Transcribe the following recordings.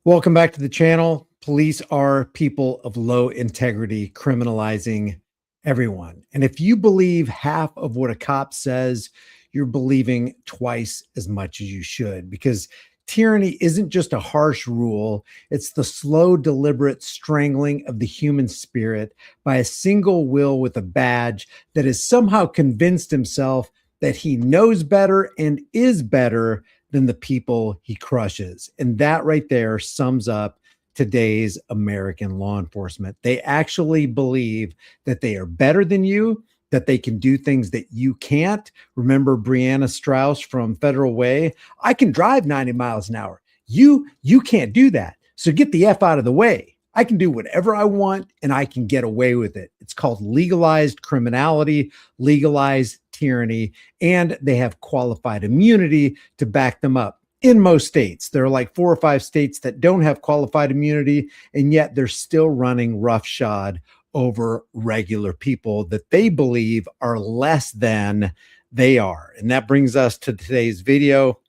Welcome back to the channel. Police are people of low integrity, criminalizing everyone. And if you believe half of what a cop says, you're believing twice as much as you should, because tyranny isn't just a harsh rule, it's the slow, deliberate strangling of the human spirit by a single will with a badge that has somehow convinced himself that he knows better and is better than the people he crushes. And that right there sums up today's American law enforcement. They actually believe that they are better than you, that they can do things that you can't. Remember Brianna Strauss from Federal Way? I can drive 90 miles an hour. You can't do that. So get the F out of the way. I can do whatever I want and I can get away with it. It's called legalized criminality, legalized tyranny, and they have qualified immunity to back them up. In most states, there are like 4 or 5 states that don't have qualified immunity, and yet they're still running roughshod over regular people that they believe are less than they are. And that brings us to today's video.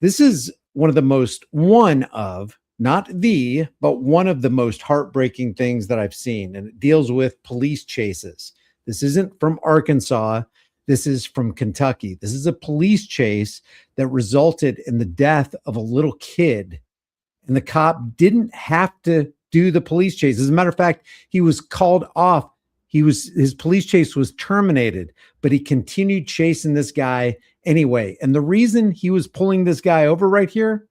This is one of, not the, but one of the most heartbreaking things that I've seen, and it deals with police chases. This isn't from Arkansas. This is from Kentucky. This is a police chase that resulted in the death of a little kid. And the cop didn't have to do the police chase. As a matter of fact, he was called off. His police chase was terminated, but he continued chasing this guy anyway. And the reason he was pulling this guy over right here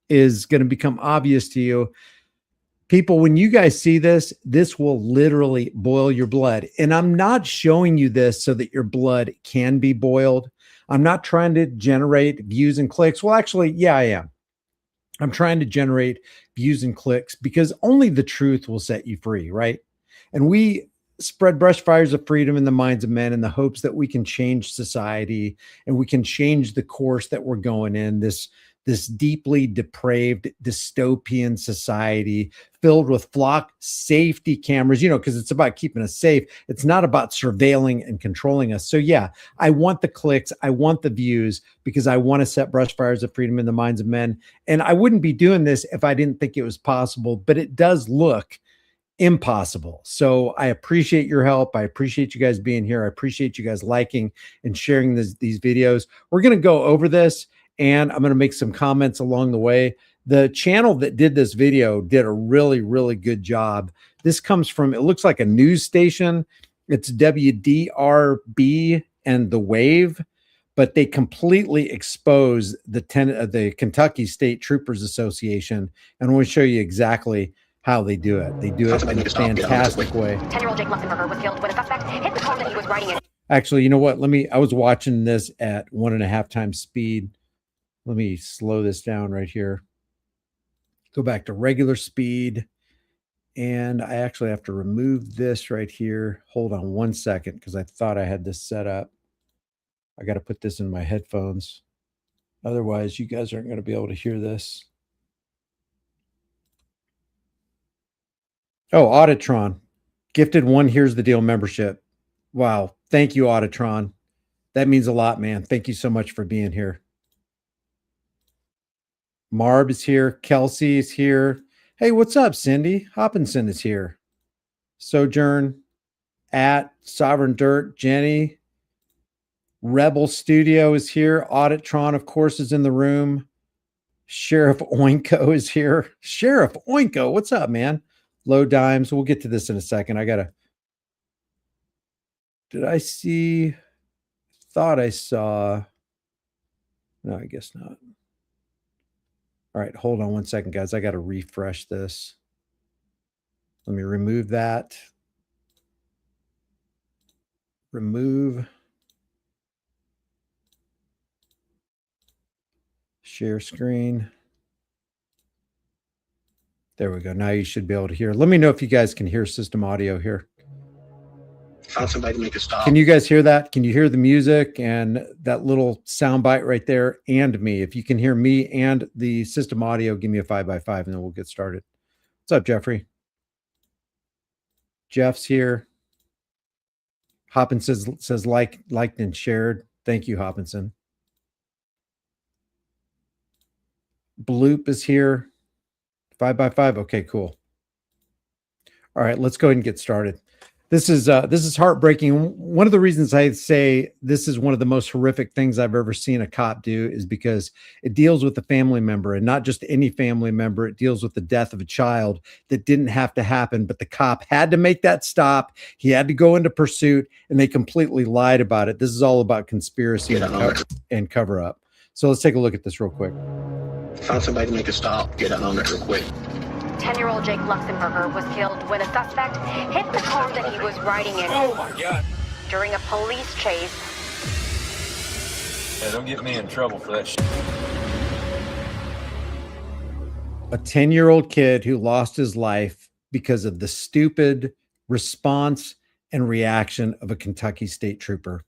is going to become obvious to you. People, when you guys see this, this will literally boil your blood. And I'm not showing you this so that your blood can be boiled. I'm not trying to generate views and clicks. Well, actually, yeah, I am. I'm trying to generate views and clicks because only the truth will set you free, right? And we spread brush fires of freedom in the minds of men in the hopes that we can change society and we can change the course that we're going in, this deeply depraved dystopian society filled with flock safety cameras, because it's about keeping us safe. It's not about surveilling and controlling us. So yeah, I want the clicks. I want the views because I want to set brush fires of freedom in the minds of men. And I wouldn't be doing this if I didn't think it was possible, but it does look impossible. So I appreciate your help. I appreciate you guys being here. I appreciate you guys liking and sharing these videos. We're going to go over this and I'm going to make some comments along the way. The channel that did this video did a really, really good job. This comes from, it looks like a news station. It's WDRB and The Wave, but they completely expose the Kentucky State Troopers Association. And I want to show you exactly how they do it. They do it in a fantastic way. 10-year-old Jake Luxemburger was killed when a suspect hit the car that he was riding in. Actually, you know what? I was watching this at 1.5 times speed. Let me slow this down right here. Go back to regular speed. And I actually have to remove this right here. Hold on 1 second because I thought I had this set up. I got to put this in my headphones. Otherwise, you guys aren't going to be able to hear this. Oh, Auditron. Gifted 1 Here's the Deal membership. Wow. Thank you, Auditron. That means a lot, man. Thank you so much for being here. Marb is here. Kelsey is here. Hey, what's up, Cindy? Hopkinson is here. Sojourn, at Sovereign Dirt, Jenny. Rebel Studio is here. Auditron, of course, is in the room. Sheriff Oinko is here. Sheriff Oinko, what's up, man? Low Dimes. We'll get to this in a second. Did I see? Thought I saw. No, I guess not. All right, hold on 1 second, guys. I got to refresh this. Let me remove that. Remove. Share screen. There we go. Now you should be able to hear. Let me know if you guys can hear system audio here. Found somebody to make a stop. Can you guys hear that? Can you hear the music and that little sound bite right there and me? If you can hear me and the system audio, give me a 5x5 and then we'll get started. What's up, Jeffrey? Jeff's here. Hopkinson says liked and shared. Thank you, Hopkinson. Bloop is here. 5x5. Okay, cool. All right, let's go ahead and get started. This is heartbreaking. One of the reasons I say this is one of the most horrific things I've ever seen a cop do is because it deals with a family member, and not just any family member. It deals with the death of a child that didn't have to happen, but the cop had to make that stop. He had to go into pursuit, and they completely lied about it. This is all about conspiracy and cover up. So let's take a look at this real quick. Found somebody to make a stop. Get out on it real quick. 10-year-old Jake Luxemburger was killed when a suspect hit the car that he was riding in. Oh my God. During a police chase. Yeah, don't get me in trouble for that shit. A 10-year-old kid who lost his life because of the stupid response and reaction of a Kentucky state trooper.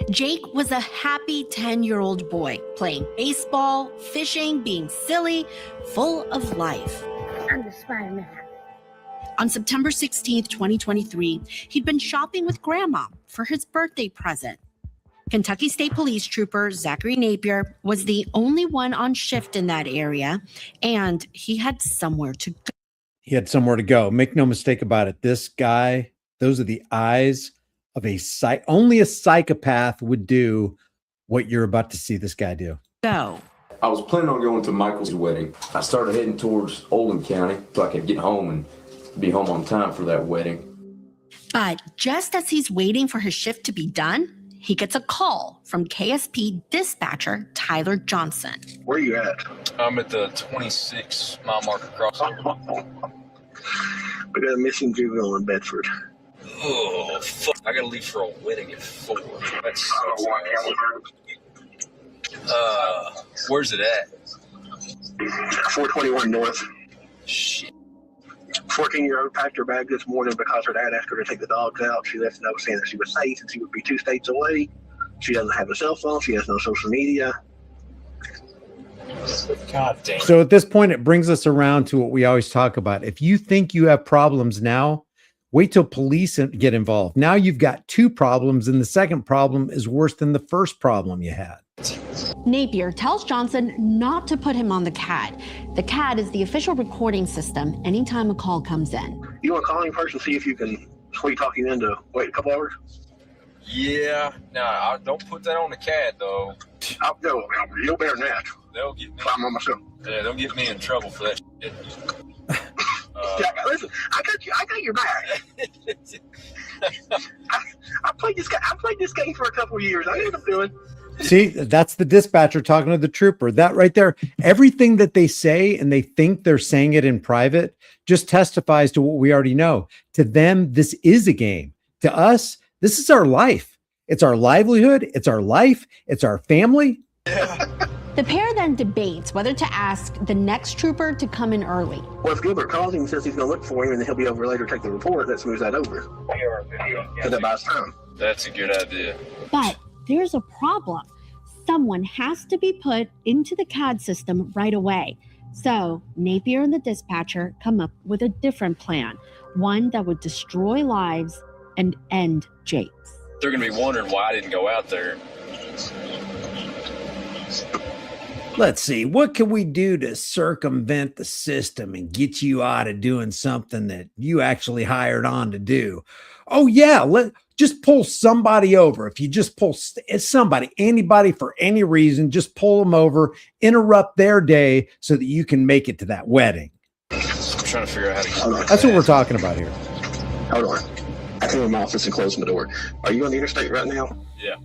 Jake was a happy 10-year-old boy, playing baseball, fishing, being silly, full of life. I'm the Spider-Man. On September 16th, 2023, he'd been shopping with Grandma for his birthday present. Kentucky State Police Trooper Zachary Napier was the only one on shift in that area, and he had somewhere to go. He had somewhere to go. Make no mistake about it. This guy, those are the eyes of only a psychopath would do what you're about to see this guy do. I was planning on going to Michael's wedding. I started heading towards Oldham County so I could get home and be home on time for that wedding. But just as he's waiting for his shift to be done, he gets a call from KSP dispatcher Tyler Johnson. Where are you at? I'm at the 26-mile marker crossover. We got a missing juvenile in Bedford. Oh, fuck. I gotta leave for a wedding at 4. That's so where's it at? 421 North. Shit. 14-year-old packed her bag this morning because her dad asked her to take the dogs out. She left a note saying that she was safe and she would be 2 states away. She doesn't have a cell phone. She has no social media. God damn. So at this point, it brings us around to what we always talk about. If you think you have problems now, wait till police get involved. Now you've got 2 problems, and the second problem is worse than the first problem you had. Napier tells Johnson not to put him on the CAD. The CAD is the official recording system anytime a call comes in. You want to call him first and see if you can sweet talk him into wait a couple hours? Yeah. Nah, don't put that on the CAD, though. I'll go. You'll better than that. They'll get me. I'm on myself. Yeah, don't get me in trouble for that shit. Yeah, listen, I got your back. I played this game for a couple of years. I know what I'm doing. See, that's the dispatcher talking to the trooper. That right there, everything that they say and they think they're saying it in private just testifies to what we already know. To them, this is a game. To us, this is our life. It's our livelihood. It's our life. It's our family. The pair then debates whether to ask the next trooper to come in early. Well, if Gilbert calls him and says he's going to look for him and then he'll be over later to take the report, that smooths that over. So that buys time. That's a good idea. But there's a problem. Someone has to be put into the CAD system right away. So Napier and the dispatcher come up with a different plan, one that would destroy lives and end Jake's. They're going to be wondering why I didn't go out there. Let's see, what can we do to circumvent the system and get you out of doing something that you actually hired on to do? Oh yeah, just pull somebody over. If you just pull somebody, anybody for any reason, just pull them over, interrupt their day so that you can make it to that wedding. I'm trying to figure out how to get That's what we're talking about here. Hold on. I came in my office and closed my door. Are you on the interstate right now? Yeah.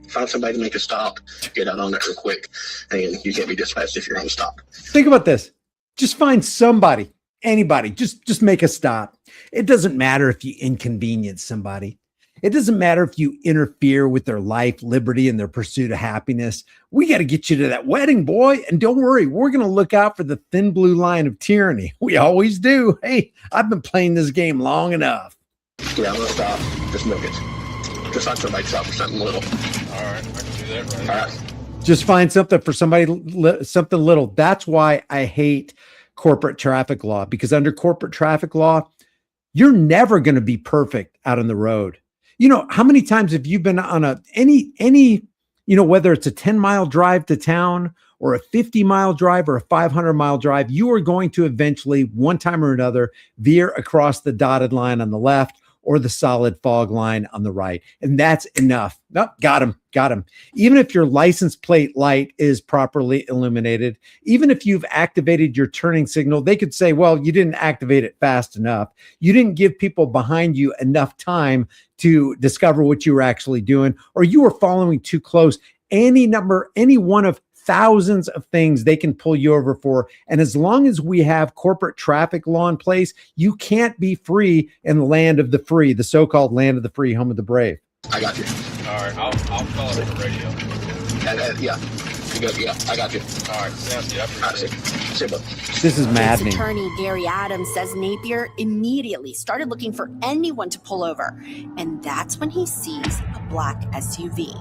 Find somebody to make a stop. Get out on it real quick. And you can't be dispatched if you're on a stop. Think about this. Just find somebody, anybody, just make a stop. It doesn't matter if you inconvenience somebody. It doesn't matter if you interfere with their life, liberty, and their pursuit of happiness. We got to get you to that wedding, boy. And don't worry, we're going to look out for the thin blue line of tyranny. We always do. Hey, I've been playing this game long enough. Yeah, I'm going to stop. Just milk it. Just find somebody to stop for something little. All right, I can do that right. All right. Just find something for somebody, something little. That's why I hate corporate traffic law, because under corporate traffic law, you're never going to be perfect out on the road. You know, how many times have you been on any You know, whether it's a 10-mile drive to town or a 50-mile drive or a 500-mile drive, you are going to eventually, one time or another, veer across the dotted line on the left or the solid fog line on the right. And that's enough. Nope, got him. Even if your license plate light is properly illuminated, even if you've activated your turning signal, they could say, well, you didn't activate it fast enough. You didn't give people behind you enough time to discover what you were actually doing, or you were following too close. Any one of thousands of things they can pull you over for. And as long as we have corporate traffic law in place, you can't be free in the land of the free, the so-called land of the free, home of the brave. I got you. All right, I'll call it on the radio. Yeah. You good? Yeah, I got you. All right, sounds good. I All right, appreciate it. This is State's maddening. attorney Gary Adams says Napier immediately started looking for anyone to pull over, and that's when he sees a black SUV.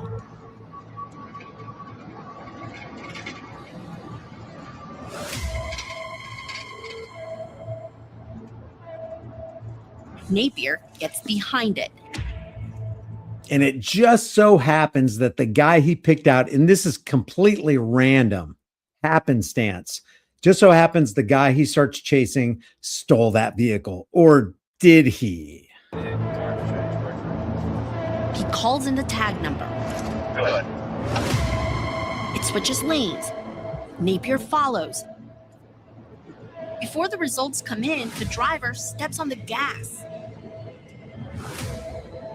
Napier gets behind it. And it just so happens that the guy he picked out, and this is completely random, happenstance, just so happens the guy he starts chasing stole that vehicle. Or did he? He calls in the tag number. Go ahead. It switches lanes. Napier follows. Before the results come in, the driver steps on the gas.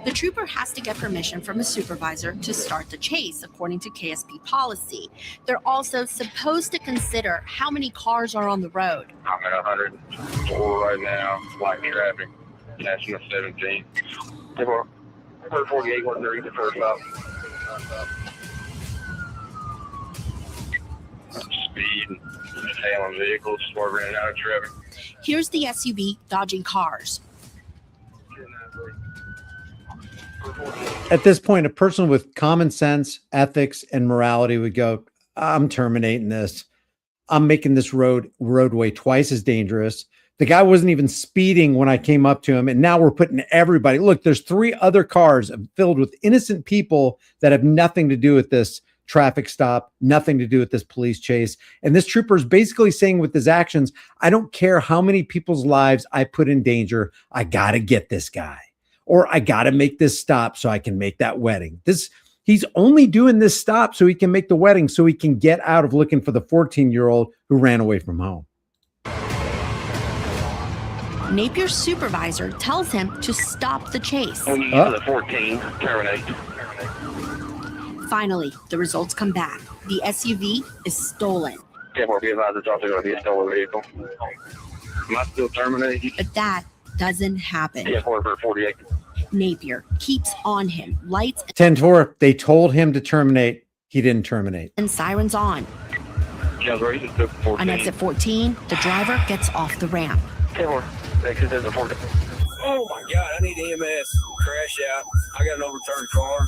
The trooper has to get permission from a supervisor to start the chase, according to KSP policy. They're also supposed to consider how many cars are on the road. I'm at 104 right now, light traffic, National 17. 148, 130, the first stop. Speed, tailing vehicles, swerving in and out of traffic. Here's the SUV dodging cars. At this point, a person with common sense, ethics, and morality would go, I'm terminating this. I'm making this roadway twice as dangerous. The guy wasn't even speeding when I came up to him. And now we're putting everybody. Look, there's 3 other cars filled with innocent people that have nothing to do with this traffic stop, nothing to do with this police chase. And this trooper is basically saying with his actions, I don't care how many people's lives I put in danger. I got to get this guy. Or I got to make this stop so I can make that wedding. He's only doing this stop so he can make the wedding, so he can get out of looking for the 14-year-old who ran away from home. Napier's supervisor tells him to stop the chase. When you get to the 14, terminate. Finally, the results come back. The SUV is stolen. 10-4, be advised it's also going to be a stolen vehicle. Am I still terminated? But that doesn't happen. 10-4 for 48. Napier keeps on him, lights 10-4, they told him to terminate. He didn't terminate. and sirens on. Sounds right, you took 14. On exit 14, the driver gets off the ramp. 10-4, exit is the 14. Oh my God, I need EMS. Crash out. I got an overturned car.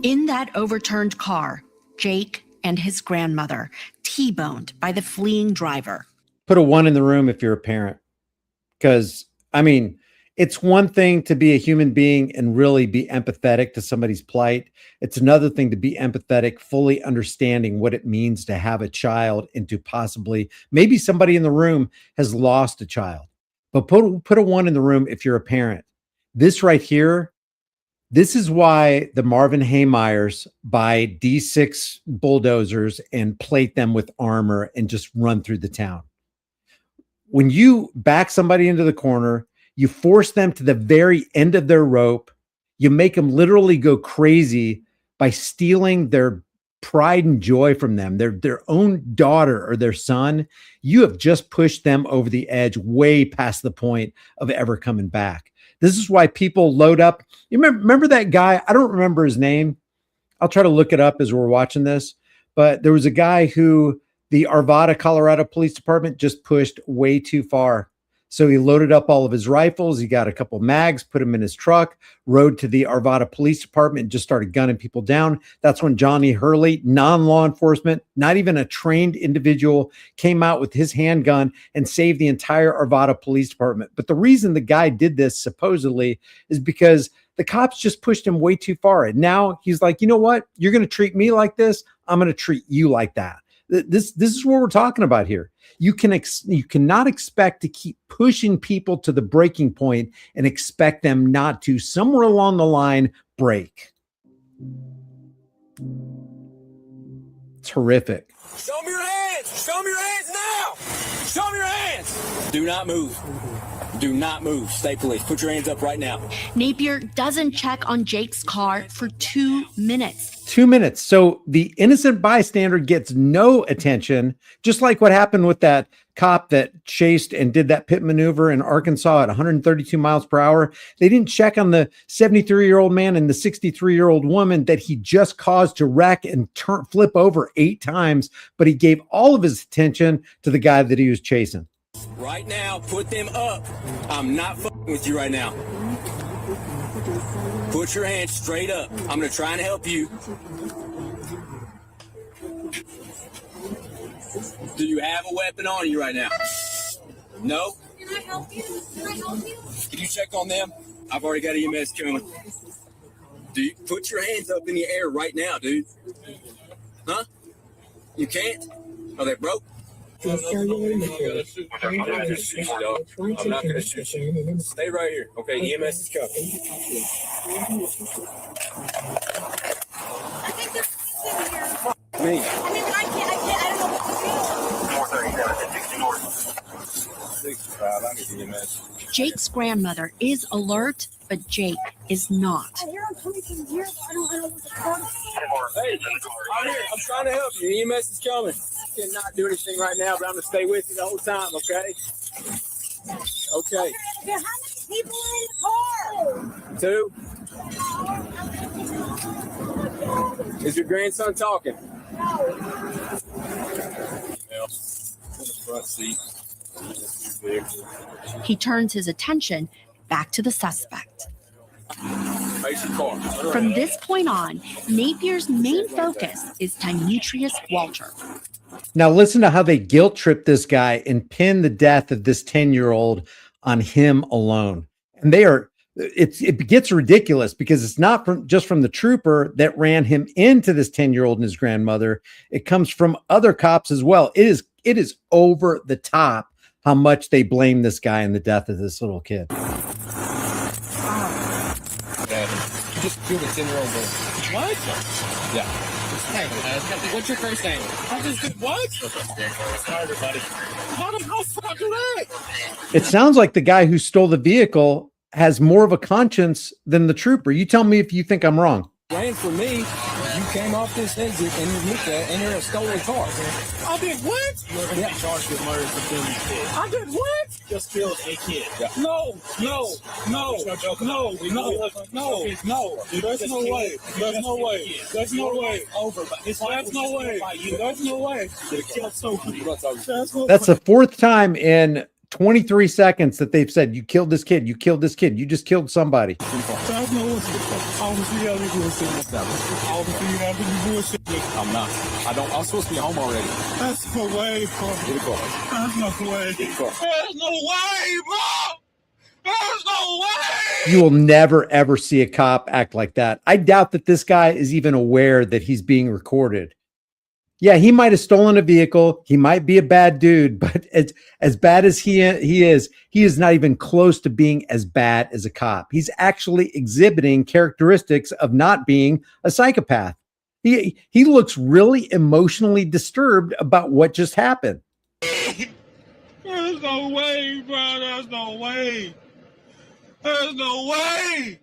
In that overturned car, Jake and his grandmother T-boned by the fleeing driver. Put a 1 in the room if you're a parent. Because, I mean, it's one thing to be a human being and really be empathetic to somebody's plight. It's another thing to be empathetic, fully understanding what it means to have a child and to possibly, maybe somebody in the room has lost a child. But put a 1 in the room if you're a parent. This right here, this is why the Marvin Haymeyers buy D6 bulldozers and plate them with armor and just run through the town. When you back somebody into the corner, you force them to the very end of their rope. You make them literally go crazy by stealing their pride and joy from them, their own daughter or their son. You have just pushed them over the edge way past the point of ever coming back. This is why people load up. You remember that guy? I don't remember his name. I'll try to look it up as we're watching this. But there was a guy who the Arvada, Colorado Police Department just pushed way too far. So he loaded up all of his rifles. He got a couple mags, put them in his truck, rode to the Arvada Police Department, and just started gunning people down. That's when Johnny Hurley, non-law enforcement, not even a trained individual, came out with his handgun and saved the entire Arvada Police Department. But the reason the guy did this supposedly is because the cops just pushed him way too far. And now he's like, you know what? You're going to treat me like this. I'm going to treat you like that. This is what we're talking about here. You cannot expect to keep pushing people to the breaking point and expect them not to somewhere along the line break. It's horrific. Show me your hands! Show me your hands now! Show me your hands! Do not move. Do not move. State police, put your hands up right now. Napier doesn't check on Jake's car for 2 minutes. 2 minutes. So the innocent bystander gets no attention, just like what happened with that cop that chased and did that pit maneuver in Arkansas at 132 miles per hour. They didn't check on the 73-year-old man and the 63-year-old woman that he just caused to wreck and flip over 8 times, but he gave all of his attention to the guy that he was chasing. Right now, put them up. I'm not fucking with you right now. Put your hands straight up. I'm going to try and help you. Do you have a weapon on you right now? No? Can I help you? Can I help you? Can you check on them? I've already got EMS coming. Do you put your hands up in the air right now, dude? Huh? You can't? Are they broke? I'm not gonna shoot you, dog. I'm not gonna shoot you. Stay right here. Okay, EMS is coming. I think there's in here. Me. I mean, I don't know what to do. 65, I need EMS. Jake's grandmother is alert, but Jake is not. I hear I'm coming from here, but I don't know what to do. Hey, I'm here. I'm trying to help you. EMS is coming. I cannot do anything right now, but I'm gonna stay with you the whole time, okay? Okay. There are how many people in the car? 2. Is your grandson talking? No. Yeah. In the front seat. He turns his attention back to the suspect. Face your car. From this point on, Napier's main focus is Demetrius Walter. Now listen to how they guilt trip this guy and pin the death of this 10-year-old on him alone. And it gets ridiculous because it's not just from the trooper that ran him into this 10-year-old and his grandmother. It comes from other cops as well. It is over the top how much they blame this guy in the death of this little kid. You just killed a 10-year-old boy. What? Yeah. Hey, what's your first name? I just did what? Sorry, everybody. How the fuck do that? It sounds like the guy who stole the vehicle has more of a conscience than the trooper. You tell me if you think I'm wrong. Ran for me. You came off this exit and you looked at and you're a stolen car. I did what? You're charged with murder for killing a kid. I did what? Just killed a kid. Yeah. No. There's no way. There's no way. There's no way. Over. There's no way. There's no way. That's the 4th time in 23 seconds that they've said, you killed this kid. You killed this kid. You just killed somebody. I'm not. I'm supposed to be home already. That's no way, bro. Get a car. That's no way. Get a car. There's no way, bro. There's no way. You will never, ever see a cop act like that. I doubt that this guy is even aware that he's being recorded. Yeah, he might have stolen a vehicle. He might be a bad dude, but as bad as he is not even close to being as bad as a cop. He's actually exhibiting characteristics of not being a psychopath. He looks really emotionally disturbed about what just happened. There's no way, bro. There's no way. There's no way.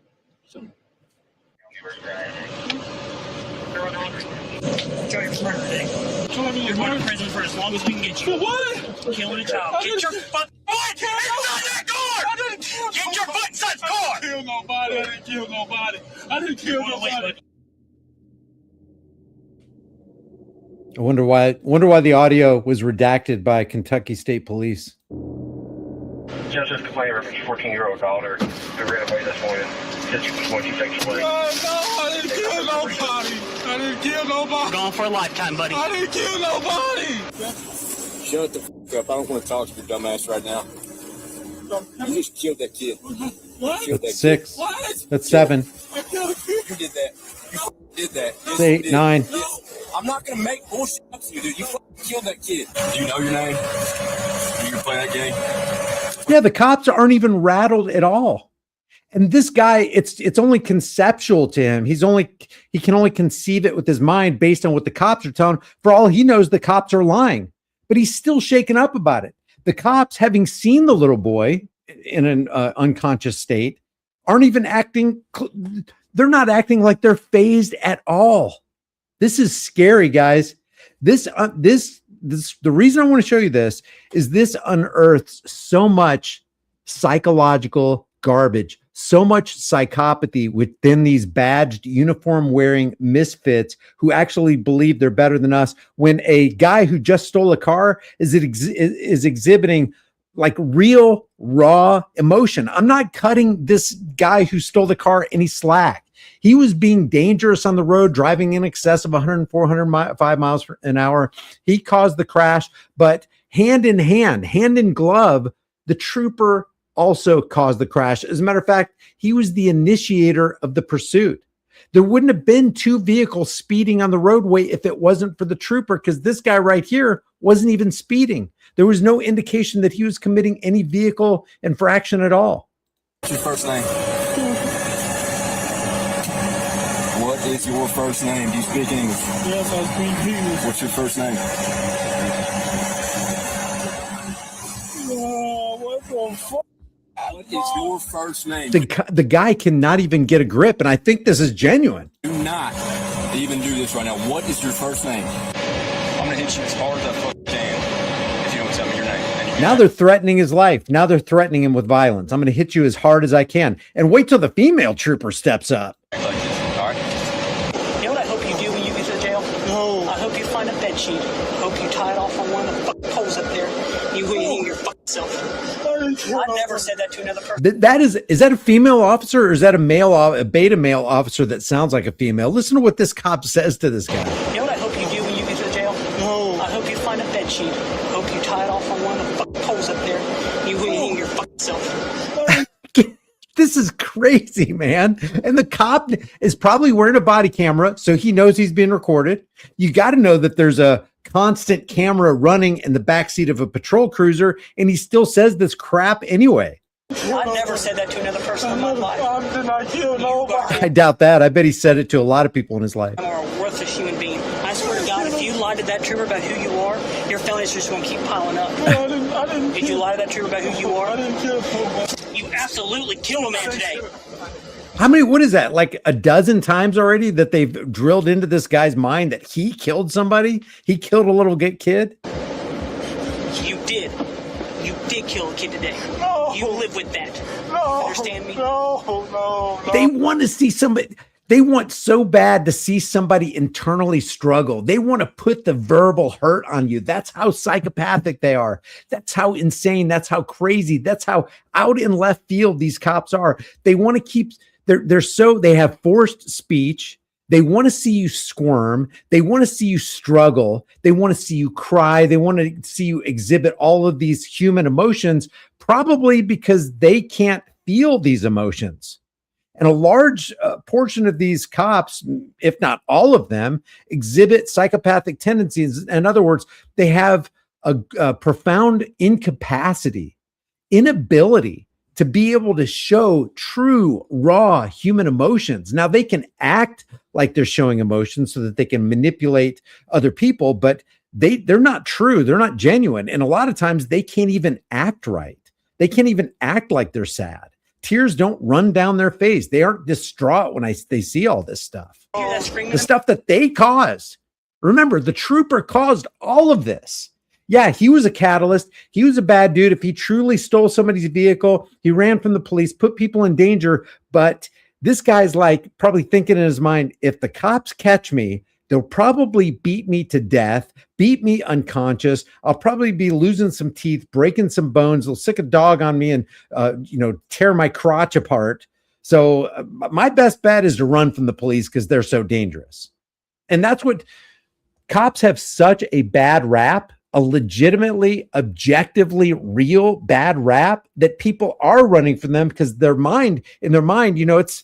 You're going to prison for as long as we can get you. For what? Killing a child. Get your fucking foot inside that car! Get your foot inside the car! I didn't kill nobody. I wonder why the audio was redacted by Kentucky State Police. Justice complaint of a 14-year-old daughter who ran away this morning. Just when she takes away. No, I didn't kill nobody. I didn't kill nobody. Gone for a lifetime, buddy. I didn't kill nobody. Shut the up. I don't want to talk to your dumb ass right now. You just killed that kid. What? Killed that That's 6. Kid. What? That's 7. I killed a kid. You did that. You did that. That's 8, 9. Yes. I'm not going to make bullshit up to you, dude. You killed that kid. Do you know your name? Do you play that game? Yeah, the cops aren't even rattled at all. And this guy, it's only conceptual to him. He can only conceive it with his mind based on what the cops are telling him. For all he knows, the cops are lying, but he's still shaken up about it. The cops, having seen the little boy in an unconscious state, aren't even acting. They're not acting like they're phased at all. This is scary, guys. The reason I want to show you this is this unearths so much psychological garbage, so much psychopathy within these badged, uniform-wearing misfits who actually believe they're better than us, when a guy who just stole a car is exhibiting like real, raw emotion. I'm not cutting this guy who stole the car any slack. He was being dangerous on the road, driving in excess of 105 miles an hour. He caused the crash, but hand in glove, the trooper also caused the crash. As a matter of fact, he was the initiator of the pursuit. There wouldn't have been 2 vehicles speeding on the roadway if it wasn't for the trooper, because this guy right here wasn't even speeding. There was no indication that he was committing any vehicle infraction at all. What's your first name? What is your first name? Do you speak English? Yes, I speak English. What's your first name? What the fuck? What is your first name? The guy cannot even get a grip, and I think this is genuine. Do not even do this right now. What is your first name? I'm gonna hit you as hard as I fucking can if you don't tell me your name. Now they're threatening his life. Now they're threatening him with violence. I'm going to hit you as hard as I can. And wait till the female trooper steps up. You know what I hope you do when you get to jail? No. I hope you find a bed sheet. Hope you tie it off on one of the fucking poles up there. You hang your fucking self. I've never said that to another person. Is that a female officer, or is that a beta male officer that sounds like a female? Listen to what this cop says to this guy. You know what I hope you do when you get to jail? No. I hope you find a bed sheet. Hope you tie it off on one of the fucking poles up there. You hang your fucking self. This is crazy, man. And the cop is probably wearing a body camera, so he knows he's being recorded. You got to know that there's a constant camera running in the backseat of a patrol cruiser, and he still says this crap anyway. I've never said that to another person in my life. I doubt that. I bet he said it to a lot of people in his life. You are a worthless human being. I swear to God, if you lied to that trooper about who you are, your felonies are just going to keep piling up. Did you lie to that trooper about who you are? I didn't kill someone. You absolutely killed a man today. How many, what is that? Like a dozen times already that they've drilled into this guy's mind that he killed somebody? He killed a little kid? You did. You did kill a kid today. No. You live with that. No. Understand me? No. They want to see somebody. They want so bad to see somebody internally struggle. They want to put the verbal hurt on you. That's how psychopathic they are. That's how insane. That's how crazy. That's how out in left field these cops are. They want to keep, they have forced speech. They want to see you squirm. They want to see you struggle. They want to see you cry. They want to see you exhibit all of these human emotions, probably because they can't feel these emotions. And a large portion of these cops, if not all of them, exhibit psychopathic tendencies. In other words, they have a profound inability to be able to show true, raw human emotions. Now, they can act like they're showing emotions so that they can manipulate other people, but they're not true. They're not genuine. And a lot of times they can't even act right. They can't even act like they're sad. Tears don't run down their face. They aren't distraught when they see all this stuff. The stuff that they caused. Remember, the trooper caused all of this. Yeah, he was a catalyst. He was a bad dude. If he truly stole somebody's vehicle, he ran from the police, put people in danger. But this guy's like probably thinking in his mind, if the cops catch me, They'll probably beat me to death, beat me unconscious. I'll probably be losing some teeth, breaking some bones. They'll sick a dog on me and, tear my crotch apart. So my best bet is to run from the police because they're so dangerous. And that's what cops have, such a bad rap, a legitimately, objectively real bad rap, that people are running from them because in their mind, it's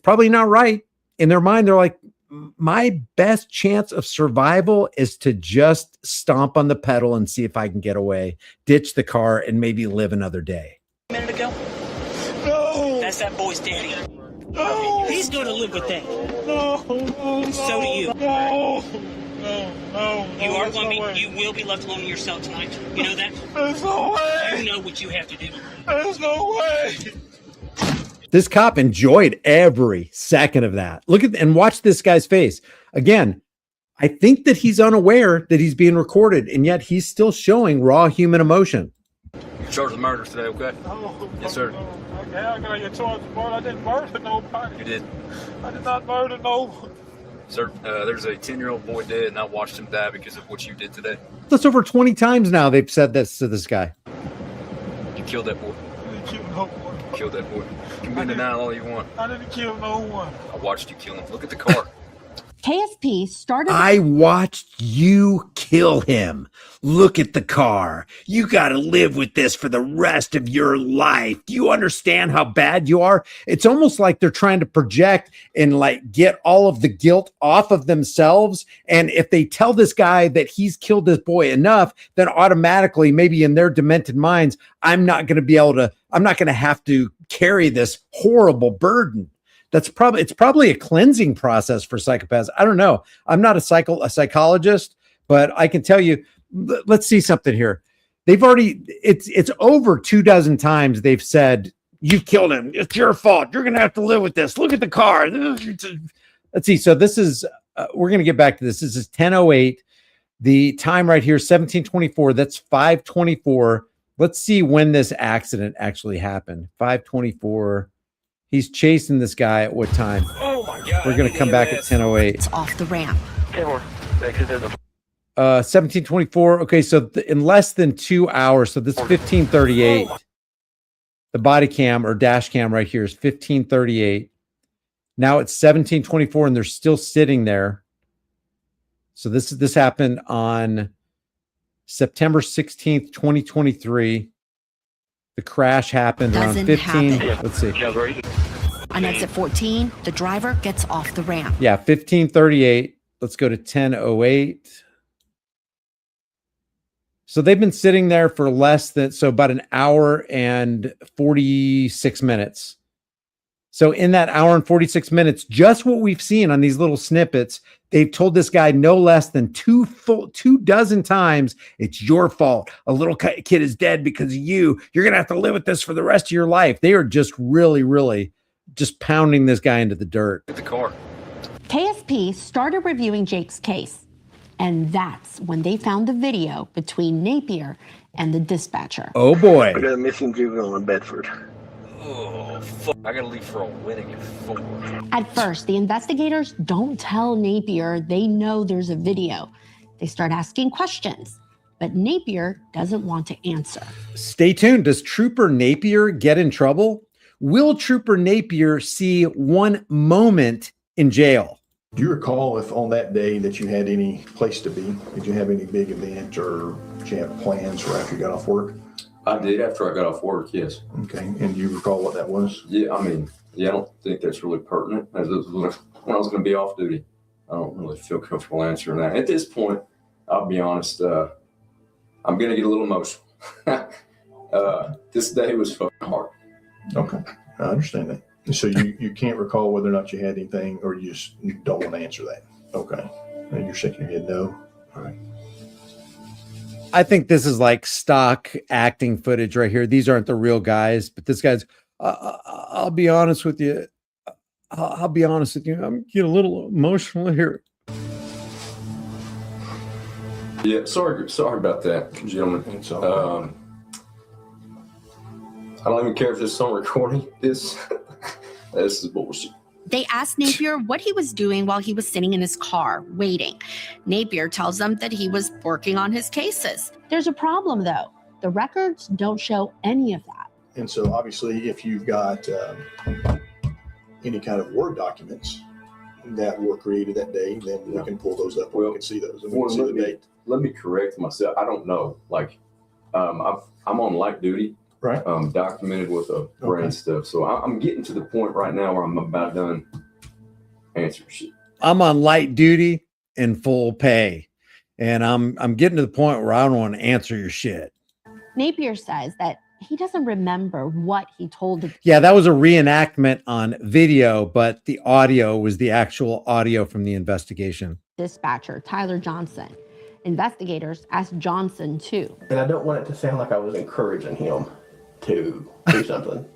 probably not right. In their mind, they're like, my best chance of survival is to just stomp on the pedal and see if I can get away, ditch the car, and maybe live another day. A minute ago? No. That's that boy's daddy. No. He's going to live with that. No. So do you. No. No. You are going to be. You will be left alone in your cell tonight. You know that? There's no way. You know what you have to do. There's no way. This cop enjoyed every second of that. Look at and watch this guy's face. Again, I think that he's unaware that he's being recorded, and yet he's still showing raw human emotion. You're charged with murder today, okay? No. Yes, sir. Okay, I got your charge of murder. I didn't murder nobody. You did. I did not murder no one. Sir, there's a 10-year-old boy dead, and I watched him die because of what you did today. That's over 20 times now they've said this to this guy. You killed that boy. I didn't kill no one. You killed that boy. You can be in denial all you want. I didn't kill no one. I watched you kill him. Look at the car. KSP started. I watched you kill him. Look at the car. You got to live with this for the rest of your life. Do you understand how bad you are? It's almost like they're trying to project and get all of the guilt off of themselves. And if they tell this guy that he's killed this boy enough, then automatically, maybe in their demented minds, I'm not going to have to carry this horrible burden. It's probably a cleansing process for psychopaths. I don't know. I'm not a psychologist, but I can tell you, let's see something here. They've already, it's over 24 times they've said, you've killed him. It's your fault. You're going to have to live with this. Look at the car. Let's see. So this is, we're going to get back to this. This is 10:08. The time right here, 17:24. That's 5:24. Let's see when this accident actually happened. 5:24. He's chasing this guy at what time? Oh my God. We're going to come back at 10:08. It's off the ramp. 17:24. Okay, so in less than 2 hours, so this is 15:38. The body cam or dash cam right here is 15:38. Now it's 17:24, and they're still sitting there. So this happened on September 16th, 2023. The crash happened around 15. Let's see. On exit 14, the driver gets off the ramp. Yeah, 15:38. Let's go to 10:08. So they've been sitting there for about an hour and 46 minutes. So in that hour and 46 minutes, just what we've seen on these little snippets, they've told this guy no less than 24 times, it's your fault. A little kid is dead because of you. You're going to have to live with this for the rest of your life. They are just really, really just pounding this guy into the dirt. Get the car. KSP started reviewing Jake's case, and that's when they found the video between Napier and the dispatcher. Oh boy. We got a missing juvenile in Bedford. Oh, fuck. I gotta leave for a wedding at 4. At first, the investigators don't tell Napier they know there's a video. They start asking questions, but Napier doesn't want to answer. Stay tuned. Does Trooper Napier get in trouble? Will Trooper Napier see one moment in jail? Do you recall if on that day that you had any place to be? Did you have any big event or did you have plans for after you got off work? I did after I got off work, yes. Okay, and do you recall what that was? Yeah, I don't think that's really pertinent. As it was when I was going to be off duty. I don't really feel comfortable answering that. At this point, I'll be honest, I'm going to get a little emotional. This day was fucking hard. Okay, I understand that. So you can't recall whether or not you had anything, or you don't want to answer that? Okay, and you're shaking your head no? All right. I think this is like stock acting footage right here. These aren't the real guys, but this guy's, I'll be honest with you. I'll be honest with you. I'm getting a little emotional here. Yeah, sorry about that, gentlemen. I don't even care if this is on recording. This is bullshit. They asked Napier what he was doing while he was sitting in his car waiting. Napier tells them that he was working on his cases. There's a problem, though. The records don't show any of that. And so obviously, if you've got any kind of Word documents that were created that day, then we can pull those up and we can see those. And we can see the date. Let me correct myself. I don't know. Like, I'm on light duty, right? Documented with a brain stuff. So I'm getting to the point right now where I'm about done answering shit. I'm on light duty and full pay, and I'm getting to the point where I don't want to answer your shit. Napier says that he doesn't remember what he told the Yeah, that was a reenactment on video, but the audio was the actual audio from the investigation. dispatcher, Tyler Johnson. Investigators asked Johnson too. And I don't want it to sound like I was encouraging him to do something.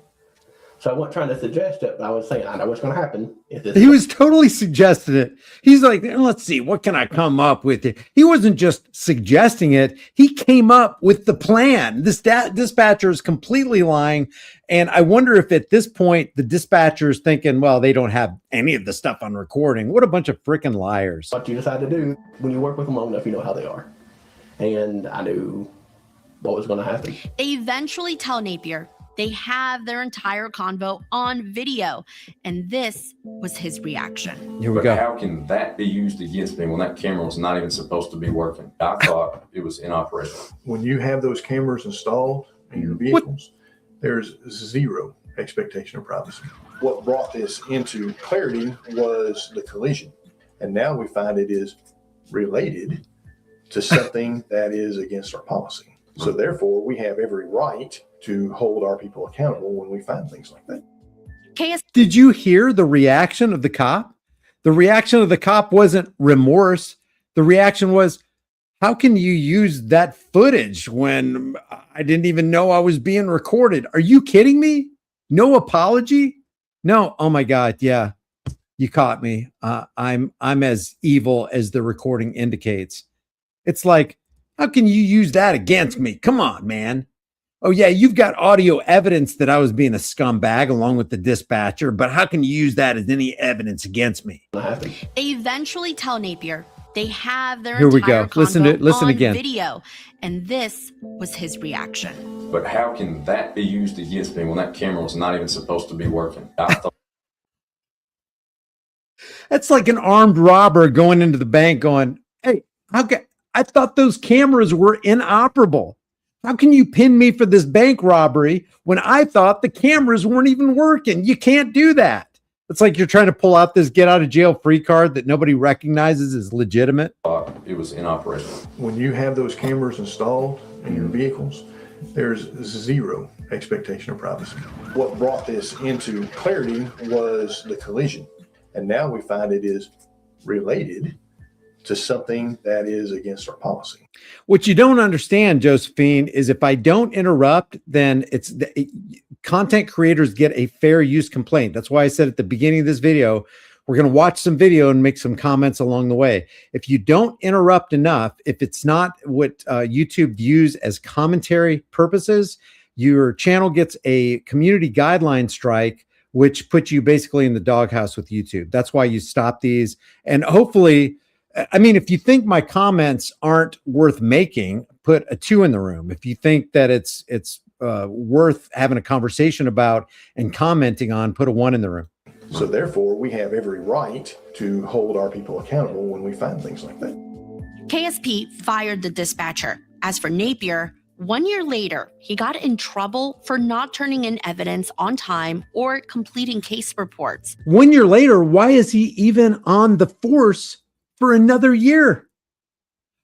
So I wasn't trying to suggest it, but I was saying, I know what's going to happen. If this He was totally suggesting it. He's like, let's see, what can I come up with? He wasn't just suggesting it. He came up with the plan. This dispatcher is completely lying. And I wonder if at this point, the dispatcher is thinking, well, they don't have any of the stuff on recording. What a bunch of freaking liars. What you decide to do when you work with them long enough, you know how they are. And I knew what was going to happen. They eventually tell Napier they have their entire convo on video, and this was his reaction. Here we But go. how can that be used against me when that camera was not even supposed to be working? I thought it was inoperational. When you have those cameras installed in your vehicles, there's zero expectation of privacy. What brought this into clarity was the collision. And now we find it is related to something that is against our policy. So therefore, we have every right to hold our people accountable when we find things like that. Did you hear the reaction of the cop? The reaction of the cop wasn't remorse. The reaction was, how can you use that footage when I didn't even know I was being recorded? Are you kidding me? No apology? No. Oh my God. Yeah. You caught me. I'm as evil as the recording indicates. It's like, how can you use that against me? Come on, man. Oh yeah, you've got audio evidence that I was being a scumbag along with the dispatcher, but how can you use that as any evidence against me? They eventually tell Napier they have their Here we entire go. Listen on again. video, and this was his reaction. But how can that be used against me when that camera was not even supposed to be working? I thought That's like an armed robber going into the bank going, hey, I thought those cameras were inoperable. How can you pin me for this bank robbery when I thought the cameras weren't even working? You can't do that. It's like you're trying to pull out this get out of jail free card that nobody recognizes as legitimate. it was inoperational. When you have those cameras installed in your vehicles, there's zero expectation of privacy. What brought this into clarity was the collision. And now we find it is related to something that is against our policy. What you don't understand, Josephine, is if I don't interrupt, then content creators get a fair use complaint. That's why I said at the beginning of this video, we're going to watch some video and make some comments along the way. If you don't interrupt enough, if it's not what YouTube views as commentary purposes, your channel gets a community guideline strike, which puts you basically in the doghouse with YouTube. That's why you stop these. And hopefully, I mean, if you think my comments aren't worth making, put a 2 in the room. If you think that it's worth having a conversation about and commenting on, put a 1 in the room. So therefore, we have every right to hold our people accountable when we find things like that. KSP fired the dispatcher. As for Napier, 1 year later, he got in trouble for not turning in evidence on time or completing case reports. 1 year later, why is he even on the force for another year?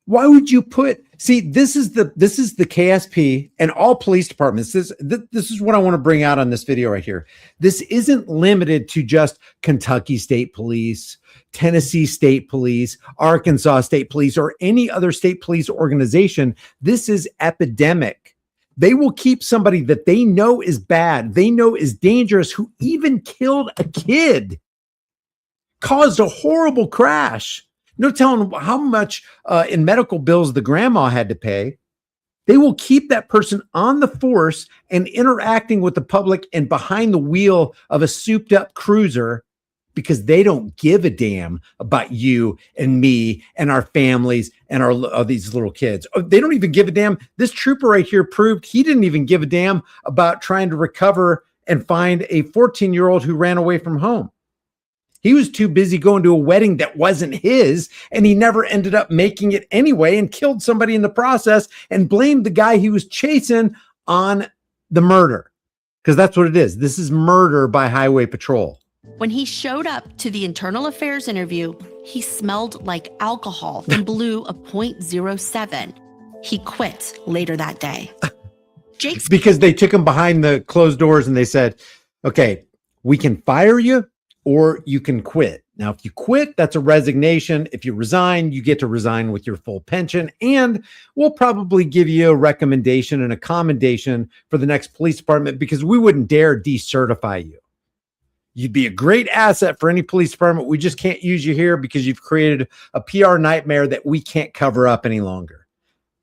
Why would you this is the KSP and all police departments. This is what I want to bring out on this video right here. This isn't limited to just Kentucky State Police, Tennessee State Police, Arkansas State Police, or any other state police organization. This is epidemic. They will keep somebody that they know is bad, they know is dangerous, who even killed a kid, caused a horrible crash. No telling how much in medical bills the grandma had to pay. They will keep that person on the force and interacting with the public and behind the wheel of a souped up cruiser because they don't give a damn about you and me and our families and these little kids. They don't even give a damn. This trooper right here proved he didn't even give a damn about trying to recover and find a 14-year-old who ran away from home. He was too busy going to a wedding that wasn't his, and he never ended up making it anyway and killed somebody in the process and blamed the guy he was chasing on the murder. Because that's what it is. This is murder by highway patrol. When he showed up to the internal affairs interview, he smelled like alcohol and blew a .07. He quit later that day. Jake's because they took him behind the closed doors and they said, okay, we can fire you or you can quit. Now, if you quit, that's a resignation. If you resign, you get to resign with your full pension, and we'll probably give you a recommendation and a commendation for the next police department because we wouldn't dare decertify you. You'd be a great asset for any police department. We just can't use you here because you've created a PR nightmare that we can't cover up any longer.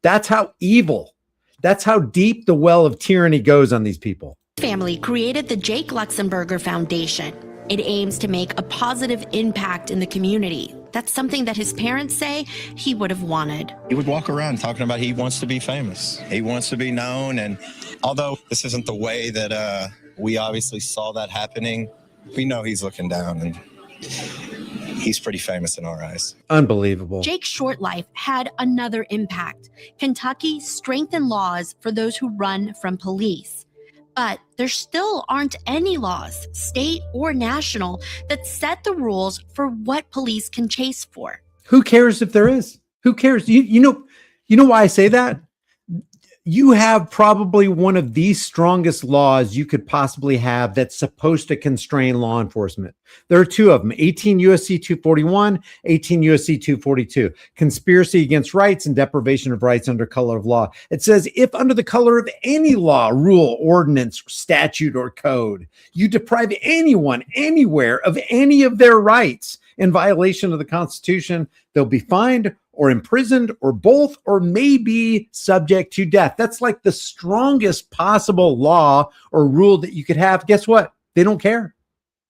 That's how evil, that's how deep the well of tyranny goes on these people. family created the Jake Luxemburger Foundation. It aims to make a positive impact in the community. That's something that his parents say he would have wanted. He would walk around talking about he wants to be famous. He wants to be known. And although this isn't the way that we obviously saw that happening, we know he's looking down and he's pretty famous in our eyes. Unbelievable. Jake's short life had another impact. Kentucky strengthened laws for those who run from police. But there still aren't any laws, state or national, that set the rules for what police can chase for. Who cares if there is? Who cares? You know why I say that? You have probably one of the strongest laws you could possibly have that's supposed to constrain law enforcement. There are two of them, 18 U.S.C. 241, 18 U.S.C. 242, conspiracy against rights and deprivation of rights under color of law. It says, if under the color of any law, rule, ordinance, statute, or code, you deprive anyone anywhere of any of their rights in violation of the Constitution, they'll be fined or imprisoned or both, or may be subject to death. That's like the strongest possible law or rule that you could have. Guess what? They don't care.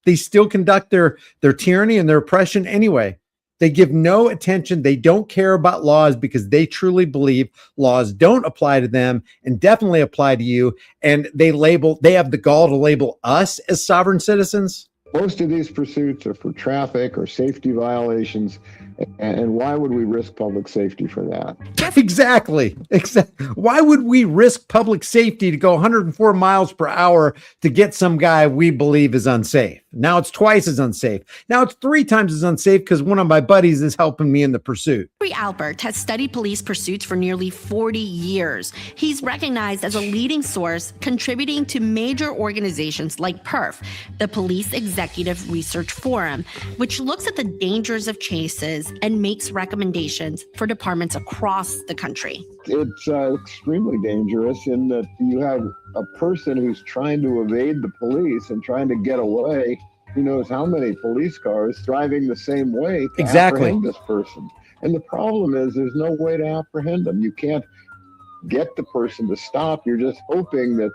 They still conduct their tyranny and their oppression anyway. They give no attention. They don't care about laws because they truly believe laws don't apply to them and definitely apply to you. And they have the gall to label us as sovereign citizens. Most of these pursuits are for traffic or safety violations. And why would we risk public safety for that? Exactly. Why would we risk public safety to go 104 miles per hour to get some guy we believe is unsafe? Now it's twice as unsafe. Now it's 3 times as unsafe because one of my buddies is helping me in the pursuit. Jeffrey Albert has studied police pursuits for nearly 40 years. He's recognized as a leading source, contributing to major organizations like PERF, the Police Executive Research Forum, which looks at the dangers of chases and makes recommendations for departments across the country. It's extremely dangerous in that you have a person who's trying to evade the police and trying to get away. Who knows how many police cars driving the same way to apprehend this person. And the problem is there's no way to apprehend them. You can't get the person to stop. You're just hoping that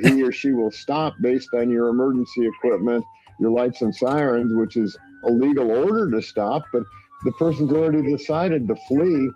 he or she will stop based on your emergency equipment, your lights and sirens, which is a legal order to stop, but the person's already decided to flee.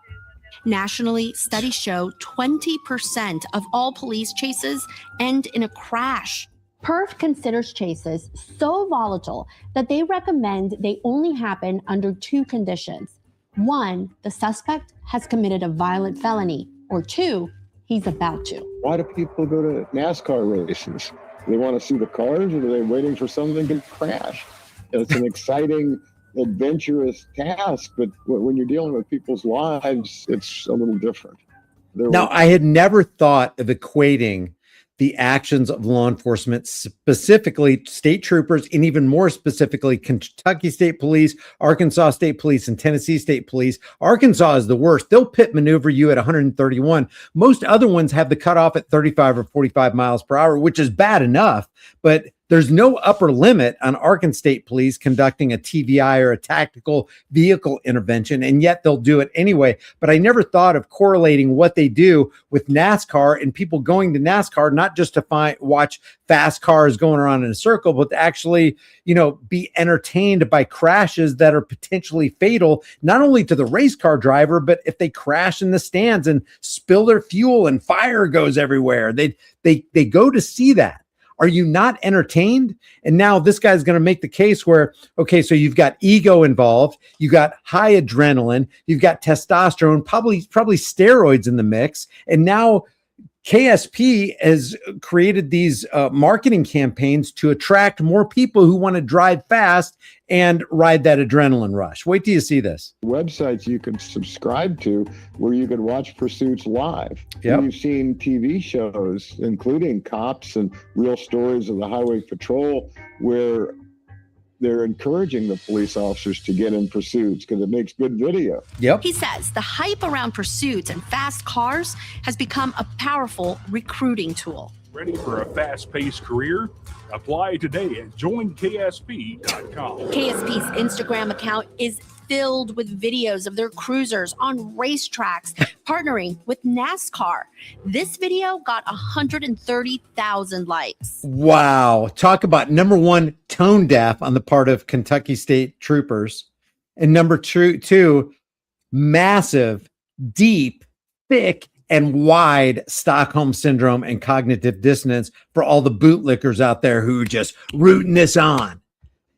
Nationally, studies show 20% of all police chases end in a crash. PERF considers chases so volatile that they recommend they only happen under 2 conditions. 1, the suspect has committed a violent felony, or 2, he's about to. Why do people go to NASCAR races? Do they want to see the cars, or are they waiting for something to crash? It's an exciting, adventurous task, but when you're dealing with people's lives, it's a little different. Now, I had never thought of equating the actions of law enforcement, specifically state troopers, and even more specifically, Kentucky State Police, Arkansas State Police, and Tennessee State Police. Arkansas is the worst. They'll pit maneuver you at 131. Most other ones have the cutoff at 35 or 45 miles per hour, which is bad enough, but There's no upper limit on Arkansas State Police conducting a TVI or a tactical vehicle intervention, and yet they'll do it anyway. But I never thought of correlating what they do with NASCAR and people going to NASCAR, not just to watch fast cars going around in a circle, but to actually, be entertained by crashes that are potentially fatal, not only to the race car driver, but if they crash in the stands and spill their fuel and fire goes everywhere, they go to see that. Are you not entertained? And now this guy's going to make the case where, okay, so you've got ego involved, you got high adrenaline, you've got testosterone, probably steroids in the mix. And now KSP has created these marketing campaigns to attract more people who want to drive fast and ride that adrenaline rush. Wait till you see this. Websites you can subscribe to where you can watch pursuits live. Yep. You've seen TV shows, including Cops and Real Stories of the Highway Patrol, where they're encouraging the police officers to get in pursuits because it makes good video. Yep. He says the hype around pursuits and fast cars has become a powerful recruiting tool. Ready for a fast-paced career? Apply today at joinksp.com. KSP's Instagram account is filled with videos of their cruisers on racetracks partnering with NASCAR. This video got 130,000 likes. Wow. Talk about number one, tone deaf on the part of Kentucky State troopers. And number two, massive, deep, thick, and wide Stockholm syndrome and cognitive dissonance for all the bootlickers out there who are just rooting this on.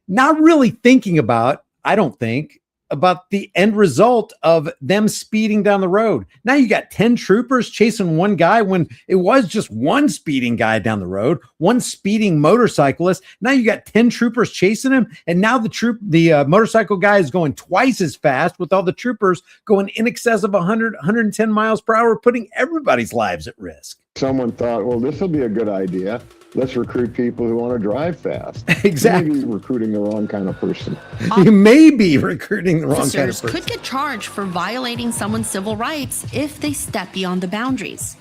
Not really thinking about, I don't think, about the end result of them speeding down the road. Now you got 10 troopers chasing one guy when it was just one speeding guy down the road, one speeding motorcyclist. Now you got 10 troopers chasing him. And now the motorcycle guy is going twice as fast with all the troopers going in excess of 100, 110 miles per hour, putting everybody's lives at risk. Someone thought, well, this will be a good idea. Let's recruit people who want to drive fast. Exactly. Maybe recruiting the wrong kind of person. You may be recruiting the wrong kind of Officers person. could get charged for violating someone's civil rights if they step beyond the boundaries.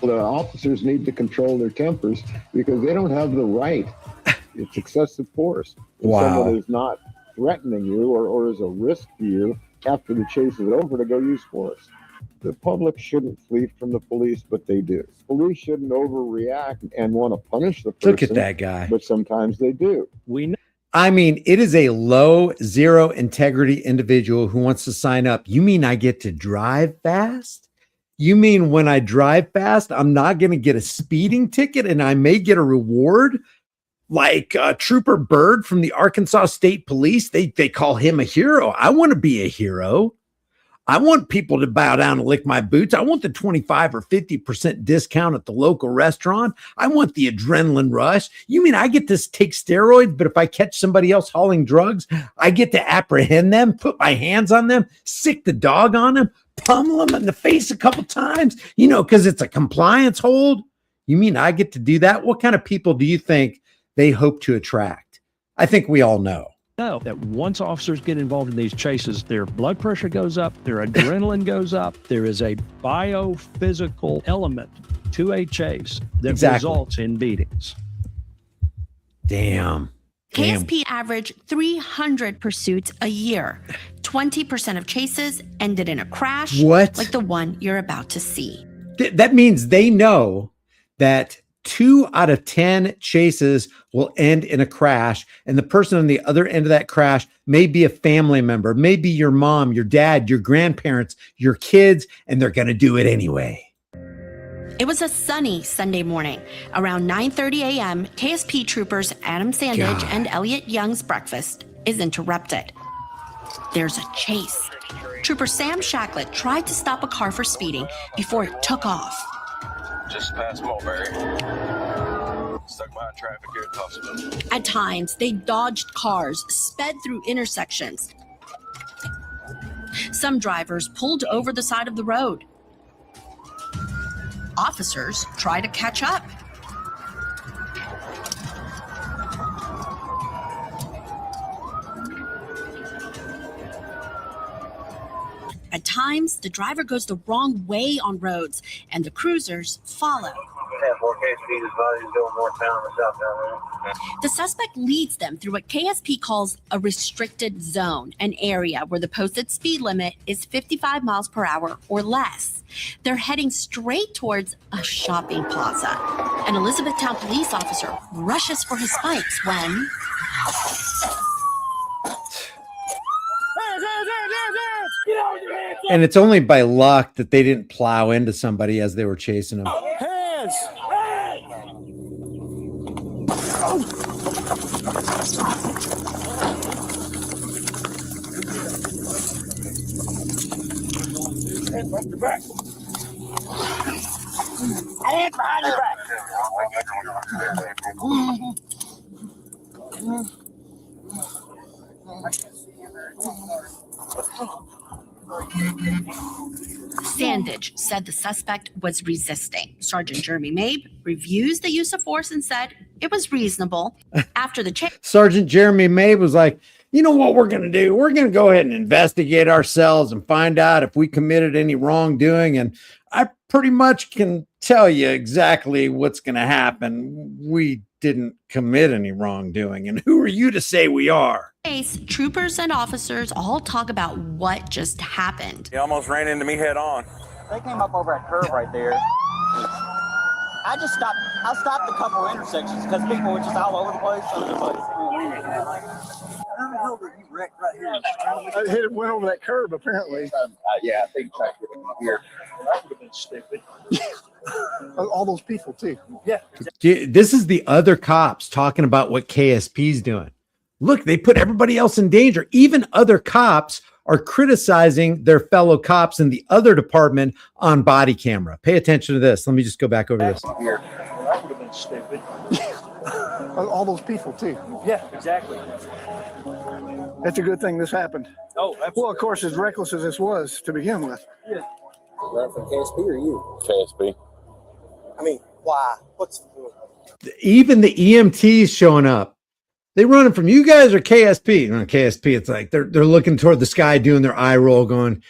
The officers need to control their tempers because they don't have the right. It's excessive force. If Wow. someone is not threatening you or is a risk to you after the chase is over to go use force. The public shouldn't flee from the police, but they do. Police shouldn't overreact and want to punish the person. Look at that guy. But sometimes they do. I mean, it is a low, zero integrity individual who wants to sign up. You mean I get to drive fast? You mean when I drive fast, I'm not going to get a speeding ticket and I may get a reward? Like Trooper Bird from the Arkansas State Police, they call him a hero. I want to be a hero. I want people to bow down and lick my boots. I want the 25 or 50% discount at the local restaurant. I want the adrenaline rush. You mean I get to take steroids, but if I catch somebody else hauling drugs, I get to apprehend them, put my hands on them, sick the dog on them, pummel them in the face a couple times, because it's a compliance hold? You mean I get to do that? What kind of people do you think they hope to attract? I think we all know. Know that once officers get involved in these chases, their blood pressure goes up, their adrenaline goes up. There is a biophysical element to a chase that results in beatings. Damn. KSP averaged 300 pursuits a year. 20% of chases ended in a crash. What? Like the one you're about to see. That means they know that 2 out of 10 chases will end in a crash. And the person on the other end of that crash may be a family member, maybe your mom, your dad, your grandparents, your kids, and they're going to do it anyway. It was a sunny Sunday morning. Around 9:30 a.m., KSP troopers Adam Sandage and Elliot Young's breakfast is interrupted. There's a chase. Trooper Sam Shacklett tried to stop a car for speeding before it took off. Just past Mulberry. Stuck behind traffic here at Hospital. At times, they dodged cars, sped through intersections. Some drivers pulled over the side of the road. Officers tried to catch up. At times, the driver goes the wrong way on roads, and the cruisers follow. KSP is going northbound or southbound. The suspect leads them through what KSP calls a restricted zone, an area where the posted speed limit is 55 miles per hour or less. They're heading straight towards a shopping plaza. An Elizabethtown police officer rushes for his spikes when... And it's only by luck that they didn't plow into somebody as they were chasing him. Hands! Hands behind your back. Hands behind your back. Sandage said the suspect was resisting. Sergeant Jeremy Mabe reviews the use of force and said it was reasonable. After the chase, Sergeant Jeremy Mabe was like, you know what we're going to do? We're going to go ahead and investigate ourselves and find out if we committed any wrongdoing. And I pretty much can tell you exactly what's going to happen. We didn't commit any wrongdoing. And who are you to say we are? troopers and officers all talk about what just happened. He almost ran into me head on. They came up over that curve right there. I just stopped. I stopped a couple of intersections because people were just all over the place. It went over that curb, apparently. Yeah, I think back here. That would have been stupid. All those people, too. Yeah. This is the other cops talking about what KSP's doing. Look, they put everybody else in danger. Even other cops are criticizing their fellow cops in the other department on body camera. Pay attention to this. Let me just go back over this. Here. That would have been stupid. All those people, too. Yeah, exactly. It's a good thing this happened. Oh, absolutely. Well, of course, as reckless as this was to begin with. Yeah. Run from KSP or you? KSP. I mean, why? What's Even the EMTs showing up. They running from you guys or KSP? No, KSP, it's like they're looking toward the sky, doing their eye roll, going,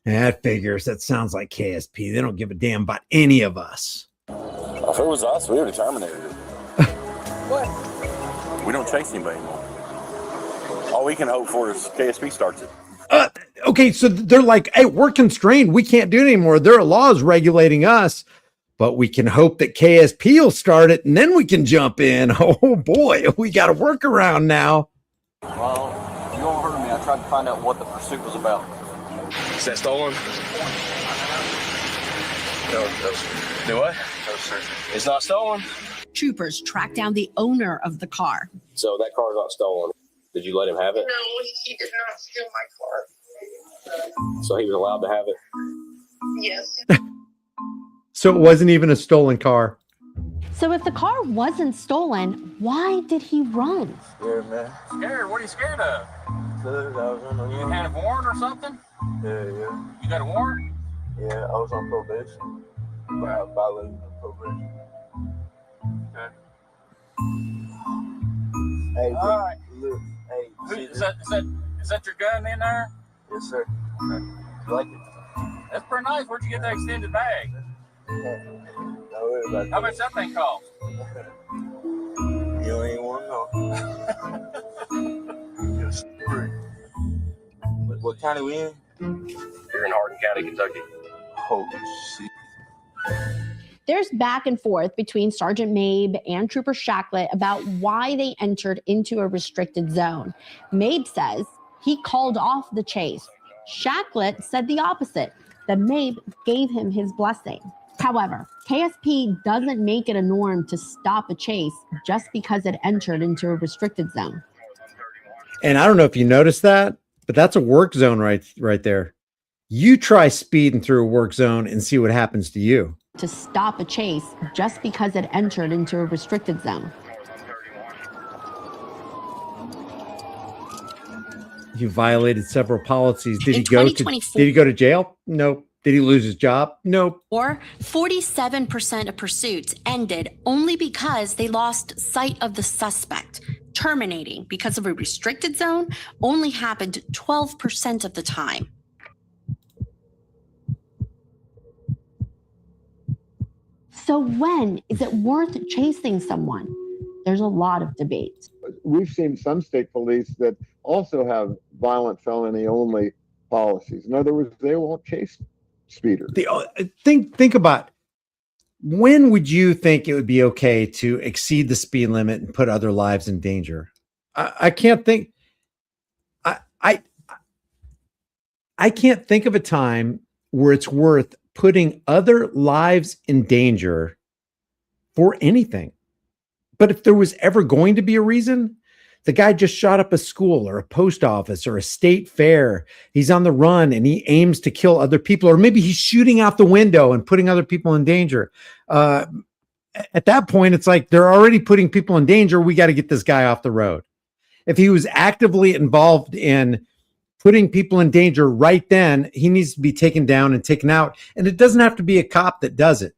that figures. That sounds like KSP. They don't give a damn about any of us. If it was us, we would have terminated it. what? We don't chase anybody anymore. All we can hope for is KSP starts it. Okay, so they're like, hey, we're constrained. We can't do it anymore. There are laws regulating us, but we can hope that KSP will start it, and then we can jump in. Oh, boy, we got a workaround now. Well, you all heard me. I tried to find out what the pursuit was about. Is that stolen? No, do what? No, sir. It's not stolen. Troopers track down the owner of the car. So that car's not stolen. Did you let him have it? No, he did not steal my car. So he was allowed to have it? Yes. So it wasn't even a stolen car. So if the car wasn't stolen, why did he run? Scared, man. Scared? What are you scared of? You had a warrant or something? Yeah. You got a warrant? Yeah, I was on probation. Violating probation. Okay. Hey, all right. Look, hey. Is that your gun in there? Yes, sir. Okay. You like it? That's pretty nice. Where'd you get that extended bag? Don't worry about How much that thing cost? You ain't want to know. Just free. What county we in? You're in Hardin County, Kentucky. Holy shit. There's back and forth between Sergeant Mabe and Trooper Shacklett about why they entered into a restricted zone. Mabe says he called off the chase. Shacklett said the opposite, that Mabe gave him his blessing. However, KSP doesn't make it a norm to stop a chase just because it entered into a restricted zone. And I don't know if you noticed that, but that's a work zone right there. You try speeding through a work zone and see what happens to you. To stop a chase just because it entered into a restricted zone. You violated several policies. Did In he go to 2024 Did he go to jail? No. Did he lose his job? No. Or 47% of pursuits ended only because they lost sight of the suspect. Terminating because of a restricted zone only happened 12% of the time. So when is it worth chasing someone? There's a lot of debate. We've seen some state police that also have violent felony only policies. In other words, they won't chase speeders. Think about, when would you think it would be okay to exceed the speed limit and put other lives in danger? I can't think. I can't think of a time where it's worth putting other lives in danger for anything. But if there was ever going to be a reason, the guy just shot up a school or a post office or a state fair. He's on the run and he aims to kill other people, or maybe he's shooting out the window and putting other people in danger. At that point, it's like they're already putting people in danger. We got to get this guy off the road. If he was actively involved in putting people in danger right then, he needs to be taken down and taken out. And it doesn't have to be a cop that does it.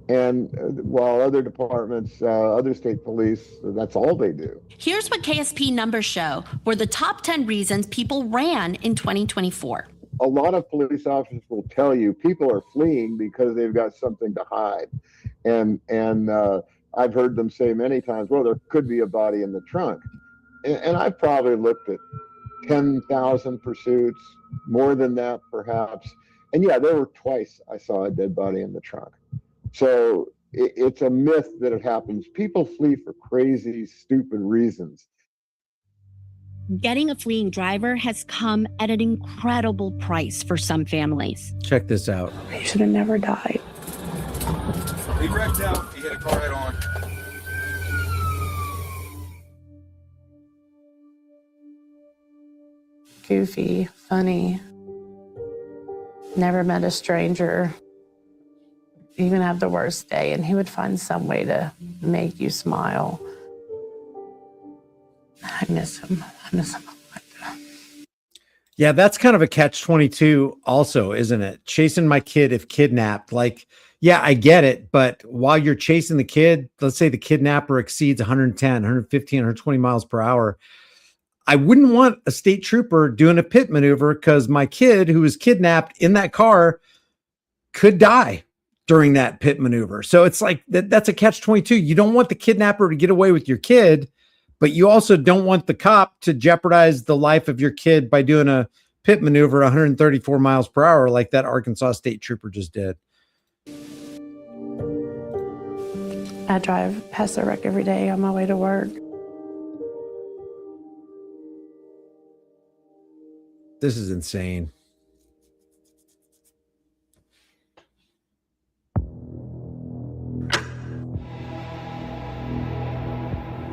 And while other departments, other state police, that's all they do. Here's what KSP numbers show were the top 10 reasons people ran in 2024. A lot of police officers will tell you people are fleeing because they've got something to hide. And I've heard them say many times, well, there could be a body in the trunk. And I've probably looked at 10,000 pursuits, more than that perhaps. And yeah, there were twice I saw a dead body in the trunk. So it's a myth that it happens. People flee for crazy, stupid reasons. Getting a fleeing driver has come at an incredible price for some families. Check this out. He should have never died. He wrecked out. He hit a car head on. Goofy, funny, never met a stranger, even have the worst day, and he would find some way to make you smile. I miss him. I miss him. Yeah, that's kind of a catch-22 also, isn't it? Chasing my kid if kidnapped. Like, yeah, I get it. But while you're chasing the kid, let's say the kidnapper exceeds 110, 115, 120 miles per hour. I wouldn't want a state trooper doing a pit maneuver because my kid who was kidnapped in that car could die during that pit maneuver. So it's like that's a catch-22. You don't want the kidnapper to get away with your kid, but you also don't want the cop to jeopardize the life of your kid by doing a pit maneuver 134 miles per hour like that Arkansas state trooper just did. I drive past the wreck every day on my way to work. This is insane.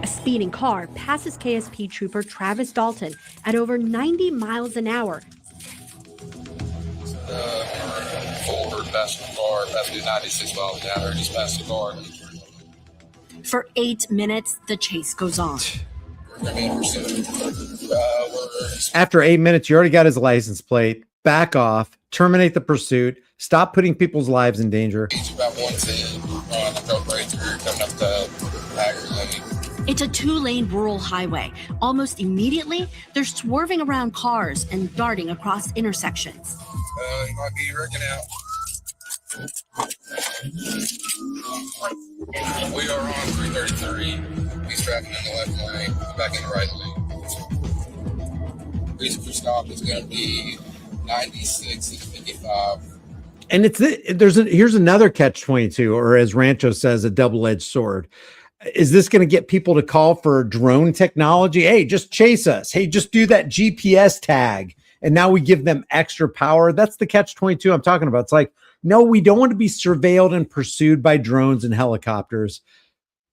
A speeding car passes KSP trooper Travis Dalton at over 90 miles an hour. Forward, passing the car, passing 96 miles an hour, just passed the car. For 8 minutes, the chase goes on. After 8 minutes, you already got his license plate. Back off, terminate the pursuit, stop putting people's lives in danger. It's about 110 on the road right through, coming up the Haggard Lane. It's a 2-lane rural highway. Almost immediately, they're swerving around cars and darting across intersections. He might be wrecking out. We are on 333. He's tracking in the left lane, back in the right lane. Reason for stop is going to be 96 and 55. And here's another catch-22, or as Rancho says, a double-edged sword. Is this going to get people to call for drone technology? Hey, just chase us. Hey, just do that GPS tag. And now we give them extra power. That's the catch-22 I'm talking about. It's like, no, we don't want to be surveilled and pursued by drones and helicopters.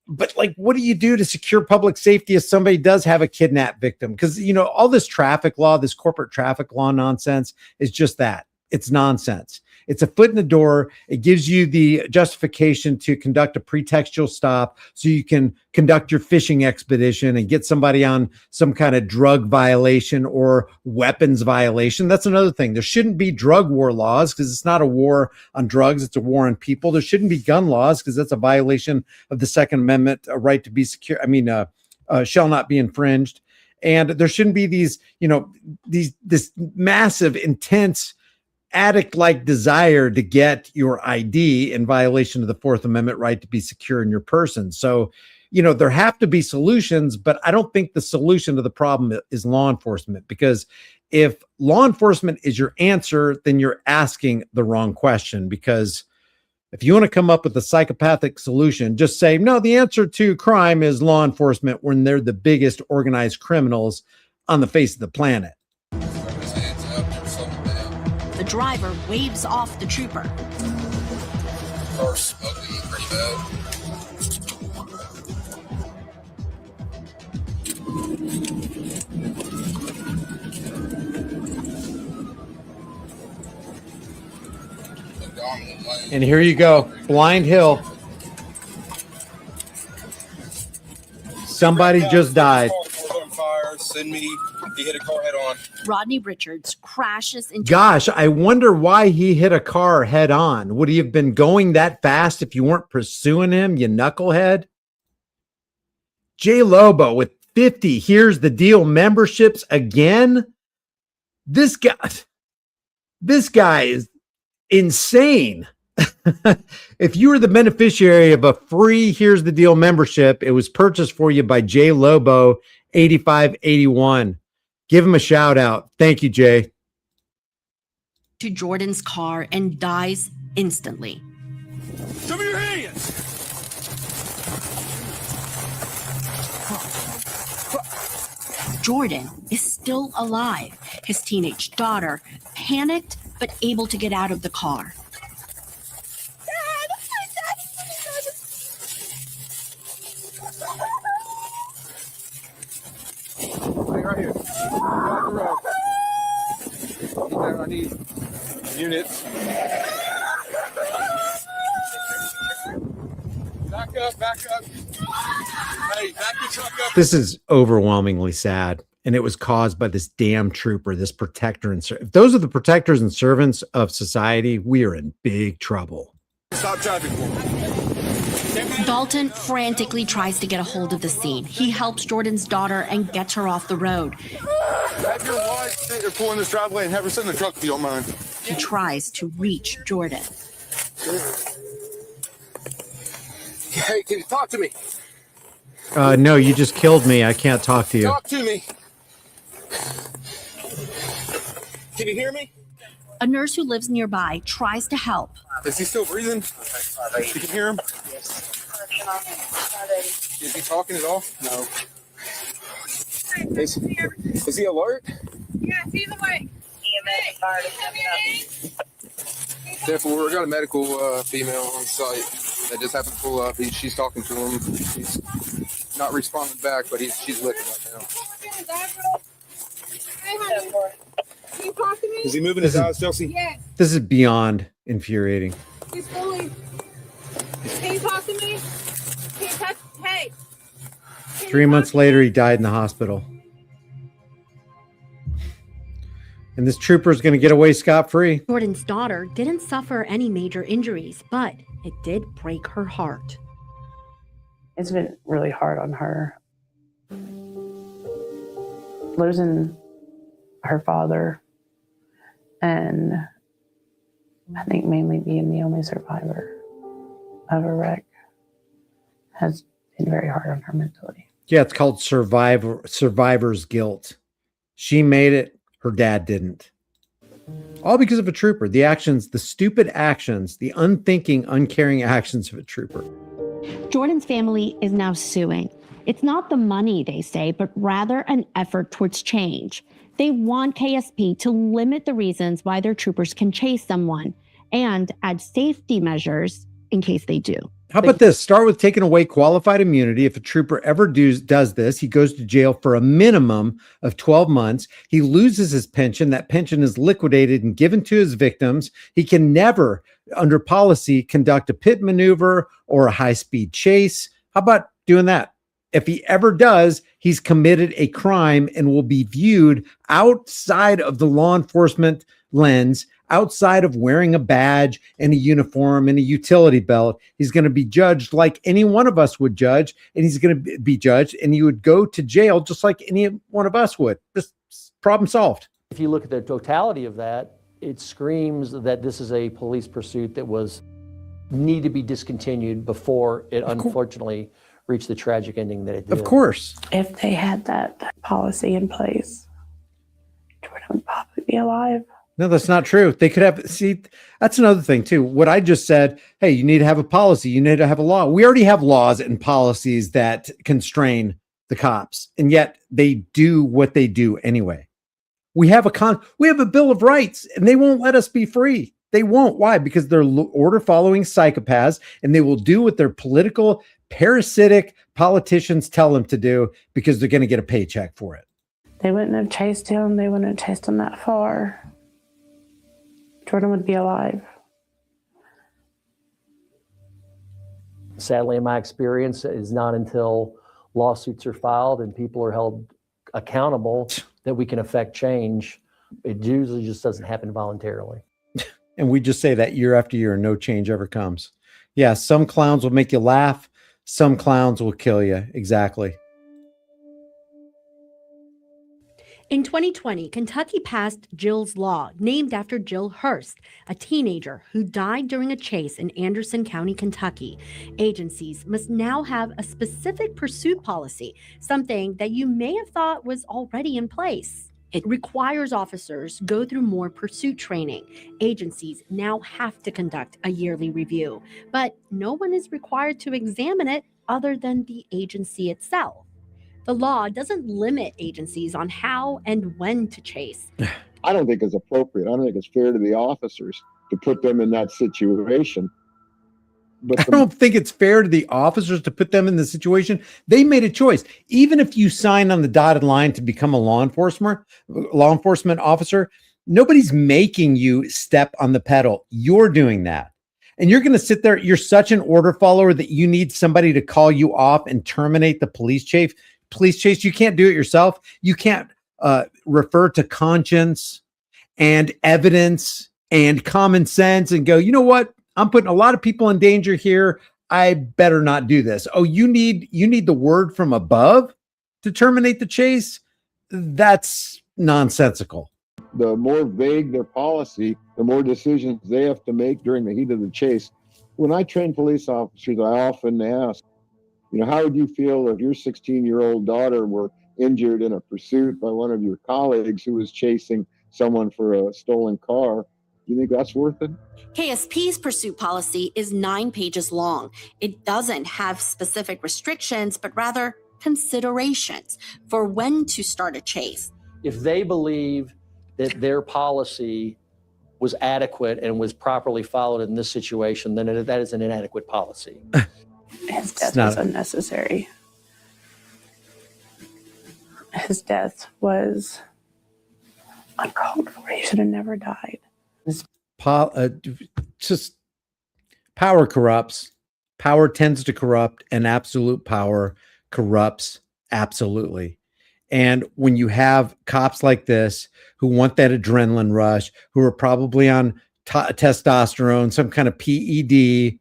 But like, what do you do to secure public safety if somebody does have a kidnap victim? Because, all this traffic law, this corporate traffic law nonsense is just that. It's nonsense. It's a foot in the door. It gives you the justification to conduct a pretextual stop so you can conduct your fishing expedition and get somebody on some kind of drug violation or weapons violation. That's another thing. There shouldn't be drug war laws because it's not a war on drugs. It's a war on people. There shouldn't be gun laws because that's a violation of the Second Amendment, a right to be secure. Shall not be infringed. And there shouldn't be these, this massive, intense addict-like desire to get your ID in violation of the Fourth Amendment right to be secure in your person. So, there have to be solutions, but I don't think the solution to the problem is law enforcement, because if law enforcement is your answer, then you're asking the wrong question. Because if you want to come up with a psychopathic solution, just say, no, the answer to crime is law enforcement when they're the biggest organized criminals on the face of the planet. The driver waves off the trooper. Car's smoking pretty bad. And here you go, Blind Hill. Somebody just died. Fire, send me. He hit a car head on. Rodney Richards crashes into. Gosh, I wonder why he hit a car head on. Would he have been going that fast if you weren't pursuing him, you knucklehead? Jay Lobo with 50 Here's the Deal memberships again. This guy is insane. If you were the beneficiary of a free Here's the Deal membership, it was purchased for you by Jay Lobo 8581. Give him a shout out. Thank you, Jay. To Jordan's car and dies instantly. Show me your hands. Jordan is still alive. His teenage daughter panicked but able to get out of the car. Right here. I need units. Back up, back up. Hey, back the truck up. This is overwhelmingly sad, and it was caused by this damn trooper, this protector and if those are the protectors and servants of society, we are in big trouble. Stop traffic for me. Dalton frantically tries to get a hold of the scene. He helps Jordan's daughter and gets her off the road. Have your wife sit there pulling this driveway and have her sit in the truck if you don't mind. He tries to reach Jordan. Hey, can you talk to me? No, you just killed me. I can't talk to you. Talk to me. Can you hear me? A nurse who lives nearby tries to help. Is he still breathing? You can hear him? Is he talking at all? No. Is he alert? Yes, he's awake. Therefore, we got a medical female on site that just happened to pull up. She's talking to him. He's not responding back, but she's with him right now. Can you talk to me? Is he moving his eyes, Chelsea? Yes. This is beyond infuriating. He's fully. Can you talk to me? Can you touch? Hey. 3 months later, he died in the hospital. And this trooper is going to get away scot-free. Jordan's daughter didn't suffer any major injuries, but it did break her heart. It's been really hard on her. Losing her father, and I think mainly being the only survivor of a wreck has been very hard on her mentally. Yeah, it's called survivor's guilt. She made it. Her dad didn't. All because of a trooper. The actions, the stupid actions, the unthinking, uncaring actions of a trooper. Jordan's family is now suing. It's not the money, they say, but rather an effort towards change. They want KSP to limit the reasons why their troopers can chase someone and add safety measures in case they do. How about this? Start with taking away qualified immunity. If a trooper ever does this, he goes to jail for a minimum of 12 months. He loses his pension. That pension is liquidated and given to his victims. He can never, under policy, conduct a pit maneuver or a high-speed chase. How about doing that? If he ever does, he's committed a crime and will be viewed outside of the law enforcement lens, outside of wearing a badge and a uniform and a utility belt. He's going to be judged like any one of us would judge, and he's going to be judged, and you would go to jail just like any one of us would. Just problem solved. If you look at the totality of that, It screams that this is a police pursuit that need to be discontinued before it unfortunately reached the tragic ending that it did. Of course. If they had that policy in place, Jordan would probably be alive. No, that's not true. They could have, see, that's another thing too. What I just said, hey, you need to have a policy. You need to have a law. We already have laws and policies that constrain the cops, and yet they do what they do anyway. We have a Bill of Rights, and they won't let us be free. They won't. Why? Because they're order following psychopaths, and they will do what their political parasitic politicians tell them to do because they're going to get a paycheck for it. They wouldn't have chased him. They wouldn't have chased him that far. Jordan would be alive. Sadly, in my experience, it is not until lawsuits are filed and people are held accountable that we can affect change. It usually just doesn't happen voluntarily. And we just say that year after year, and no change ever comes. Yeah, some clowns will make you laugh. Some clowns will kill you. Exactly. In 2020, Kentucky passed Jill's Law, named after Jill Hurst, a teenager who died during a chase in Anderson County, Kentucky. Agencies must now have a specific pursuit policy, something that you may have thought was already in place. It requires officers go through more pursuit training. Agencies now have to conduct a yearly review, but no one is required to examine it other than the agency itself. The law doesn't limit agencies on how and when to chase. I don't think it's appropriate. I don't think it's fair to the officers to put them in that situation. But I don't think it's fair to the officers to put them in the situation. They made a choice. Even if you sign on the dotted line to become a law enforcement officer, nobody's making you step on the pedal. You're doing that. And you're going to sit there. You're such an order follower that you need somebody to call you off and terminate the police chase. You can't do it yourself. You can't refer to conscience and evidence and common sense and go, you know what? I'm putting a lot of people in danger here. I better not do this. Oh, you need the word from above to terminate the chase? That's nonsensical. The more vague their policy, the more decisions they have to make during the heat of the chase. When I train police officers, I often ask, how would you feel if your 16-year-old daughter were injured in a pursuit by one of your colleagues who was chasing someone for a stolen car? Do you think that's worth it? KSP's pursuit policy is 9 pages long. It doesn't have specific restrictions, but rather considerations for when to start a chase. If they believe that their policy was adequate and was properly followed in this situation, then that is an inadequate policy. His death was unnecessary. His death was uncalled for. He should have never died. Just power corrupts. Power tends to corrupt, and absolute power corrupts absolutely. And when you have cops like this who want that adrenaline rush, who are probably on testosterone, some kind of PED,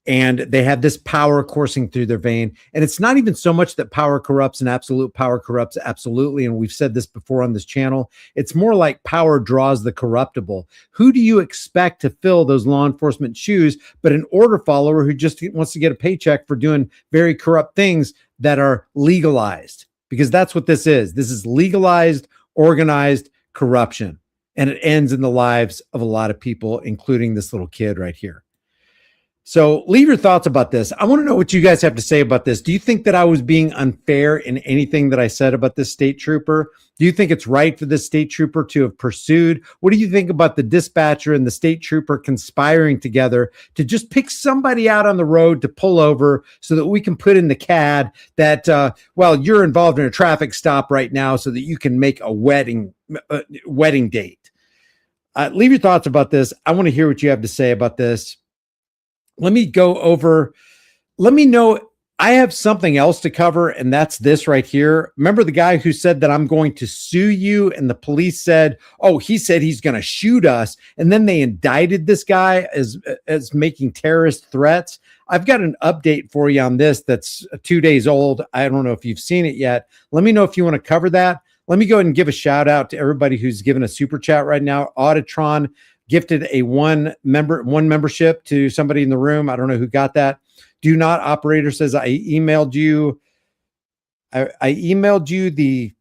and they have this power coursing through their vein. And it's not even so much that power corrupts and absolute power corrupts absolutely. And we've said this before on this channel. It's more like power draws the corruptible. Who do you expect to fill those law enforcement shoes but an order follower who just wants to get a paycheck for doing very corrupt things that are legalized? Because that's what this is. This is legalized, organized corruption. And it ends in the lives of a lot of people, including this little kid right here. So leave your thoughts about this. I want to know what you guys have to say about this. Do you think that I was being unfair in anything that I said about this state trooper? Do you think it's right for this state trooper to have pursued? What do you think about the dispatcher and the state trooper conspiring together to just pick somebody out on the road to pull over so that we can put in the CAD that, you're involved in a traffic stop right now so that you can make a wedding date? Leave your thoughts about this. I want to hear what you have to say about this. Let me know. I have something else to cover, and that's this right here. Remember the guy who said that I'm going to sue you, and the police said, he said he's going to shoot us. And then they indicted this guy as making terrorist threats. I've got an update for you on this that's 2 days old. I don't know if you've seen it yet. Let me know if you want to cover that. Let me go ahead and give a shout out to everybody who's given a super chat right now. Auditron gifted a one membership to somebody in the room. I don't know who got that. Do Not Operator says, I emailed you the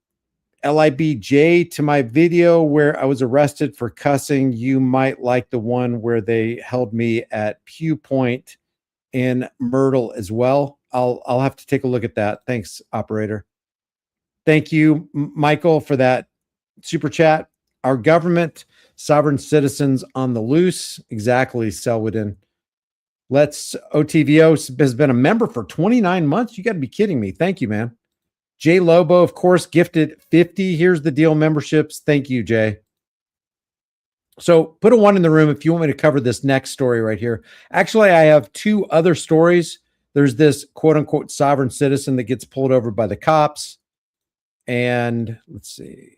LIBJ to my video where I was arrested for cussing. You might like the one where they held me at Pew Point in Myrtle as well. I'll have to take a look at that. Thanks, operator. Thank you, Michael, for that super chat. Our government, sovereign citizens on the loose. Exactly, Selwoodin. Let's OTVO has been a member for 29 months. You got to be kidding me. Thank you, man. Jay Lobo, of course, gifted 50. Here's the deal memberships. Thank you, Jay. So put a 1 in the room if you want me to cover this next story right here. Actually, I have 2 other stories. There's this quote unquote sovereign citizen that gets pulled over by the cops. And let's see.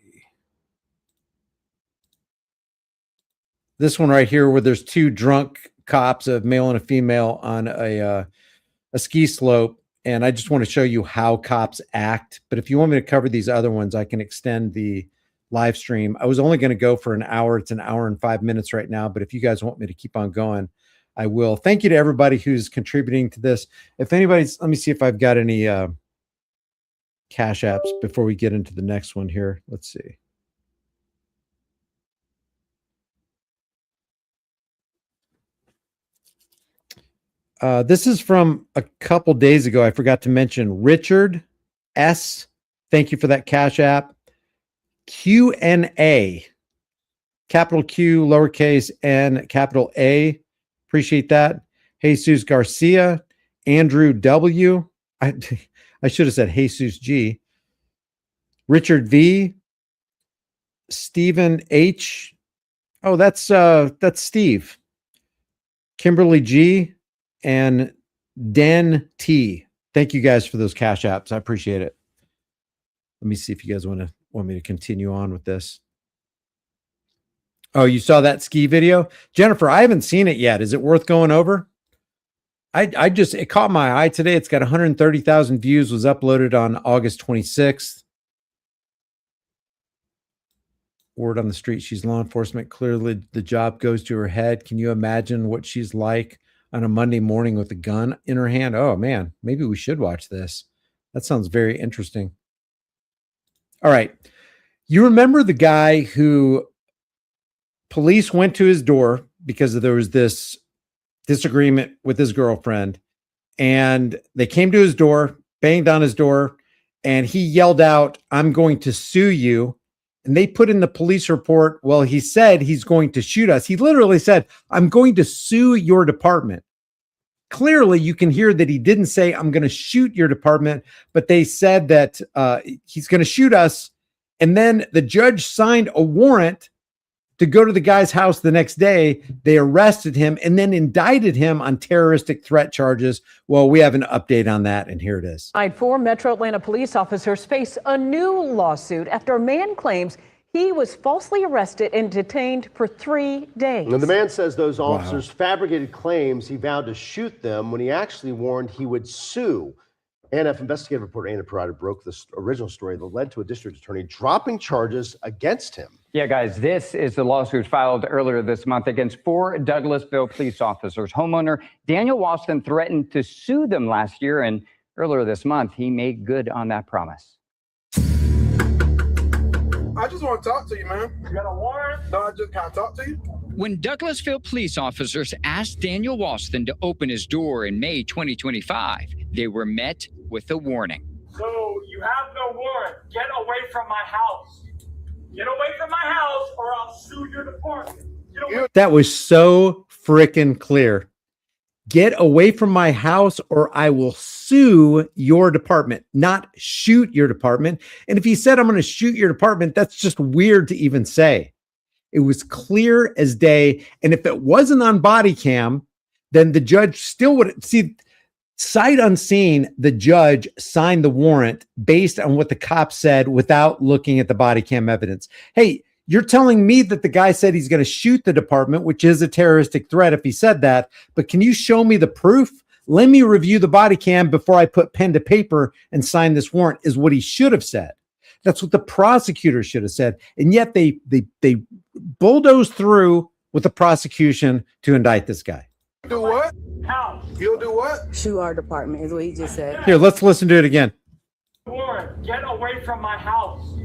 This one right here where there's 2 drunk cops, a male and a female, on a ski slope. And I just want to show you how cops act. But if you want me to cover these other ones, I can extend the live stream. I was only going to go for an hour. It's an hour and 5 minutes right now. But if you guys want me to keep on going, I will. Thank you to everybody who's contributing to this. If anybody's, let me see if I've got any Cash Apps before we get into the next one here. Let's see. This is from a couple days ago. I forgot to mention Richard S. Thank you for that Cash App. QNA, capital Q, lowercase n, capital A. Appreciate that. Jesus Garcia, Andrew W. I should have said Jesus G. Richard V. Stephen H. Oh, that's Steve. Kimberly G. And Dan T. Thank you guys for those Cash Apps. I appreciate it. Let me see if you guys want me to continue on with this. Oh, you saw that ski video? Jennifer, I haven't seen it yet. Is it worth going over? It caught my eye today. It's got 130,000 views, was uploaded on August 26th. Word on the street, she's law enforcement. Clearly the job goes to her head. Can you imagine what she's like on a Monday morning with a gun in her hand? Oh man, maybe we should watch this. That sounds very interesting. All right. You remember the guy who police went to his door because there was this disagreement with his girlfriend, and they came to his door, banged on his door, and he yelled out, "I'm going to sue you." And they put in the police report, well, he said he's going to shoot us. He literally said, "I'm going to sue your department." Clearly, you can hear that he didn't say, "I'm going to shoot your department," but they said that he's going to shoot us. And then the judge signed a warrant to go to the guy's house the next day. They arrested him and then indicted him on terroristic threat charges. Well, we have an update on that, and here it is. 4 Metro Atlanta police officers face a new lawsuit after a man claims he was falsely arrested and detained for 3 days. Now, the man says those officers fabricated claims he vowed to shoot them when he actually warned he would sue. ANF investigative reporter Anna Parada broke the original story that led to a district attorney dropping charges against him. Yeah, guys, this is the lawsuit filed earlier this month against 4 Douglasville police officers. Homeowner Daniel Waston threatened to sue them last year, and earlier this month, he made good on that promise. I just want to talk to you, man. You got a warrant? No, can I talk to you? When Douglasville police officers asked Daniel Waston to open his door in May 2025, they were met with a warning. So you have no warrant. Get away from my house. Get away from my house or I'll sue your department. That was so freaking clear. Get away from my house or I will sue your department, not shoot your department. And if he said, "I'm going to shoot your department," that's just weird to even say. It was clear as day. And if it wasn't on body cam, then the judge still would see. Sight unseen, the judge signed the warrant based on what the cop said without looking at the body cam evidence. Hey, you're telling me that the guy said he's going to shoot the department, which is a terroristic threat if he said that, but can you show me the proof? Let me review the body cam before I put pen to paper and sign this warrant, is what he should have said. That's what the prosecutor should have said. And yet they bulldoze through with the prosecution to indict this guy. Do what? House. You'll do what? Sue our department is what he just said. Here, let's listen to it again. Warren, get away from my house.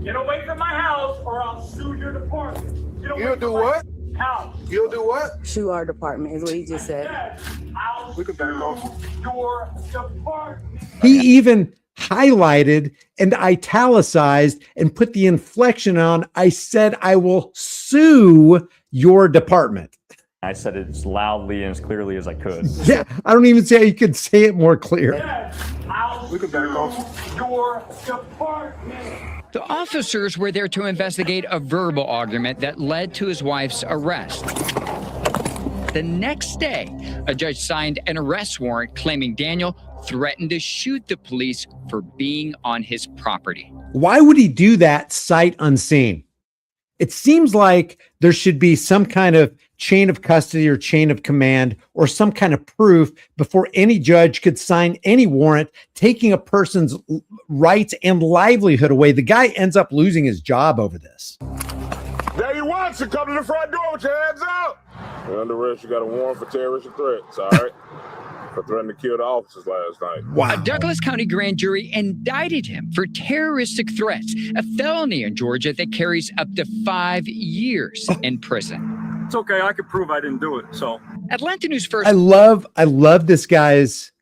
Get away from my house or I'll sue your department. You'll do what? House. You'll do what? Sue our department is what he just said. I'll We can back off. your department. He even highlighted and italicized and put the inflection on. I said, I will sue your department. I said it as loudly and as clearly as I could. Yeah, I don't even say you could say it more clear. We can back off. Your department. The officers were there to investigate a verbal argument that led to his wife's arrest. The next day, a judge signed an arrest warrant claiming Daniel threatened to shoot the police for being on his property. Why would he do that sight unseen? It seems like there should be some kind of chain of custody or chain of command or some kind of proof before any judge could sign any warrant taking a person's rights and livelihood away. The guy ends up losing his job over this. There you want to come to the front door with your hands out. You're under arrest. You got a warrant for terrorist threats, all right? For threatening to kill the officers last night. Wow. A Douglas County grand jury indicted him for terroristic threats, a felony in Georgia that carries up to 5 years in prison. It's okay. I can prove I didn't do it. So Atlanta News First. I love this guy's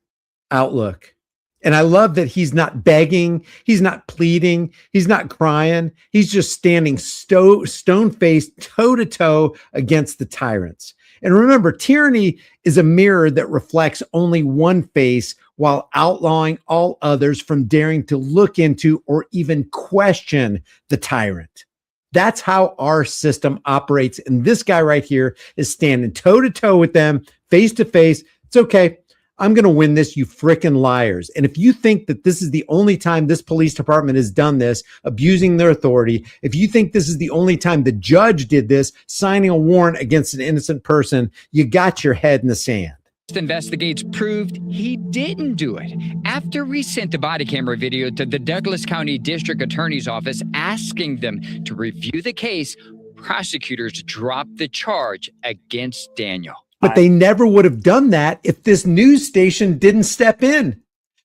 outlook. And I love that he's not begging, he's not pleading, he's not crying. He's just standing stone-faced, toe-to-toe against the tyrants. And remember, tyranny is a mirror that reflects only one face while outlawing all others from daring to look into or even question the tyrant. That's how our system operates. And this guy right here is standing toe-to-toe with them, face-to-face. It's okay. I'm going to win this, you frickin' liars. And if you think that this is the only time this police department has done this, abusing their authority, if you think this is the only time the judge did this, signing a warrant against an innocent person, you got your head in the sand. Investigates proved he didn't do it. After we sent the body camera video to the Douglas County District Attorney's Office asking them to review the case, prosecutors dropped the charge against Daniel. But they never would have done that if this news station didn't step in.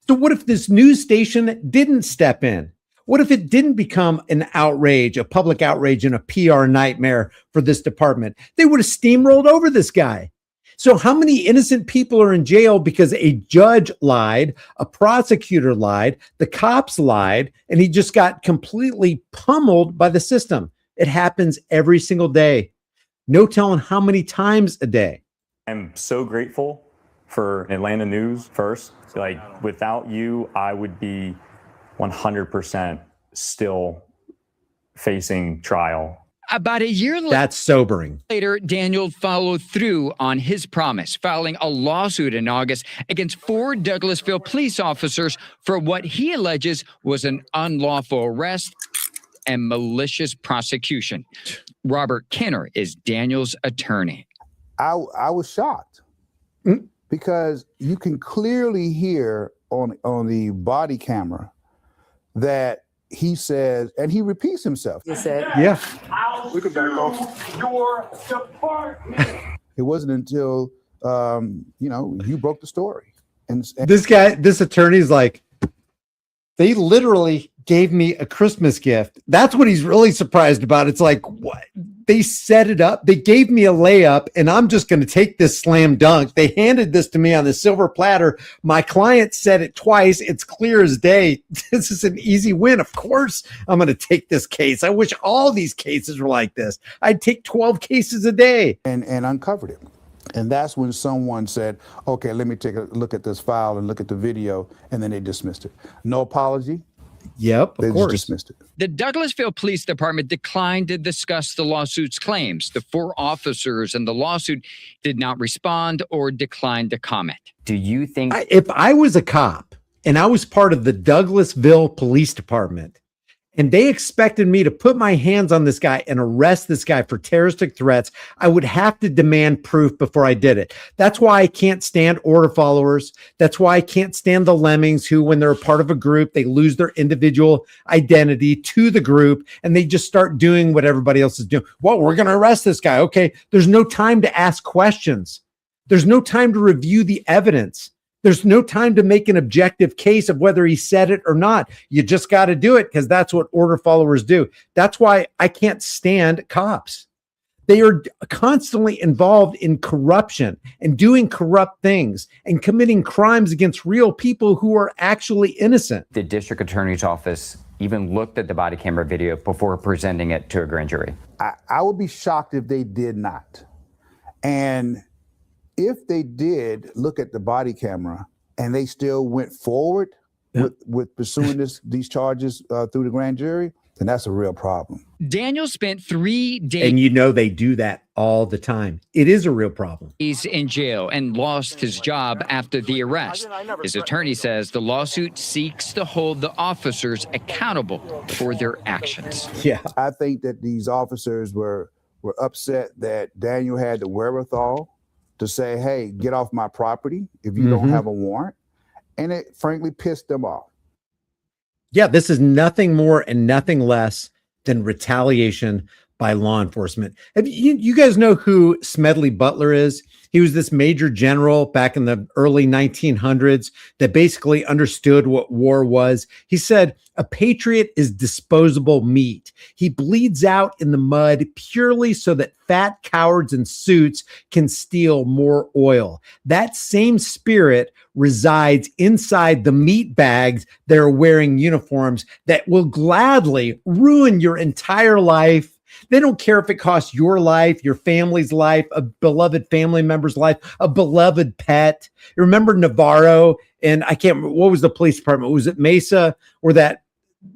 So what if this news station didn't step in? What if it didn't become an outrage, a public outrage and a PR nightmare for this department? They would have steamrolled over this guy. So how many innocent people are in jail because a judge lied, a prosecutor lied, the cops lied, and he just got completely pummeled by the system? It happens every single day. No telling how many times a day. I'm so grateful for Atlanta News First. Like, without you, I would be 100% still facing trial. About a year That's sobering. later, Daniel followed through on his promise, filing a lawsuit in August against 4 Douglasville police officers for what he alleges was an unlawful arrest and malicious prosecution. Robert Kenner is Daniel's attorney. I was shocked because you can clearly hear on the body camera that he says, and he repeats himself. He said, yeah. We can back off. Your department. It wasn't until, you broke the story. And This attorney's like, they literally gave me a Christmas gift. That's what he's really surprised about. It's like, what? They set it up. They gave me a layup, and I'm just going to take this slam dunk. They handed this to me on the silver platter. My client said it twice. It's clear as day. This is an easy win. Of course, I'm going to take this case. I wish all these cases were like this. I'd take 12 cases a day. And uncovered it. And that's when someone said, okay, let me take a look at this file and look at the video. And then they dismissed it. No apology. Yep, they of course. Just dismissed it. The Douglasville Police Department declined to discuss the lawsuit's claims. The 4 officers in the lawsuit did not respond or declined to comment. Do you think if I was a cop and I was part of the Douglasville Police Department and they expected me to put my hands on this guy and arrest this guy for terroristic threats, I would have to demand proof before I did it. That's why I can't stand order followers. That's why I can't stand the lemmings who, when they're a part of a group, they lose their individual identity to the group and they just start doing what everybody else is doing. Well, we're going to arrest this guy. Okay. There's no time to ask questions. There's no time to review the evidence. There's no time to make an objective case of whether he said it or not. You just got to do it because that's what order followers do. That's why I can't stand cops. They are constantly involved in corruption and doing corrupt things and committing crimes against real people who are actually innocent. The district attorney's office even looked at the body camera video before presenting it to a grand jury. I would be shocked if they did not. And if they did look at the body camera and they still went forward with pursuing these charges through the grand jury, then that's a real problem. Daniel spent 3 days. And you know they do that all the time. It is a real problem. He's in jail and lost his job after the arrest. His attorney says the lawsuit seeks to hold the officers accountable for their actions. Yeah, I think that these officers were upset that Daniel had the wherewithal to say, hey, get off my property if you don't have a warrant. And it frankly pissed them off. Yeah, this is nothing more and nothing less than retaliation by law enforcement. You guys know who Smedley Butler is? He was this major general back in the early 1900s that basically understood what war was. He said, a patriot is disposable meat. He bleeds out in the mud purely so that fat cowards in suits can steal more oil. That same spirit resides inside the meat bags that are wearing uniforms that will gladly ruin your entire life. They don't care if it costs your life, your family's life, a beloved family member's life, a beloved pet. You remember Navarro? And I can't remember, what was the police department? Was it Mesa, where that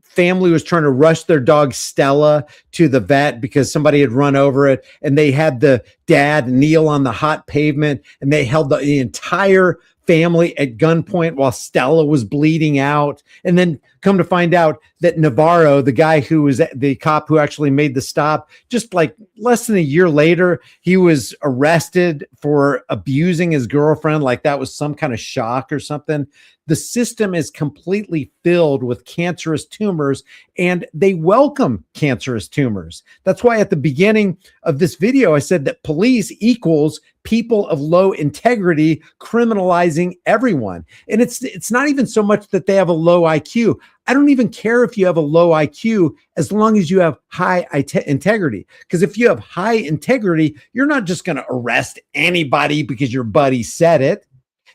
family was trying to rush their dog Stella to the vet because somebody had run over it, and they had the dad kneel on the hot pavement and they held the entire family at gunpoint while Stella was bleeding out. And then come to find out that Navarro, the guy who was the cop who actually made the stop, just like less than a year later, he was arrested for abusing his girlfriend. Like that was some kind of shock or something. The system is completely filled with cancerous tumors, and they welcome cancerous tumors. That's why at the beginning of this video, I said that police equals people of low integrity criminalizing everyone. And it's not even so much that they have a low IQ. I don't even care if you have a low IQ as long as you have high integrity. Because if you have high integrity, you're not just going to arrest anybody because your buddy said it.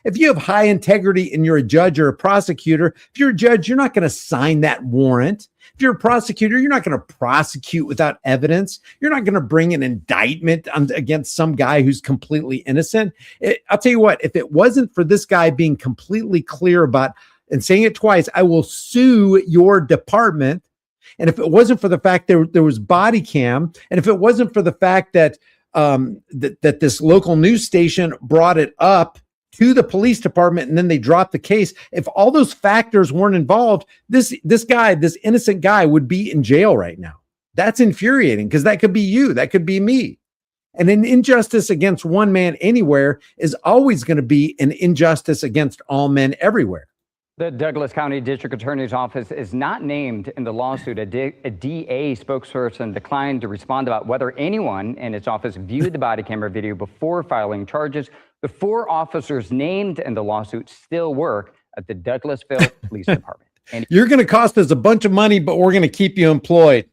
If you have high integrity and you're a judge or a prosecutor, if you're a judge, you're not going to sign that warrant. If you're a prosecutor, you're not going to prosecute without evidence. You're not going to bring an indictment against some guy who's completely innocent. I'll tell you what, if it wasn't for this guy being completely clear about and saying it twice, I will sue your department. And if it wasn't for the fact there was body cam, and if it wasn't for the fact that that this local news station brought it up to the police department and then they dropped the case, if all those factors weren't involved, this guy, this innocent guy, would be in jail right now. That's infuriating because that could be you, that could be me. And an injustice against one man anywhere is always going to be an injustice against all men everywhere. The Douglas County District Attorney's Office is not named in the lawsuit. A DA spokesperson declined to respond about whether anyone in its office viewed the body camera video before filing charges. The 4 officers named in the lawsuit still work at the Douglasville Police Department. And you're going to cost us a bunch of money, but we're going to keep you employed.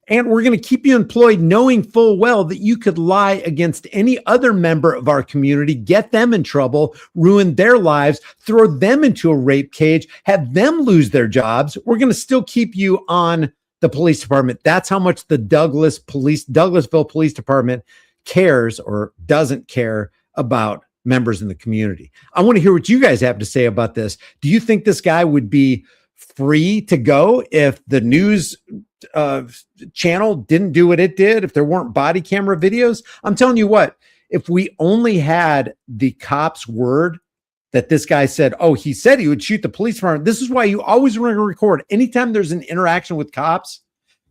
And we're going to keep you employed knowing full well that you could lie against any other member of our community, get them in trouble, ruin their lives, throw them into a rape cage, have them lose their jobs. We're going to still keep you on the police department. That's how much the Douglasville Police Department cares or doesn't care about members in the community. I want to hear what you guys have to say about this. Do you think this guy would be free to go if the news channel didn't do what it did, if there weren't body camera videos? I'm telling you what, if we only had the cop's word that this guy said, oh, he said he would shoot the police department. This is why you always want to record. Anytime there's an interaction with cops,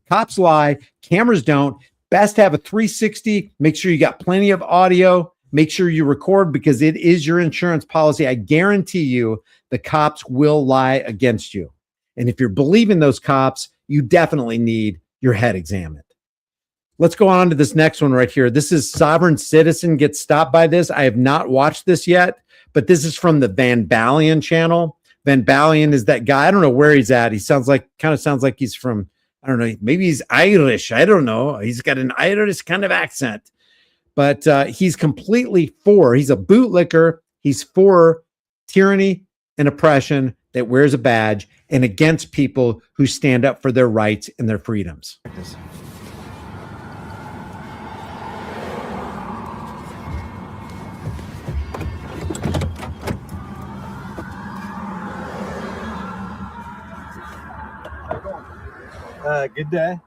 cops lie, cameras don't. Best to have a 360. Make sure you got plenty of audio. Make sure you record because it is your insurance policy. I guarantee you the cops will lie against you. And if you're believing those cops, you definitely need your head examined. Let's go on to this next one right here. This is Sovereign Citizen gets stopped by this. I have not watched this yet, but this is from the Van Balian channel. Van Balian is that guy. I don't know where he's at. He sounds like he's from, I don't know, maybe he's Irish. I don't know. He's got an Irish kind of accent, but he's completely he's a bootlicker. He's for tyranny and oppression that wears a badge and against people who stand up for their rights and their freedoms. Good day.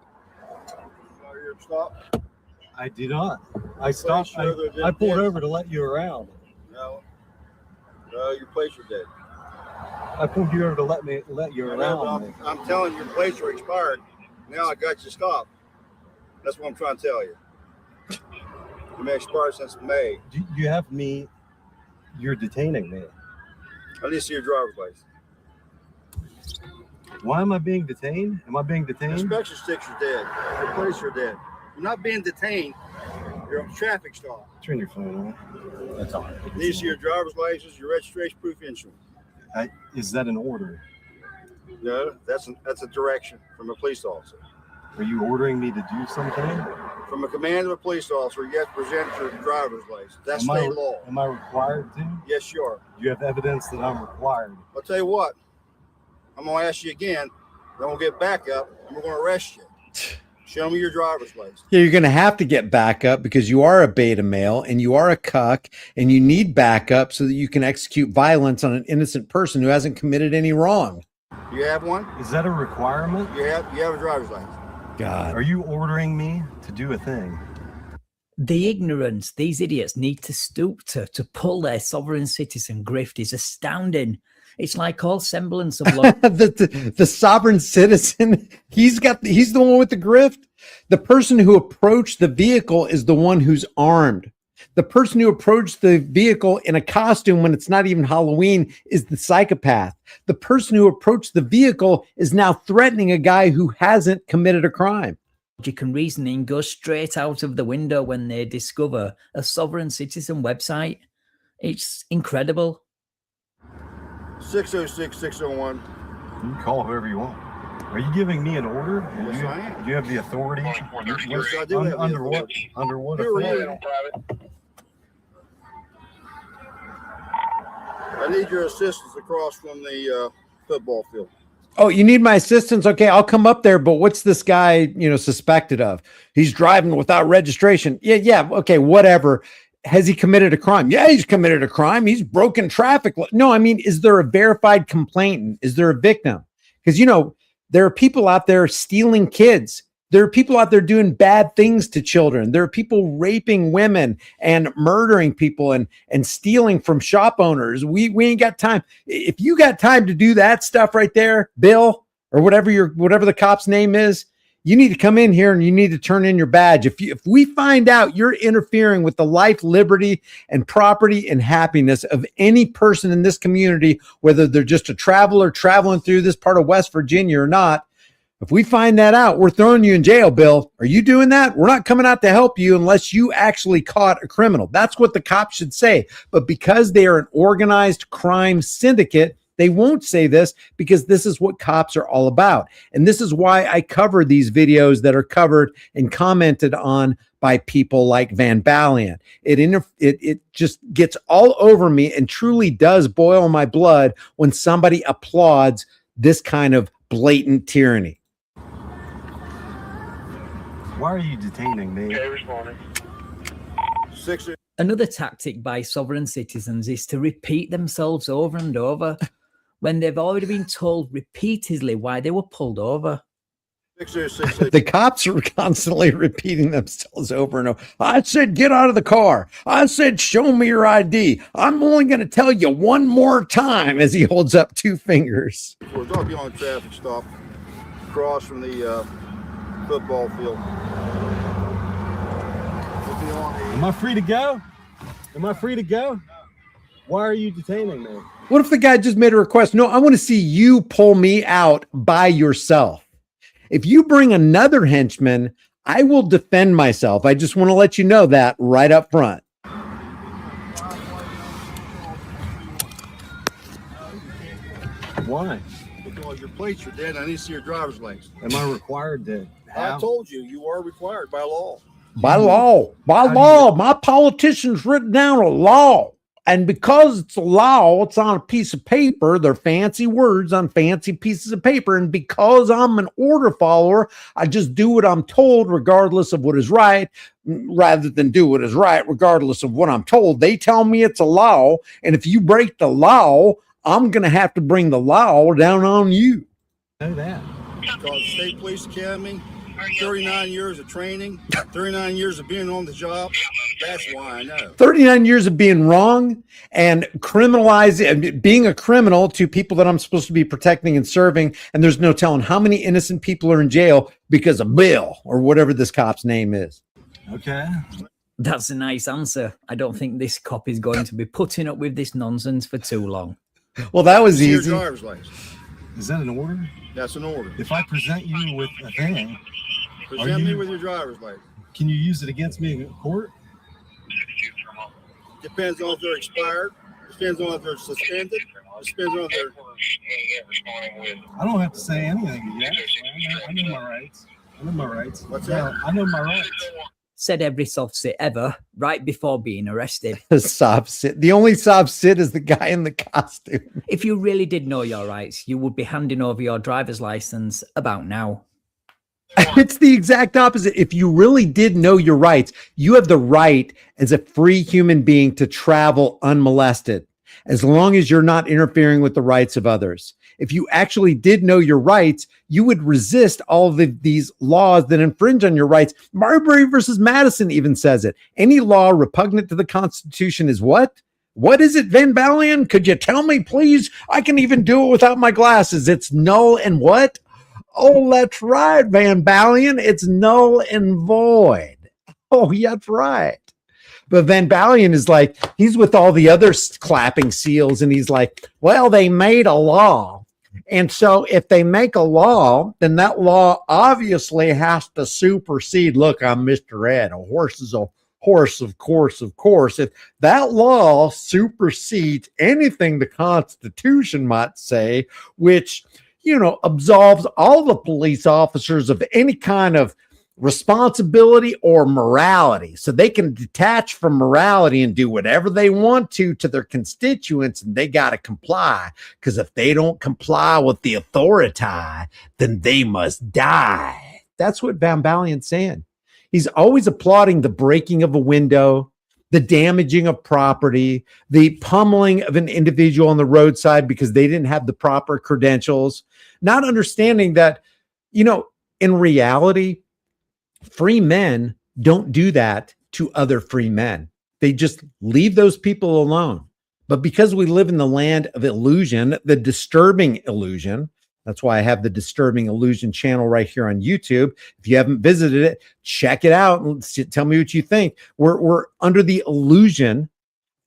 I do not. I stopped. I pulled over to let you around. No, your plates are dead. I pulled you over to let you around. I'm telling you, your plates are expired. Now I got you stopped. That's what I'm trying to tell you. You've been expired since May. You have me. You're detaining me. I need to see your driver's license. Why am I being detained? Am I being detained? Inspection sticks are dead. Your plates are dead. You're not being detained. You're on a traffic stop. Turn your phone on. That's all right. Need to see your driver's license, your registration proof, insurance. Is that an order? No, that's a direction from a police officer. Are you ordering me to do something? From a command of a police officer, you have to present your driver's license. That's state law. Am I required to? Yes, you are. You have evidence that I'm required. I'll tell you what. I'm going to ask you again. Then we'll get back up and we're going to arrest you. Show me your driver's license. Yeah, you're going to have to get backup because you are a beta male and you are a cuck and you need backup so that you can execute violence on an innocent person who hasn't committed any wrong. You have one? Is that a requirement? You have a driver's license. God. Are you ordering me to do a thing? The ignorance these idiots need to stoop to pull their sovereign citizen grift is astounding. It's like all semblance of law. the sovereign citizen, he's the one with the grift. The person who approached the vehicle is the one who's armed. The person who approached the vehicle in a costume when it's not even Halloween is the psychopath. The person who approached the vehicle is now threatening a guy who hasn't committed a crime. Logic and reasoning goes straight out of the window when they discover a sovereign citizen website. It's incredible. 606-601. You can call whoever you want. Are you giving me an order? Yes, I am. Do you have the authority? Yes, I do have the Under what? authority. Under what Who are authority? you? I need your assistance across from the football field. Oh, you need my assistance? Okay, I'll come up there, but what's this guy, suspected of? He's driving without registration. Yeah, okay, whatever. Has he committed a crime? Yeah, he's committed a crime. He's broken traffic. No, I mean, is there a verified complainant? Is there a victim? Because, there are people out there stealing kids. There are people out there doing bad things to children. There are people raping women and murdering people and stealing from shop owners. We ain't got time. If you got time to do that stuff right there, Bill, or whatever the cop's name is, you need to come in here and you need to turn in your badge. If we find out you're interfering with the life, liberty, and property and happiness of any person in this community, whether they're just a traveler traveling through this part of West Virginia or not, if we find that out, we're throwing you in jail, Bill. Are you doing that? We're not coming out to help you unless you actually caught a criminal. That's what the cops should say. But because they are an organized crime syndicate, they won't say this because this is what cops are all about. And this is why I cover these videos that are covered and commented on by people like Van Balian. It just gets all over me and truly does boil my blood when somebody applauds this kind of blatant tyranny. Why are you detaining me? Another tactic by sovereign citizens is to repeat themselves over and over when they've already been told repeatedly why they were pulled over. The cops are constantly repeating themselves over and over. I said, get out of the car. I said, show me your ID. I'm only going to tell you one more time, as he holds up 2 fingers. I'll be on a traffic stop across from the football field. Am I free to go? Am I free to go? Why are you detaining me? What if the guy just made a request? No, I want to see you pull me out by yourself. If you bring another henchman, I will defend myself. I just want to let you know that right up front. Why? Because your plates are dead. I need to see your driver's license. Am I required to have? I told you, you are required by law. By law, my politicians written down a law. And because it's a law, it's on a piece of paper. They're fancy words on fancy pieces of paper. And because I'm an order follower, I just do what I'm told, regardless of what is right, rather than do what is right, regardless of what I'm told. They tell me it's a law. And if you break the law, I'm going to have to bring the law down on you. Know that. Because State Police Academy, 39 years of training, 39 years of being on the job. That's why I know. 39 years of being wrong and criminalizing, being a criminal to people that I'm supposed to be protecting and serving. And there's no telling how many innocent people are in jail because of Bill or whatever this cop's name is. Okay. That's a nice answer. I don't think this cop is going to be putting up with this nonsense for too long. Well, that was easy. Your driver's license. Is that an order? That's an order. If I present you with a thing, present me with your driver's license. Can you use it against me in court? Depends on if they're expired. Depends on if they're suspended. Depends on if they're. I don't have to say anything yet. I know my rights. I know my rights. What's that? I know my rights. Said every soft sit ever right before being arrested. Soft sit. The only soft sit is the guy in the costume. If you really did know your rights, you would be handing over your driver's license about now. It's the exact opposite. If you really did know your rights, you have the right as a free human being to travel unmolested, as long as you're not interfering with the rights of others. If you actually did know your rights, you would resist all of these laws that infringe on your rights. Marbury versus Madison even says it. Any law repugnant to the Constitution is what? What is it, Van Balian? Could you tell me, please? I can even do it without my glasses. It's null and what? Oh, that's right, Van Balian. It's null and void. Oh, yeah, that's right. But Van Balian is like, he's with all the other clapping seals, and he's like, well, they made a law. And so if they make a law, then that law obviously has to supersede. Look, I'm Mr. Ed. A horse is a horse, of course, of course. If that law supersedes anything the Constitution might say, which, you know, absolves all the police officers of any kind of responsibility or morality, so they can detach from morality and do whatever they want to their constituents, and they got to comply, because if they don't comply with the authority, then they must die. That's what Van Balian's saying. He's always applauding the breaking of a window, the damaging of property, the pummeling of an individual on the roadside because they didn't have the proper credentials, not understanding that, you know, in reality, free men don't do that to other free men. They just leave those people alone. But because we live in the land of illusion, the disturbing illusion, that's why I have the Disturbing Illusion channel right here on YouTube. If you haven't visited it, check it out and tell me what you think. We're under the illusion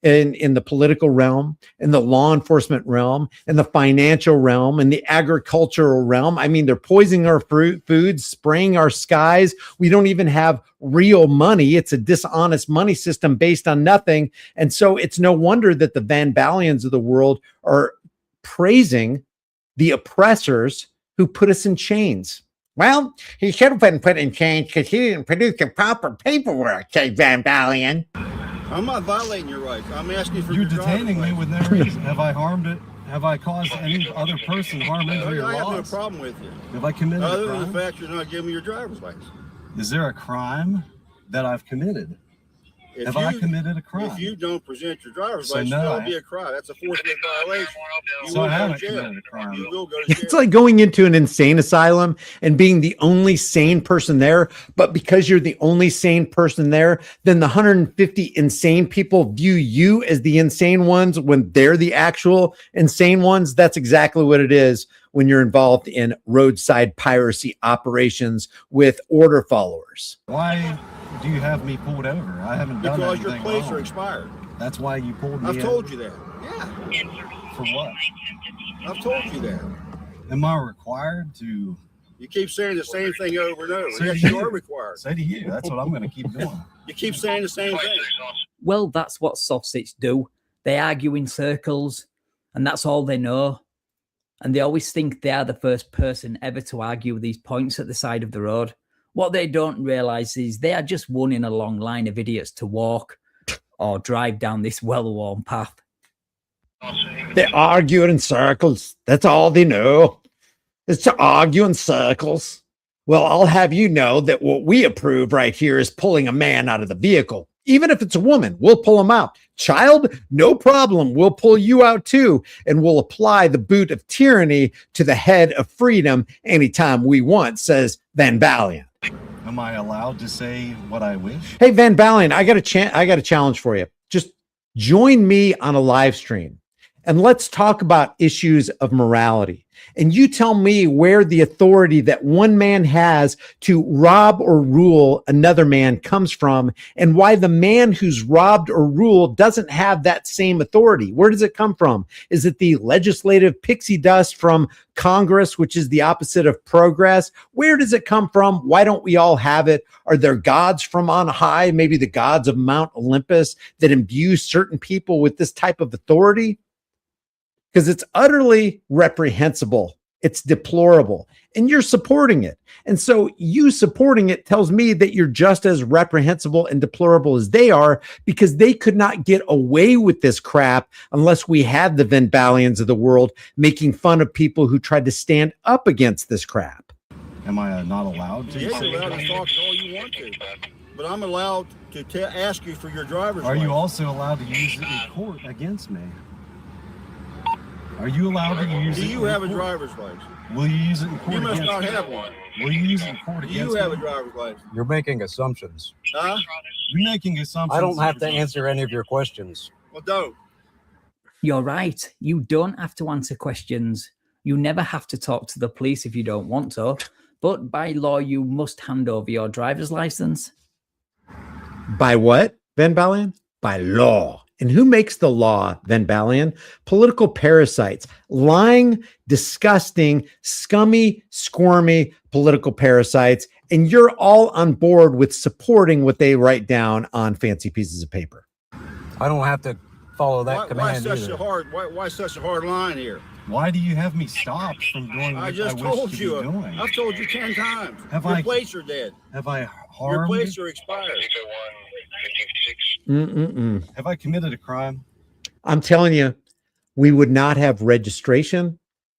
in the political realm, in the law enforcement realm, in the financial realm, in the agricultural realm. I mean, they're poisoning our food, spraying our skies. We don't even have real money. It's a dishonest money system based on nothing. And so it's no wonder that the Van Balians of the world are praising the oppressors who put us in chains. Well, he should have been put in chains because he didn't produce the proper paperwork, say Van Balian. I'm not violating your rights. I'm asking for You're detaining me with no reason. Have I harmed it? Have I caused any other person harm, injury, or I have no loss? problem with you. Have I committed a Other crime? than the fact you're not giving me your driver's license. Is there a crime that I've committed? Have I committed a crime? If you don't present your driver's So license, no, that'll I- be a crime. That's a forcible violation. You So will I go to haven't jail. committed a crime. You will go to jail. It's like going into an insane asylum and being the only sane person there. But because you're the only sane person there, then the 150 insane people view you as the insane ones when they're the actual insane ones. That's exactly what it is when you're involved in roadside piracy operations with order followers. Why do you have me pulled over? I haven't done Because anything your plates wrong. are expired. That's why you pulled me I've over? told you that. Yeah. For what? I've told you that. Am I required to You keep saying the same thing over and over. say Yes, to you are required. Say to you. That's what I'm going to keep doing. You keep saying the same thing. Well, that's what soft sits do. They argue in circles, and that's all they know. And they always think they are the first person ever to argue these points at the side of the road. What they don't realize is they are just one in a long line of idiots to walk or drive down this well-worn path. They argue in circles. That's all they know, is to argue in circles. Well, I'll have you know that what we approve right here is pulling a man out of the vehicle. Even if it's a woman, we'll pull him out. Child, no problem. We'll pull you out too. And we'll apply the boot of tyranny to the head of freedom anytime we want, says Van Balian. Am I allowed to say what I wish? Hey, Van Balian, I got a challenge for you. Just join me on a live stream and let's talk about issues of morality. And you tell me where the authority that one man has to rob or rule another man comes from, and why the man who's robbed or ruled doesn't have that same authority. Where does it come from? Is it the legislative pixie dust from Congress, which is the opposite of progress? Where does it come from? Why don't we all have it? Are there gods from on high, maybe the gods of Mount Olympus, that imbue certain people with this type of authority? Because it's utterly reprehensible. It's deplorable. And you're supporting it. And so you supporting it tells me that you're just as reprehensible and deplorable as they are, because they could not get away with this crap unless we had the Van Balians of the world making fun of people who tried to stand up against this crap. Am I not allowed to? Yes, you're allowed to talk all you want to. But I'm allowed to ask you for your driver's Are license. you also allowed to use it in court against me? Are you allowed to use it? Do you in have a court? driver's license? Will you use it in court You must against not me? have one. Will you use it in court Do against you have me? a driver's license? You're making assumptions. Huh? You're making assumptions. I don't have to answer any of your questions. Well, don't. You're right. You don't have to answer questions. You never have to talk to the police if you don't want to. But by law, you must hand over your driver's license. By what, Van Balian? By law. And who makes the law, Van Balian? Political parasites, lying, disgusting, scummy, squirmy political parasites. And you're all on board with supporting what they write down on fancy pieces of paper. I don't have to follow that Why command such either. a hard? Why such a hard line here? Why do you have me stopped from doing what I just wish told to you. be doing? I've told you 10 times. Have your I- plates are dead. Have I Your harmed? plates are expired. Have I committed a crime? I'm telling you, we would not have registration.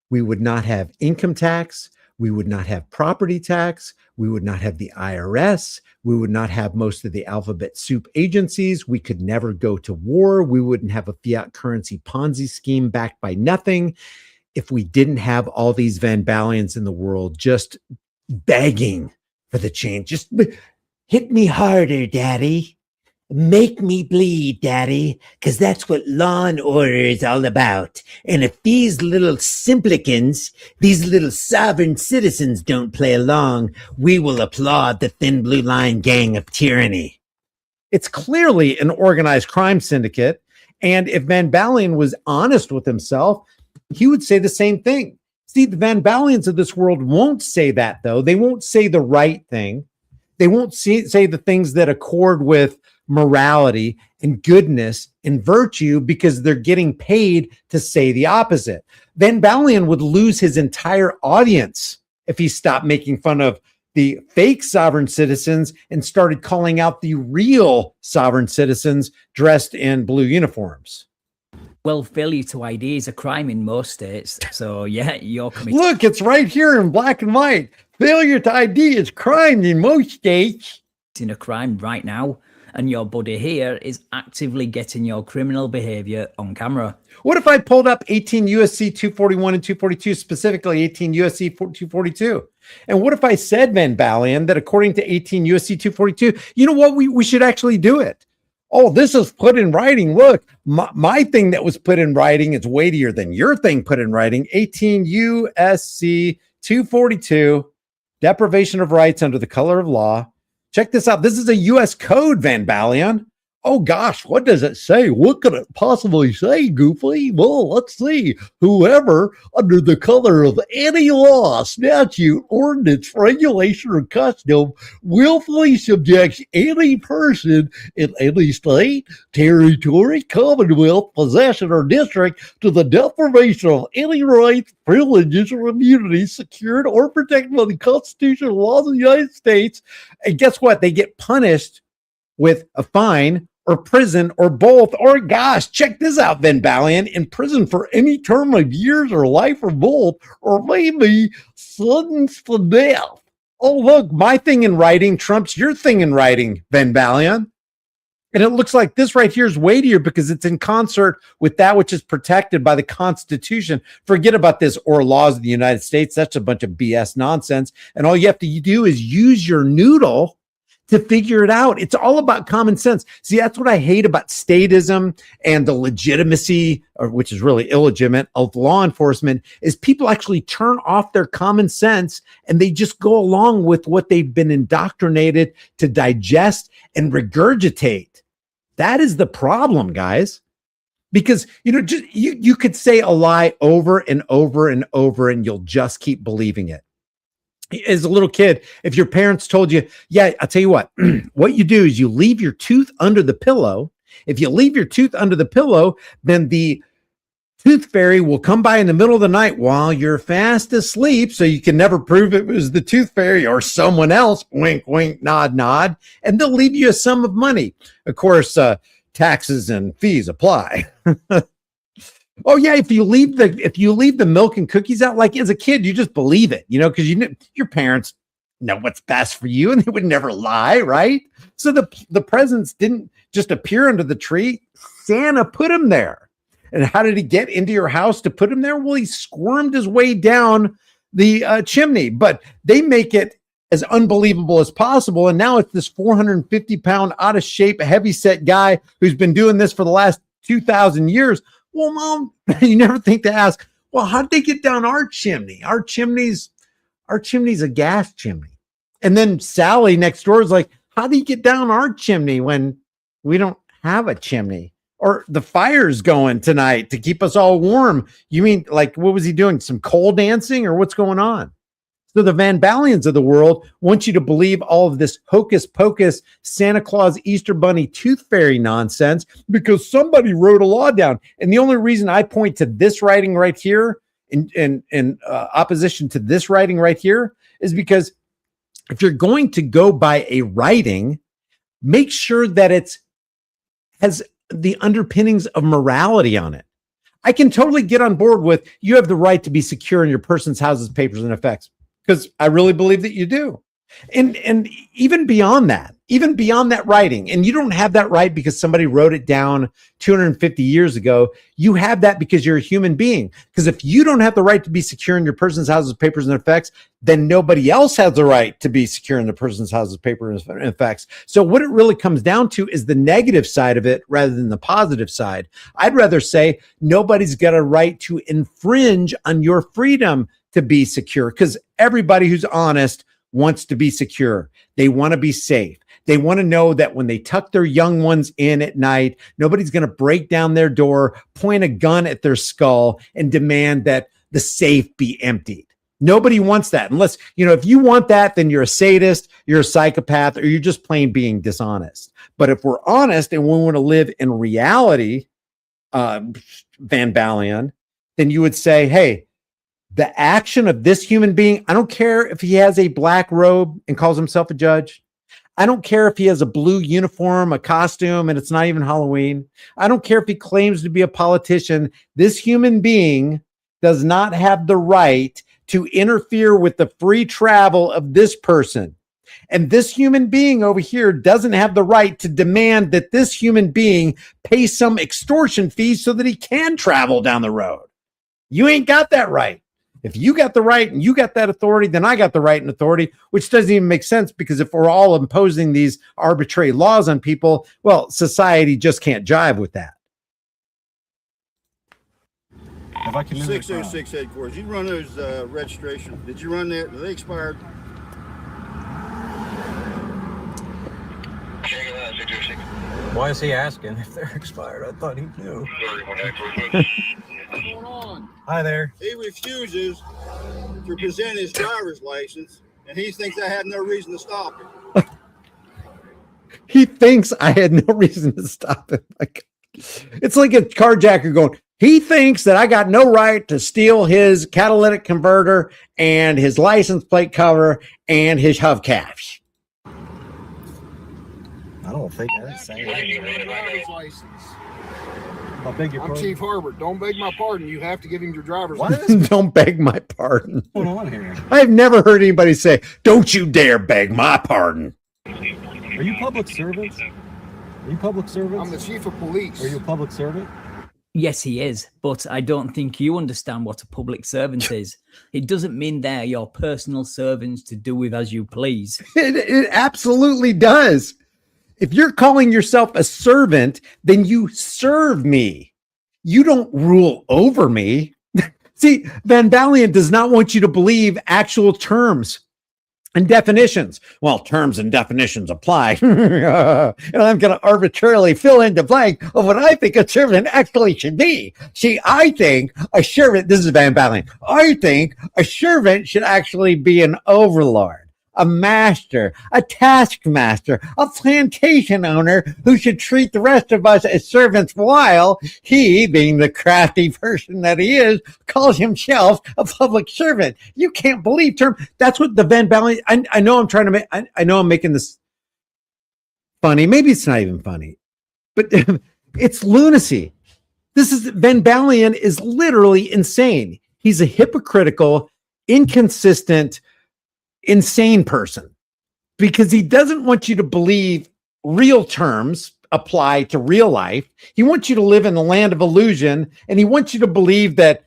We would not have income tax. We would not have property tax. We would not have the IRS. We would not have most of the alphabet soup agencies. We could never go to war. We wouldn't have a fiat currency Ponzi scheme backed by nothing if we didn't have all these Van Balians in the world just begging for the change. Just hit me harder, Daddy. Make me bleed, Daddy, because that's what law and order is all about. And if these little simplicons, these little sovereign citizens don't play along, we will applaud the Thin Blue Line gang of tyranny. It's clearly an organized crime syndicate. And if Van Balian was honest with himself, he would say the same thing. See, the Van Balians of this world won't say that, though. They won't say the right thing. They won't say the things that accord with morality and goodness and virtue, because they're getting paid to say the opposite. Van Balian would lose his entire audience if he stopped making fun of the fake sovereign citizens and started calling out the real sovereign citizens dressed in blue uniforms. Well, failure to ID is a crime in most states. So, yeah, you're committing. Look, it's right here in black and white. Failure to ID is crime in most states. In a crime right now. and your buddy here is actively getting your criminal behavior on camera. What if I pulled up 18 USC 241 and 242, specifically 18 USC 242? And what if I said, Van Balian, that according to 18 USC 242, you know what, we should actually do it? Oh, this is put in writing. Look, my thing that was put in writing is weightier than your thing put in writing. 18 USC 242, deprivation of rights under the color of law. Check this out. This is a U.S. code, Van Balian. Oh, gosh, what does it say? What could it possibly say, Goofy? Well, let's see. Whoever, under the color of any law, statute, ordinance, regulation, or custom, willfully subjects any person in any state, territory, commonwealth, possession, or district to the deprivation of any rights, privileges, or immunities secured or protected by the Constitution and laws of the United States. And guess what? They get punished with a fine or prison or both. Or gosh, check this out, Van Balian, in prison for any term of years or life or both, or maybe sentenced to death. Oh, look, my thing in writing trumps your thing in writing, Van Balian. And it looks like this right here is weightier because it's in concert with that which is protected by the Constitution. Forget about this or laws of the United States. That's a bunch of BS nonsense. And all you have to do is use your noodle to figure it out. It's all about common sense. See, that's what I hate about statism and the legitimacy, or which is really illegitimate, of law enforcement, is people actually turn off their common sense and they just go along with what they've been indoctrinated to digest and regurgitate. That is the problem, guys. Because, just you could say a lie over and over and over and you'll just keep believing it. As a little kid, if your parents told you, yeah, I'll tell you what, what you do is you leave your tooth under the pillow. If you leave your tooth under the pillow, then the tooth fairy will come by in the middle of the night while you're fast asleep. So you can never prove it was the tooth fairy or someone else. Wink, wink, nod, nod. And they'll leave you a sum of money. Of course, taxes and fees apply. Oh yeah, if you leave the milk and cookies out, like as a kid, you just believe it, because your parents know what's best for you and they would never lie, right? So the presents didn't just appear under the tree. Santa put them there. And how did he get into your house to put them there? Well, he squirmed his way down the chimney, but they make it as unbelievable as possible. And now it's this 450-pound, out of shape, heavyset guy who's been doing this for the last 2,000 years. Well, Mom, you never think to ask, well, how'd they get down our chimney? Our chimney's a gas chimney. And then Sally next door is like, how do you get down our chimney when we don't have a chimney? Or the fire's going tonight to keep us all warm. You mean, like, what was he doing? Some coal dancing or what's going on? So the Van Balians of the world want you to believe all of this hocus pocus, Santa Claus, Easter Bunny, tooth fairy nonsense because somebody wrote a law down. And the only reason I point to this writing right here in opposition to this writing right here is because if you're going to go by a writing, make sure that it has the underpinnings of morality on it. I can totally get on board with you have the right to be secure in your person's houses, papers, and effects. Because I really believe that you do. And even beyond that writing, and you don't have that right because somebody wrote it down 250 years ago. You have that because you're a human being. Because if you don't have the right to be secure in your person's houses, papers, and effects, then nobody else has the right to be secure in the person's houses, papers, and effects. So what it really comes down to is the negative side of it rather than the positive side. I'd rather say nobody's got a right to infringe on your freedom to be secure, because everybody who's honest wants to be secure. They want to be safe. They want to know that when they tuck their young ones in at night, nobody's going to break down their door, point a gun at their skull, and demand that the safe be emptied. Nobody wants that. Unless, if you want that, then you're a sadist, you're a psychopath, or you're just plain being dishonest. But if we're honest and we want to live in reality, Van Balian, then you would say, hey, the action of this human being, I don't care if he has a black robe and calls himself a judge. I don't care if he has a blue uniform, a costume, and it's not even Halloween. I don't care if he claims to be a politician. This human being does not have the right to interfere with the free travel of this person. And this human being over here doesn't have the right to demand that this human being pay some extortion fee so that he can travel down the road. You ain't got that right. If you got the right and you got that authority, then I got the right and authority, which doesn't even make sense, because if we're all imposing these arbitrary laws on people, well, society just can't jive with that. If I can 606 headquarters. You run those registration. Did you run that? Are they expired? Why is he asking if they're expired? I thought he knew. What's going on? Hi there. He refuses to present his driver's license, and he thinks I have no reason to stop him. He thinks I had no reason to stop him. Like, it's like a carjacker going, he thinks that I got no right to steal his catalytic converter and his license plate cover and his hubcaps. I don't think I say anything. Driver's license. I beg your I'm pardon. Chief Harbert. Don't beg my pardon. You have to give him your driver's license. Don't beg my pardon. What's going on here? I've never heard anybody say, don't you dare beg my pardon. Are you public servants? Are you public servants? I'm the chief of police. Are you a public servant? Yes, he is, but I don't think you understand what a public servant is. It doesn't mean they're your personal servants to do with as you please. It absolutely does. If you're calling yourself a servant, then you serve me. You don't rule over me. See, Van Balen does not want you to believe actual terms and definitions. Well, terms and definitions apply. And I'm going to arbitrarily fill in the blank of what I think a servant actually should be. See, I think a servant, this is Van Balen, I think a servant should actually be an overlord, a master, a taskmaster, a plantation owner who should treat the rest of us as servants while he, being the crafty person that he is, calls himself a public servant. You can't believe term. That's what the Van Balen, I know I'm trying to make, I know I'm making this funny. Maybe it's not even funny, but it's lunacy. This is, Van Balen is literally insane. He's a hypocritical, inconsistent, insane person, because he doesn't want you to believe real terms apply to real life. He wants you to live in the land of illusion, and he wants you to believe that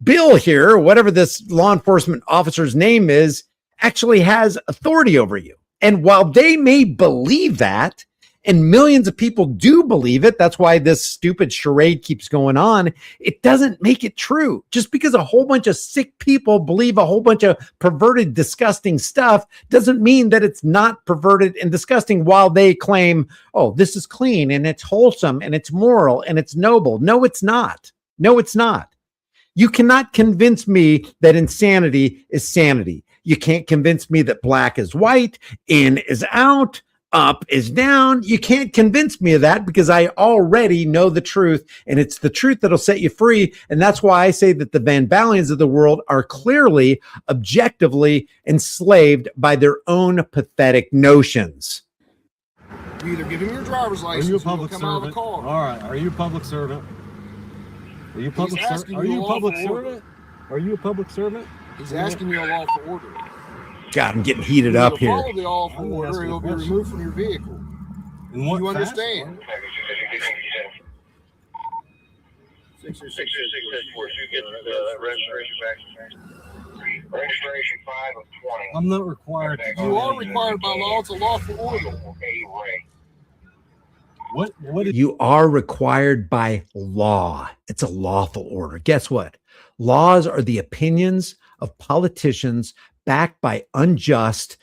Bill here, or whatever this law enforcement officer's name is, actually has authority over you. And while they may believe that, and millions of people do believe it, that's why this stupid charade keeps going on, it doesn't make it true. Just because a whole bunch of sick people believe a whole bunch of perverted, disgusting stuff doesn't mean that it's not perverted and disgusting while they claim, oh, this is clean and it's wholesome and it's moral and it's noble. No, it's not. No, it's not. You cannot convince me that insanity is sanity. You can't convince me that black is white, in is out, up is down. You can't convince me of that, because I already know the truth, and it's the truth that'll set you free. And that's why I say that the Van Balens of the world are clearly, objectively enslaved by their own pathetic notions. You either give him your driver's license, Are you a or he'll public come out of the servant? car. All right. Are you a public servant? Are you a public He's servant? asking Are you you a a public lawful order. servant? Are you a public servant? He's asking you a lawful order. God, I'm getting heated You'll up here. follow the lawful I'm order, asking he'll a be question. removed from your vehicle. In what You fashion? understand? 606 headquarters. You get the registration back. Registration 5 of 20. I'm not required to. You are required by law. It's a lawful order. What is You are required by law. It's a lawful order. Guess what? Laws are the opinions of politicians backed by unjust,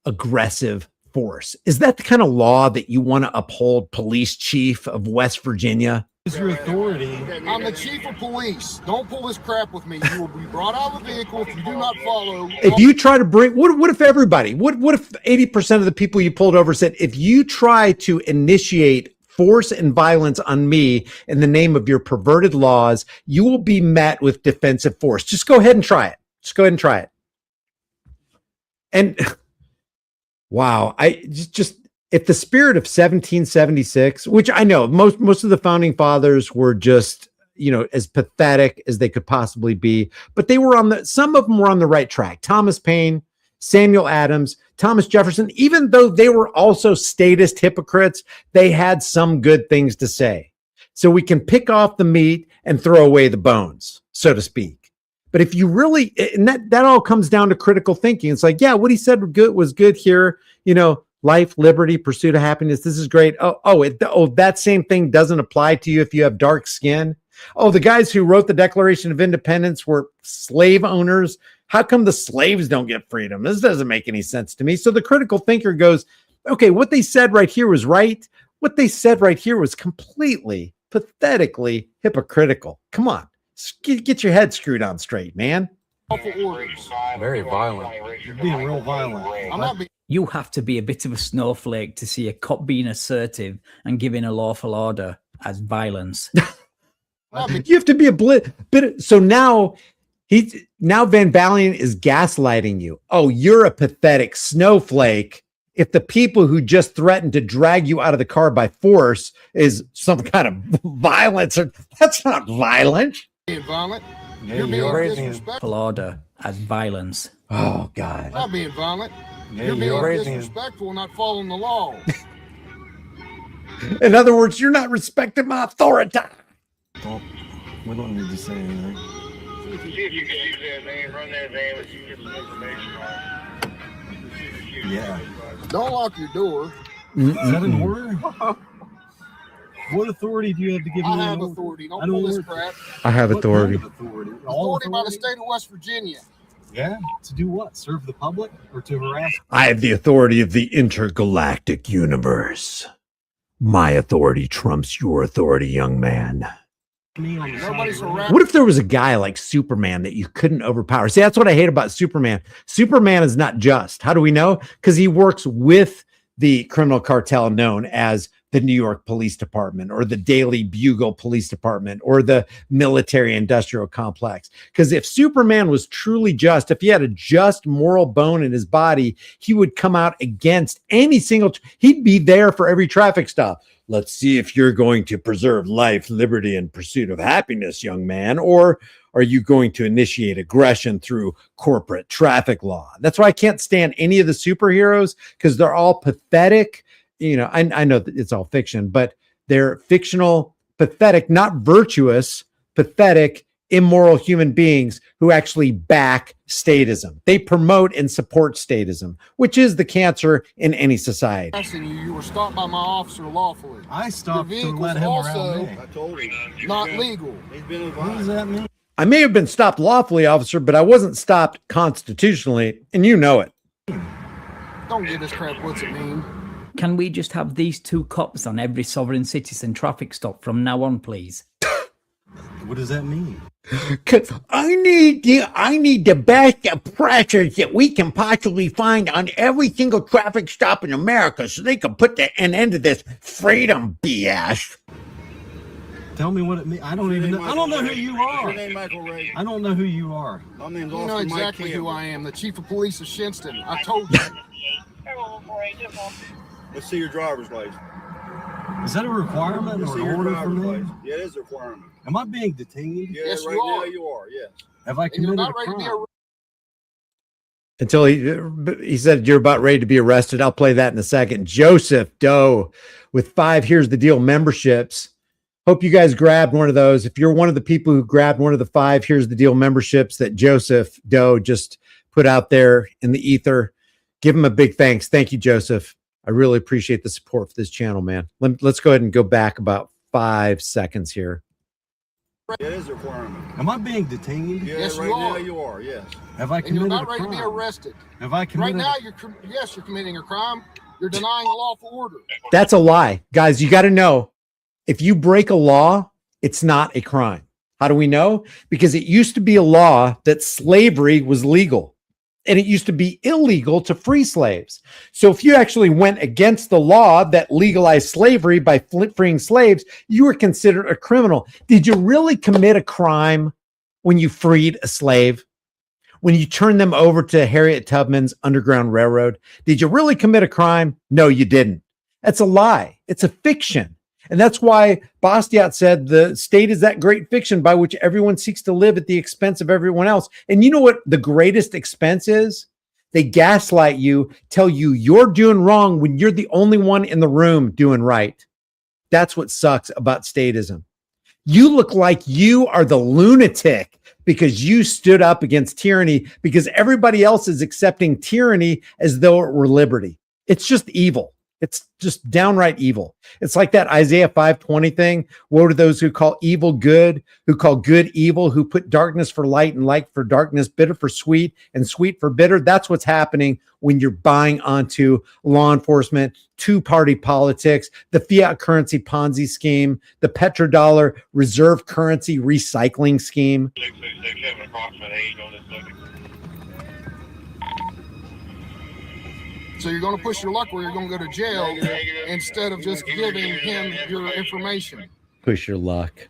aggressive force. Is that the kind of law that you want to uphold, police chief of West Virginia? is your authority? I'm the chief of police. Don't pull this crap with me. You will be brought out of the vehicle if you do not follow. If you try to bring, what if everybody, what if 80% of the people you pulled over said, if you try to initiate force and violence on me in the name of your perverted laws, you will be met with defensive force. Just go ahead and try it. Just go ahead and try it. And wow, I just if the spirit of 1776, which I know most of the founding fathers were just, as pathetic as they could possibly be, but they were some of them were on the right track. Thomas Paine Samuel Adams, Thomas Jefferson, even though they were also statist hypocrites, they had some good things to say. So we can pick off the meat and throw away the bones, so to speak. But if you really, and that all comes down to critical thinking. It's like, yeah, what he said was good here. You know, life, liberty, pursuit of happiness. This is great. That same thing doesn't apply to you if you have dark skin. Oh, the guys who wrote the Declaration of Independence were slave owners. How come the slaves don't get freedom? This doesn't make any sense to me. So the critical thinker goes, okay, what they said right here was right. What they said right here was completely, pathetically hypocritical. Come on, get your head screwed on straight, man. Very violent. You're being real violent. You have to be a bit of a snowflake to see a cop being assertive and giving a lawful order as violence. You have to be a bit. So now Van Balen is gaslighting you. Oh, you're a pathetic snowflake. If the people who just threatened to drag you out of the car by force is some kind of violence, that's not violent. Being violent. You're being disrespectful. Order as violence. Oh God. Not being violent. You're being disrespectful and not following the law. In other words, you're not respecting my authority. Well, we don't need to say anything. See if you can use that name, run that name, and you get some information on it. Yeah. Don't lock your door. Is that an order? What authority do you have to give me? I have authority. Don't pull this crap. I have authority. Authority by the state of West Virginia. Yeah? To do what? Serve the public or to harass? I have the authority of the intergalactic universe. My authority trumps your authority, young man. Nobody's harassing. What if there was a guy like Superman that you couldn't overpower? See, that's what I hate about Superman. Superman is not just. How do we know? Because he works with the criminal cartel known as the New York Police Department or the Daily Bugle Police Department or the military industrial complex. Because if Superman was truly just, if he had a just moral bone in his body, he would come out against any single, he'd be there for every traffic stop. Let's see if you're going to preserve life, liberty, and pursuit of happiness, young man, or are you going to initiate aggression through corporate traffic law? That's why I can't stand any of the superheroes, because they're all pathetic. You know, I know that it's all fiction, but they're fictional, pathetic, not virtuous, pathetic, immoral human beings who actually back statism. They promote and support statism, which is the cancer in any society. You were stopped by my officer lawfully. I stopped to Your let vehicle him also around me. I told him. not legal. He's been What does advised. that mean? I may have been stopped lawfully, officer, but I wasn't stopped constitutionally, and you know it. Don't give this crap what's it mean. Can we just have these two cops on every sovereign citizen traffic stop from now on, please? What does that mean? I need the best pressures that we can possibly find on every single traffic stop in America so they can put an end to this freedom BS. Tell me what it means. I don't even know. I don't know who you are. Your name Michael Ray. I don't know who you are. My name's You know Officer Mike exactly who Campbell. I am, the chief of police of Shinston. I told you. Let's see your driver's license. Is that a requirement Let's or see an your order driver's from me? license. Yeah, it is a requirement. Am I being detained? Yeah, Yes, right you now are. you are. Yes. Have I And you're committed a about ready to be crime? Until he said you're about ready to be arrested. I'll play that in a second. Joseph Doe with 5 Here's the Deal memberships. Hope you guys grabbed one of those. If you're one of the people who grabbed one of the 5 Here's the Deal memberships that Joseph Doe just put out there in the ether, give him a big thanks. Thank you, Joseph. I really appreciate the support for this channel, man. Let's go ahead and go back about 5 seconds here. Yeah, it is a requirement. Am I being detained? Yeah, Yes, right you now are. you are. Yes. Have I And you're committed a about ready to be crime? arrested. Have I Right committed? now, you're committing a crime. You're denying a lawful order. That's a lie. Guys, you got to know, if you break a law, it's not a crime. How do we know? Because it used to be a law that slavery was legal. And it used to be illegal to free slaves. So if you actually went against the law that legalized slavery by freeing slaves, you were considered a criminal. Did you really commit a crime when you freed a slave? When you turned them over to Harriet Tubman's Underground Railroad? Did you really commit a crime? No, you didn't. That's a lie. It's a fiction. And that's why Bastiat said the state is that great fiction by which everyone seeks to live at the expense of everyone else. And you know what the greatest expense is? They gaslight you, tell you you're doing wrong when you're the only one in the room doing right. That's what sucks about statism. You look like you are the lunatic because you stood up against tyranny because everybody else is accepting tyranny as though it were liberty. It's just evil. It's just downright evil. It's like that Isaiah 5:20 thing. Woe to those who call evil good, who call good evil, who put darkness for light and light for darkness, bitter for sweet and sweet for bitter. That's what's happening when you're buying onto law enforcement, two-party politics, the fiat currency Ponzi scheme, the petrodollar reserve currency recycling scheme. So you're going to push your luck where you're going to go to jail instead of just giving him your information. Push your luck.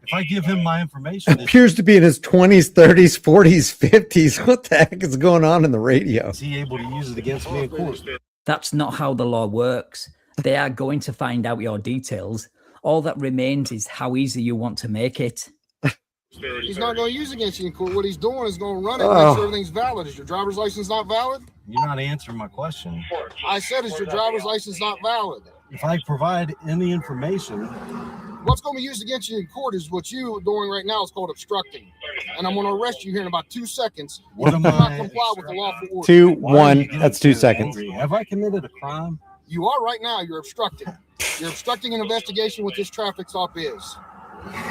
If I give him my information, Appears to be in his 20s, 30s, 40s, 50s. What the heck is going on in the radio? is he able to use it against me in court? That's not how the law works. They are going to find out your details. All that remains is how easy you want to make it. He's not going to use it against you in court. What he's doing is going to run it and make sure everything's valid. Is your driver's license not valid? You're not answering my question. I said, is your driver's license not valid? If I provide any information, What's going to be used against you in court is what you're doing right now is called obstructing. And I'm going to arrest you here in about 2 seconds. What am Do not I comply with the lawful order. 2, 1. That's 2 seconds. have I committed a crime? You are right now. You're obstructing. You're obstructing an investigation what this traffic stop is.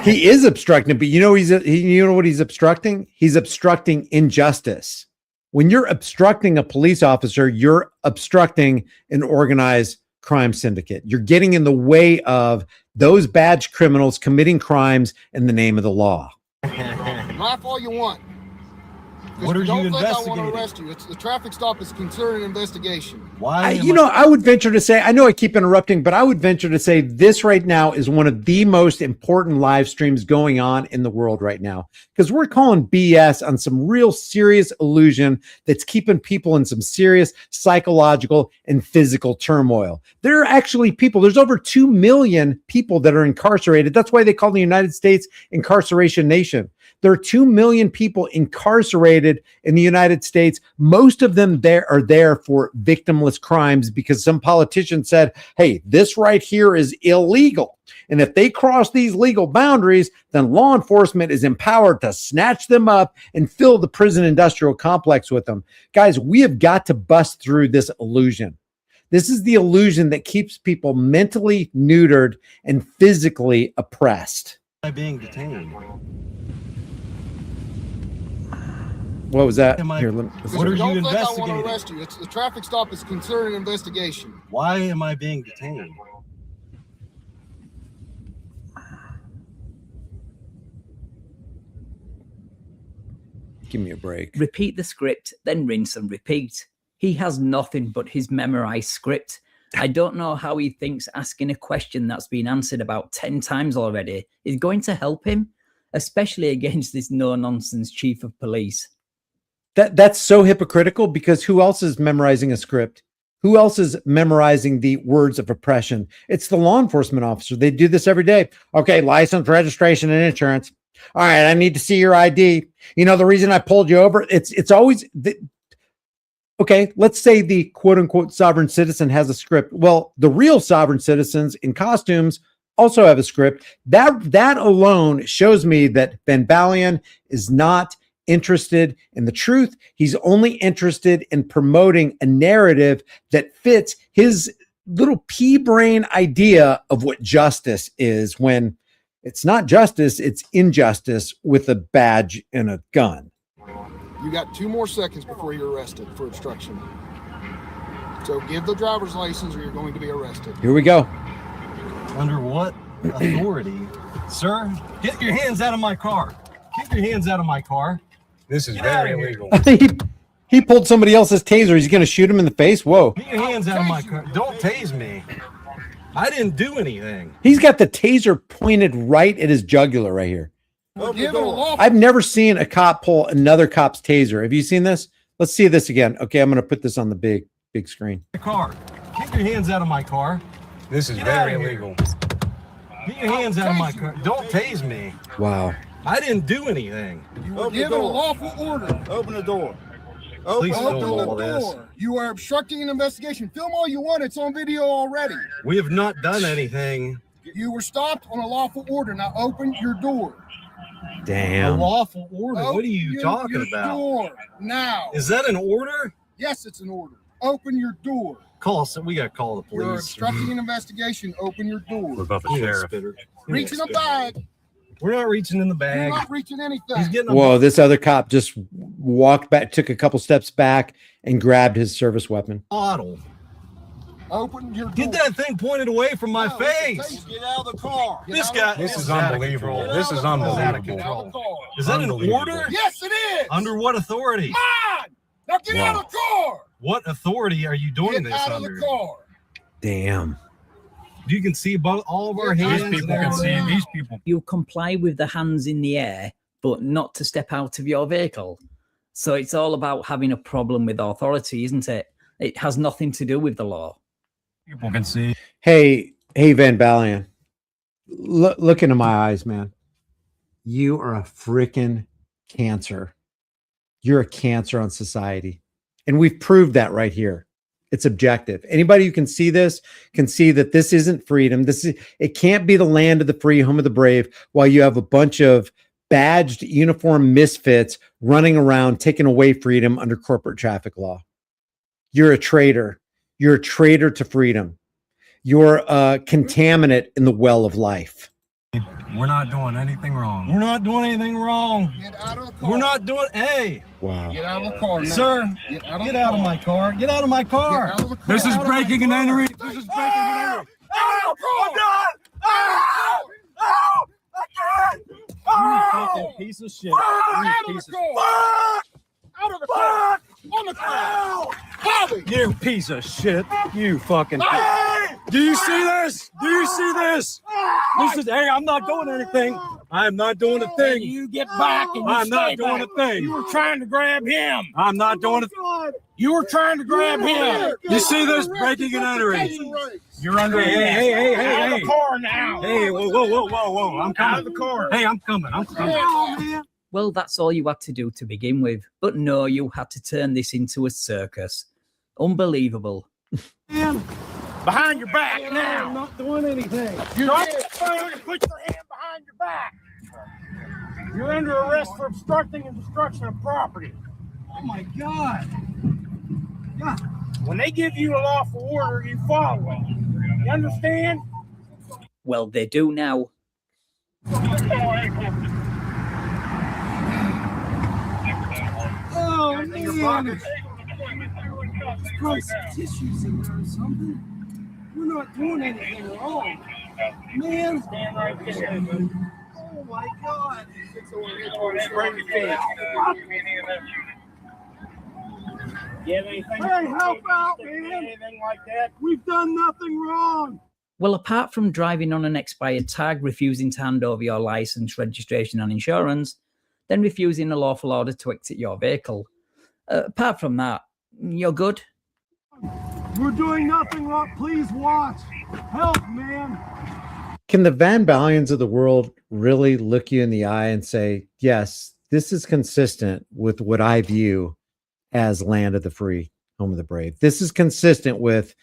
He is obstructing, but you know you know what he's obstructing? He's obstructing injustice. When you're obstructing a police officer, you're obstructing an organized crime syndicate. You're getting in the way of those badge criminals committing crimes in the name of the law. Laugh all you want. What are you don't think I want investigating? to arrest you. It's the traffic stop is considered an investigation. Why? I would venture to say, I know I keep interrupting, but I would venture to say this right now is one of the most important live streams going on in the world right now, because we're calling BS on some real serious illusion that's keeping people in some serious psychological and physical turmoil. There are actually people, there's over 2 million people that are incarcerated. That's why they call the United States incarceration nation. There are 2 million people incarcerated in the United States. Most of them are there for victimless crimes because some politician said, hey, this right here is illegal. And if they cross these legal boundaries, then law enforcement is empowered to snatch them up and fill the prison industrial complex with them. Guys, we have got to bust through this illusion. This is the illusion that keeps people mentally neutered and physically oppressed. Am I being detained? What was that? What are Don't you think I want to investigating? arrest you. It's the traffic stop is considered an investigation. Why am I being detained? Give me a break. Repeat the script, then rinse and repeat. He has nothing but his memorized script. I don't know how he thinks asking a question that's been answered about 10 times already is going to help him, especially against this no-nonsense chief of police. That's so hypocritical, because who else is memorizing a script? Who else is memorizing the words of oppression? It's the law enforcement officer. They do this every day. Okay, license, registration, and insurance. All right, I need to see your ID. You know, the reason I pulled you over, it's always... Okay, let's say the quote unquote sovereign citizen has a script. Well, the real sovereign citizens in costumes also have a script. That alone shows me that Ben Ballion is not interested in the truth. He's only interested in promoting a narrative that fits his little pea brain idea of what justice is, when it's not justice, it's injustice with a badge and a gun. You got 2 more seconds before you're arrested for obstruction. So give the driver's license or you're going to be arrested. Here we go. Under what authority? Sir, get your hands out of my car. Get your hands out of my car. This is very illegal. He pulled somebody else's taser. He's going to shoot him in the face. Whoa. Get your hands out of my car. Don't tase me. I didn't do anything. He's got the taser pointed right at his jugular right here. I've never seen a cop pull another cop's taser. Have you seen this? Let's see this again. Okay, I'm going to put this on the big screen. Car. Get your hands out of my car. This is very illegal. Get your hands out of my car. Don't tase me. Wow. I didn't do anything. You were given a lawful order. Open the door. Please Open film the all this. door. You are obstructing an investigation. Film all you want. It's on video already. We have not done anything. You were stopped on a lawful order. Now open your door. A Damn. lawful order. What are Open you talking your about? Door now. Is that an order? Yes, it's an order. Open your door. Call. We got to call the You're police. obstructing an investigation. Open your door. What about the sheriff? Reach in the bag. We're not reaching in the You're bag. not reaching anything. He's getting a Whoa, this other cop just walked back, took a couple steps back, and grabbed his service weapon. bottle. Open your door. Get that thing pointed away from my face. Get out of the car. This guy. This is out of unbelievable. control. This is Out of unbelievable. control. Is that an order? Yes, it is. Under what authority? Mine. Now get out of the car. What authority are you doing Get this out under? of the car. Damn. You can see both all of our hands. These people can see. These people. You comply with the hands in the air, but not to step out of your vehicle. So it's all about having a problem with authority, isn't it? It has nothing to do with the law. People can see. Hey, Van Balian, look into my eyes, man. You are a freaking cancer. You're a cancer on society. And we've proved that right here. It's objective. Anybody who can see this can see that this isn't freedom. It can't be the land of the free, home of the brave, while you have a bunch of badged uniform misfits running around taking away freedom under corporate traffic law. You're a traitor. You're a traitor to freedom. You're a contaminant in the well of life. We're not doing anything wrong. We're not doing anything wrong. Get out of the car. We're not doing. Hey, Wow. Get out of the car, now. sir, Get get out of my car. Get out of my car. Get out of the car. This is Out of my breaking and car. entering. This is breaking and entering. Ow! I'm done! Ow! Ow! I can't! You Ow! fucking piece of shit. Out You of piece the of car! Out of the car! On the car! Bobby! You piece of shit. You fucking. Hey! Do you see this? Do you see this? This is. Hey, I'm not doing anything. I am not doing a thing. You get back and you I'm not stay doing back. a thing. You were trying to grab him. I'm not doing a. You were trying to grab him. You see this? Breaking and entering. You're under Hey, arrest. hey, hey, hey, Out hey, of the car now. Hey, whoa. I'm coming. Out of the car. Hey, I'm coming. I'm coming. Well, that's all you had to do to begin with. But no, you had to turn this into a circus. Unbelievable. Behind your back now. I'm not doing anything. Drop the phone and put your hand behind your back. You're under arrest for obstructing and destruction of property. Oh my God. When they give you a lawful order, you follow it. You understand? Well, they do now. Oh man. Throw some tissues in there or something. We're not doing anything wrong. Man. Stand right there. Oh my God. Spring your feet. You have anything? Hey, help out, man. Anything like that? We've done nothing wrong. Well, apart from driving on an expired tag, refusing to hand over your license, registration, and insurance, then refusing a lawful order to exit your vehicle. Apart from that, you're good. We're doing nothing wrong. Please watch. Help, man. Can the Van Balians of the world really look you in the eye and say, yes, this is consistent with what I view as land of the free, home of the brave? This is consistent with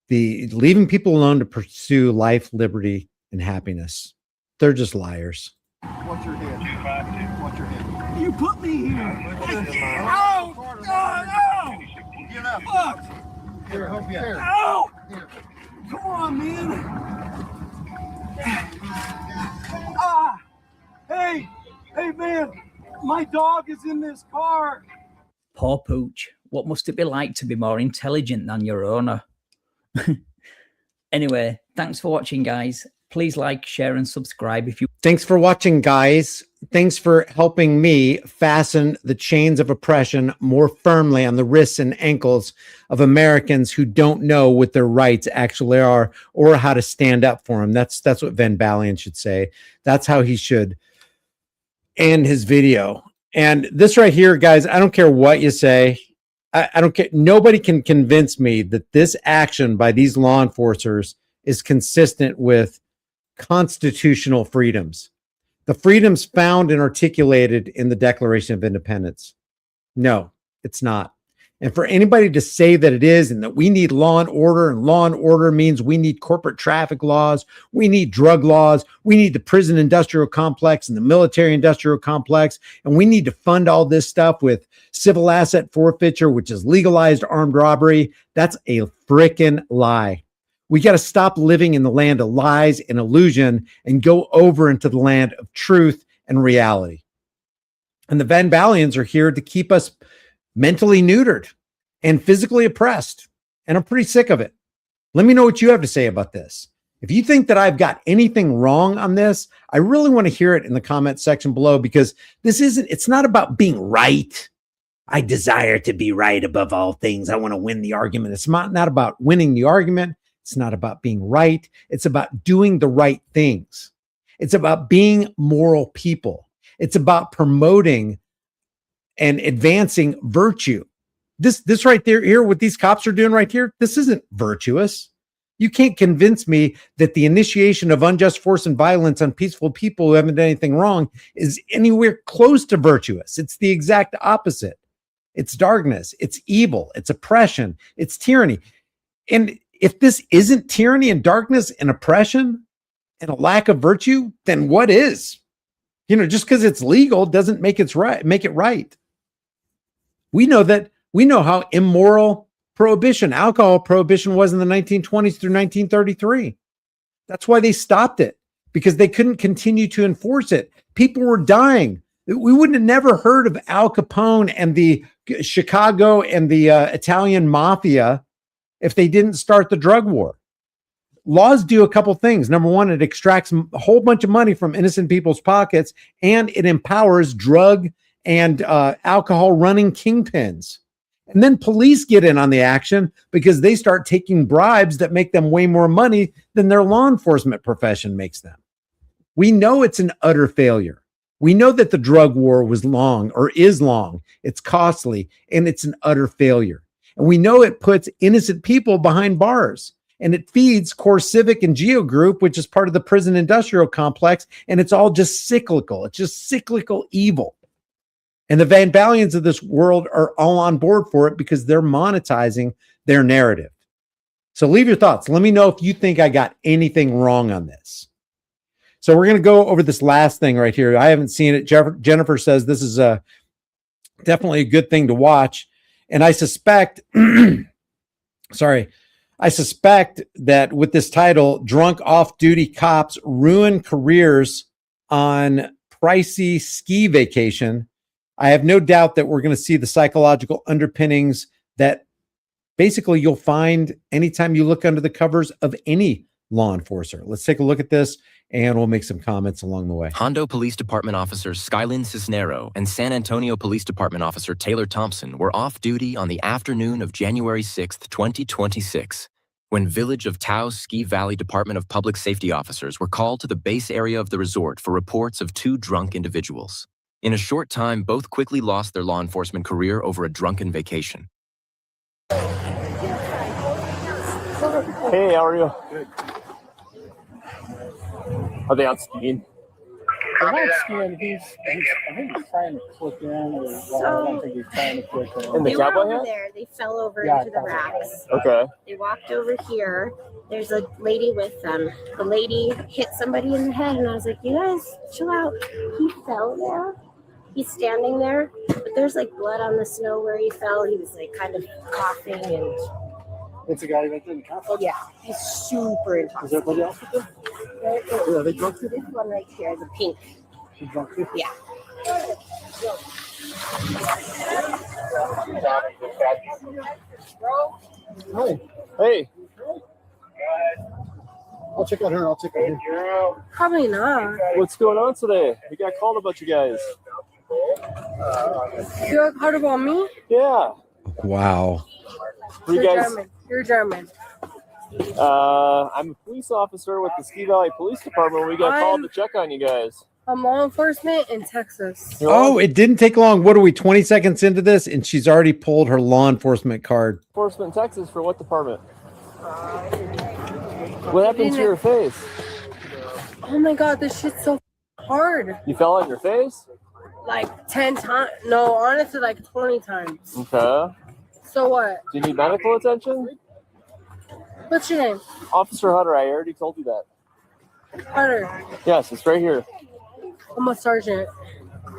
the leaving people alone to pursue life, liberty, and happiness. They're just liars. Watch your head. Watch your head. You put me here. Oh! Oh! Get up. Fuck. Here, help you out. Ow. Here. Come on, man. Ah. Hey, man. My dog is in this car. Poor Pooch. What must it be like to be more intelligent than your owner? Anyway, thanks for watching, guys. Please like, share, and subscribe if you... Thanks for watching, guys. Thanks for helping me fasten the chains of oppression more firmly on the wrists and ankles of Americans who don't know what their rights actually are or how to stand up for them. That's what Van Balian should say. That's how he should end his video. And this right here, guys, I don't care what you say. I don't care. Nobody can convince me that this action by these law enforcers is consistent with constitutional freedoms. the freedoms found and articulated in the Declaration of Independence? No, it's not. And for anybody to say that it is, and that we need law and law and order means we need corporate traffic laws, we need drug laws, we need the prison industrial complex and the military industrial complex, and we need to fund all this stuff with civil asset forfeiture, which is legalized armed robbery, that's a freaking lie. We got to stop living in the land of lies and illusion and go over into the land of truth and reality. And the Van Ballions are here to keep us mentally neutered and physically oppressed. And I'm pretty sick of it. Let me know what you have to say about this. If you think that I've got anything wrong on this, I really want to hear it in the comment section below, because it's not about being right. I desire to be right above all things. I want to win the argument. It's not about winning the argument. It's not about being right. It's about doing the right things. It's about being moral people. It's about promoting and advancing virtue. This right there, here, what these cops are doing right here, this isn't virtuous. You can't convince me that the initiation of unjust force and violence on peaceful people who haven't done anything wrong is anywhere close to virtuous. It's the exact opposite. It's darkness, it's evil, it's oppression, it's tyranny. And if this isn't tyranny and darkness and oppression and a lack of virtue, then what is? Just because it's legal doesn't make it right. We know how immoral alcohol prohibition was in the 1920s through 1933. That's why they stopped it, because they couldn't continue to enforce it. People were dying. We wouldn't have never heard of Al Capone and the Chicago and the Italian mafia if they didn't start the drug war. Laws do a couple things. Number one, it extracts a whole bunch of money from innocent people's pockets, and it empowers drug and alcohol running kingpins. And then police get in on the action because they start taking bribes that make them way more money than their law enforcement profession makes them. We know it's an utter failure. We know that the drug war was long, or is long. It's costly, and it's an utter failure. And we know it puts innocent people behind bars, and it feeds CoreCivic and Geo Group, which is part of the prison industrial complex. And it's all just cyclical. It's just cyclical evil. And the Van Ballions of this world are all on board for it because they're monetizing their narrative. So leave your thoughts. Let me know if you think I got anything wrong on this. So we're going to go over this last thing right here. I haven't seen it. Jennifer says this is definitely a good thing to watch. And I suspect, I suspect that with this title, Drunk Off-Duty Cops Ruin Careers on Pricey Ski Vacation, I have no doubt that we're going to see the psychological underpinnings that basically you'll find anytime you look under the covers of any law enforcer. Let's take a look at this, and we'll make some comments along the way. Hondo Police Department officer Skylyn Cisnero and San Antonio Police Department officer Taylor Thompson were off duty on the afternoon of January 6th, 2026, when Village of Taos Ski Valley Department of Public Safety officers were called to the base area of the resort for reports of two drunk individuals. In a short time, both quickly lost their law enforcement career over a drunken vacation. Hey, how are you? Good. Are they out skiing? They're not skiing. I think he's trying to click in, or I don't think he's trying to click in. In the They were cowboy over hat? there. They fell over Yeah, into the racks. Okay. They walked over here. There's a lady with them. The lady hit somebody in the head, and I was like, "You guys, chill out." He fell there. He's standing there, but there's like blood on the snow where he fell. He was like kind of coughing and. It's a guy right there in the car. Yeah, he's super intoxicated. Is everybody else with them? Are they drunk? This one right here, the pink. She's drunk too? Yeah. Hi. Hey. I'll check out her. I'll check out him. Probably not. What's going on today? We got called about you guys. You got caught about me? Yeah. Wow. You You're guys, German. You're German. I'm a police officer with the Ski Valley Police Department. We got called to check on you guys. I'm law enforcement in Texas. Oh, it didn't take long. What are we, 20 seconds into this? And she's already pulled her law enforcement card. Enforcement in Texas for what department? What happened to your face? Oh my god, this shit's so hard. You fell on your face? Like 10 times. No, honestly, like 20 times. Okay. So what? Do you need medical attention? What's your name? Officer Hutter, I already told you that. Hunter. Yes, it's right here. I'm a sergeant.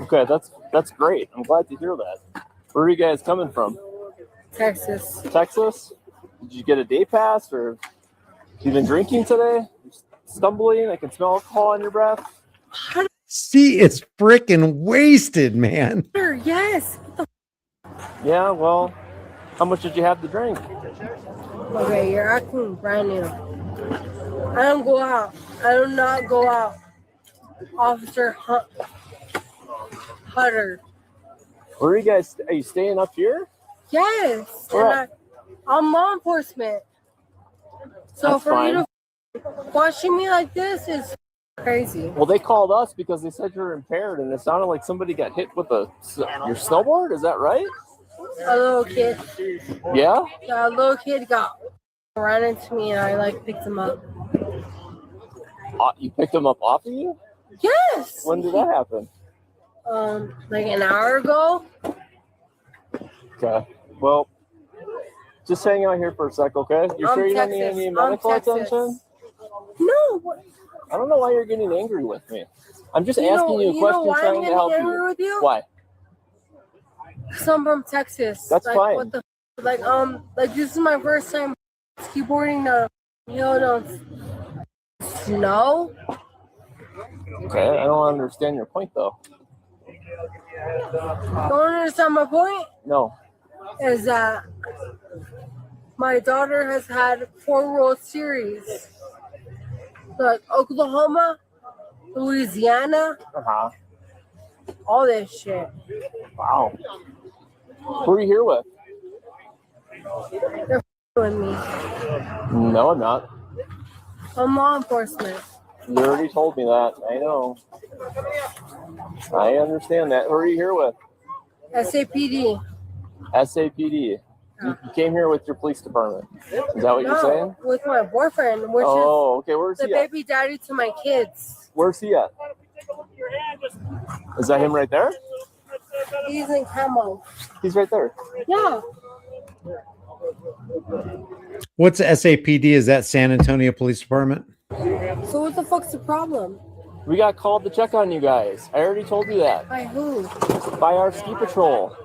Okay, that's great. I'm glad to hear that. Where are you guys coming from? Texas. Texas? Did you get a day pass or you been drinking today? You're stumbling? I can smell alcohol on your breath. See, it's freaking wasted, man. Hunter, yes. Yeah, well, how much did you have to drink? Okay, you're acting brand new. I don't go out. I do not go out. Officer Hutter. Where are you guys? Are you staying up here? Yes. Where And I'm law enforcement. So That's for fine. you to watching me like this is crazy. Well, they called us because they said you're impaired, and it sounded like somebody got hit with your snowboard. Is that right? A little kid. Yeah? Yeah, a little kid ran into me and I like picked him up. You picked him up off of you? Yes. When did that happen? Like an hour ago. Okay. Well, just hang out here for a sec, okay? You're I'm sure you don't need Texas. any I'm medical Texas. attention? No. What? I don't know why you're getting angry with me. I'm just You know- asking you a you know question, why I'm trying to getting help angry you. with you? Why? So I'm from Texas. That's like, fine. What the like this is my first time skateboarding the snow. Okay, I don't understand your point, though. Don't understand my point? No. Is that my daughter has had 4 World Series. Like Oklahoma, Louisiana, Uh-huh. all this shit. Wow. Who are you here with? They're with me. No, I'm not. I'm law enforcement. You already told me that. I know. I understand that. Who are you here with? SAPD. SAPD. You came here with your police department. Is that what you're saying? With my boyfriend, which Oh, okay. is Where's the he at? baby daddy to my kids. Where's he at? Is that him right there? He's in camo. He's right there. Yeah. What's SAPD? Is that San Antonio Police Department? So what the fuck's the problem? We got called to check on you guys. I already told you that. By who? By our ski patrol.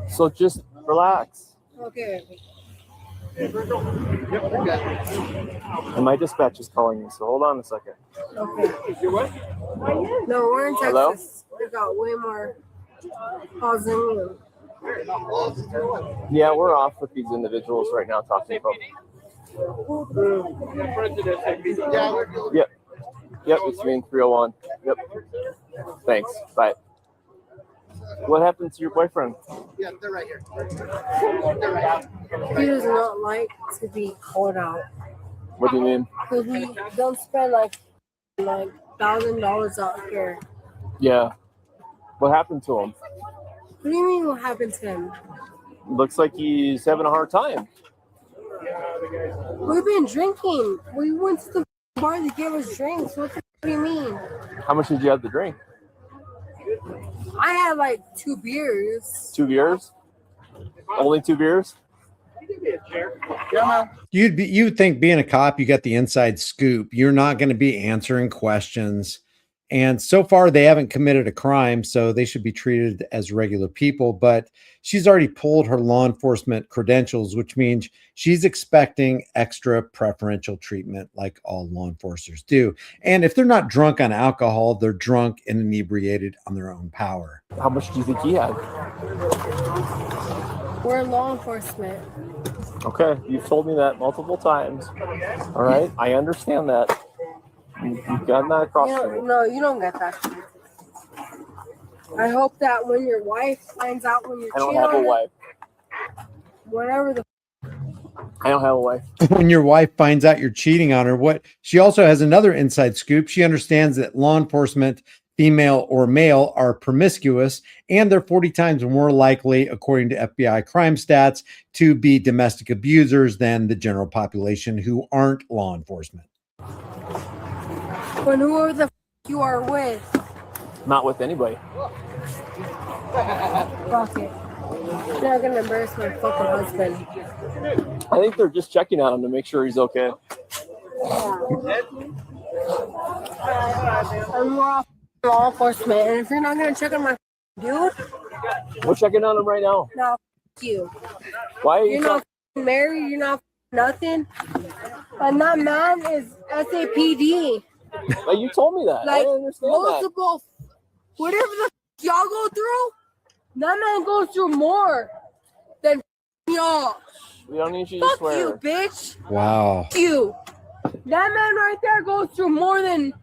So just relax. Okay. And my dispatch is calling me, so hold on a second. Okay. No, we're in Texas. Hello? We got way more calls than you. Yeah, we're off with these individuals right now talking about. Yep. Yep, it's me in 301. Yep. Thanks. Bye. What happened to your boyfriend? Yeah, they're right here. He does not like to be called out. What do you mean? Because we don't spend like $1,000 out here. Yeah. What happened to him? What do you mean what happened to him? Looks like he's having a hard time. We've been drinking. We went to the bar to give us drinks. What do you mean? How much did you have to drink? I had like 2 beers. 2 beers? Only 2 beers? You'd think being a cop, you got the inside scoop. You're not going to be answering questions. And so far, they haven't committed a crime, so they should be treated as regular people. But she's already pulled her law enforcement credentials, which means she's expecting extra preferential treatment like all law enforcers do. And if they're not drunk on alcohol, they're drunk and inebriated on their own power. How much do you think he had? We're law enforcement. Okay, you've told me that multiple times. All right, I understand that. You've gotten that across to me. No, you don't get that. I hope that when your wife finds out when you're I don't cheating have a on her, wife. whatever the I don't have a wife. When your wife finds out you're cheating on her, what she also has another inside scoop. She understands that law enforcement, female or male, are promiscuous, and they're 40 times more likely, according to FBI crime stats, to be domestic abusers than the general population who aren't law enforcement. When whoever the you are with. Not with anybody. Fuck it. I'm not gonna embarrass my fucking husband. I think they're just checking on him to make sure he's okay. I'm law enforcement, and if you're not gonna check on my dude, We're checking on him right now. no, f- you. Why are you You're not f- married. You're not f- nothing. And that man is SAPD. Like, you told me that. I Like didn't understand that. multiple, whatever the f- y'all go through, that man goes through more than f- y'all. We don't need you to Fuck swear. you, bitch. Wow. Fuck you. That man right there goes through more than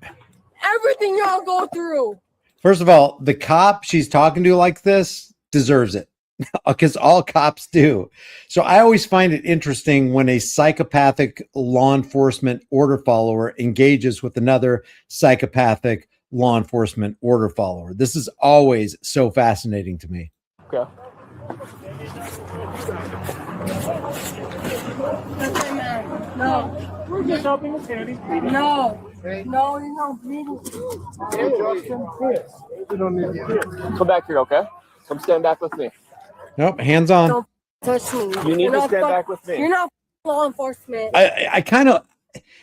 everything y'all go through. First of all, the cop she's talking to like this deserves it because all cops do. So I always find it interesting when a psychopathic law enforcement order follower engages with another psychopathic law enforcement order follower. This is always so fascinating to me. Okay. Okay, man. No. We're just helping the city. No. No, you're not bleeding. Come back here, okay? Come stand back with me. Nope, hands on. Don't touch me. You need You're to not stand fuck- back with me. You're not law enforcement. I kind of,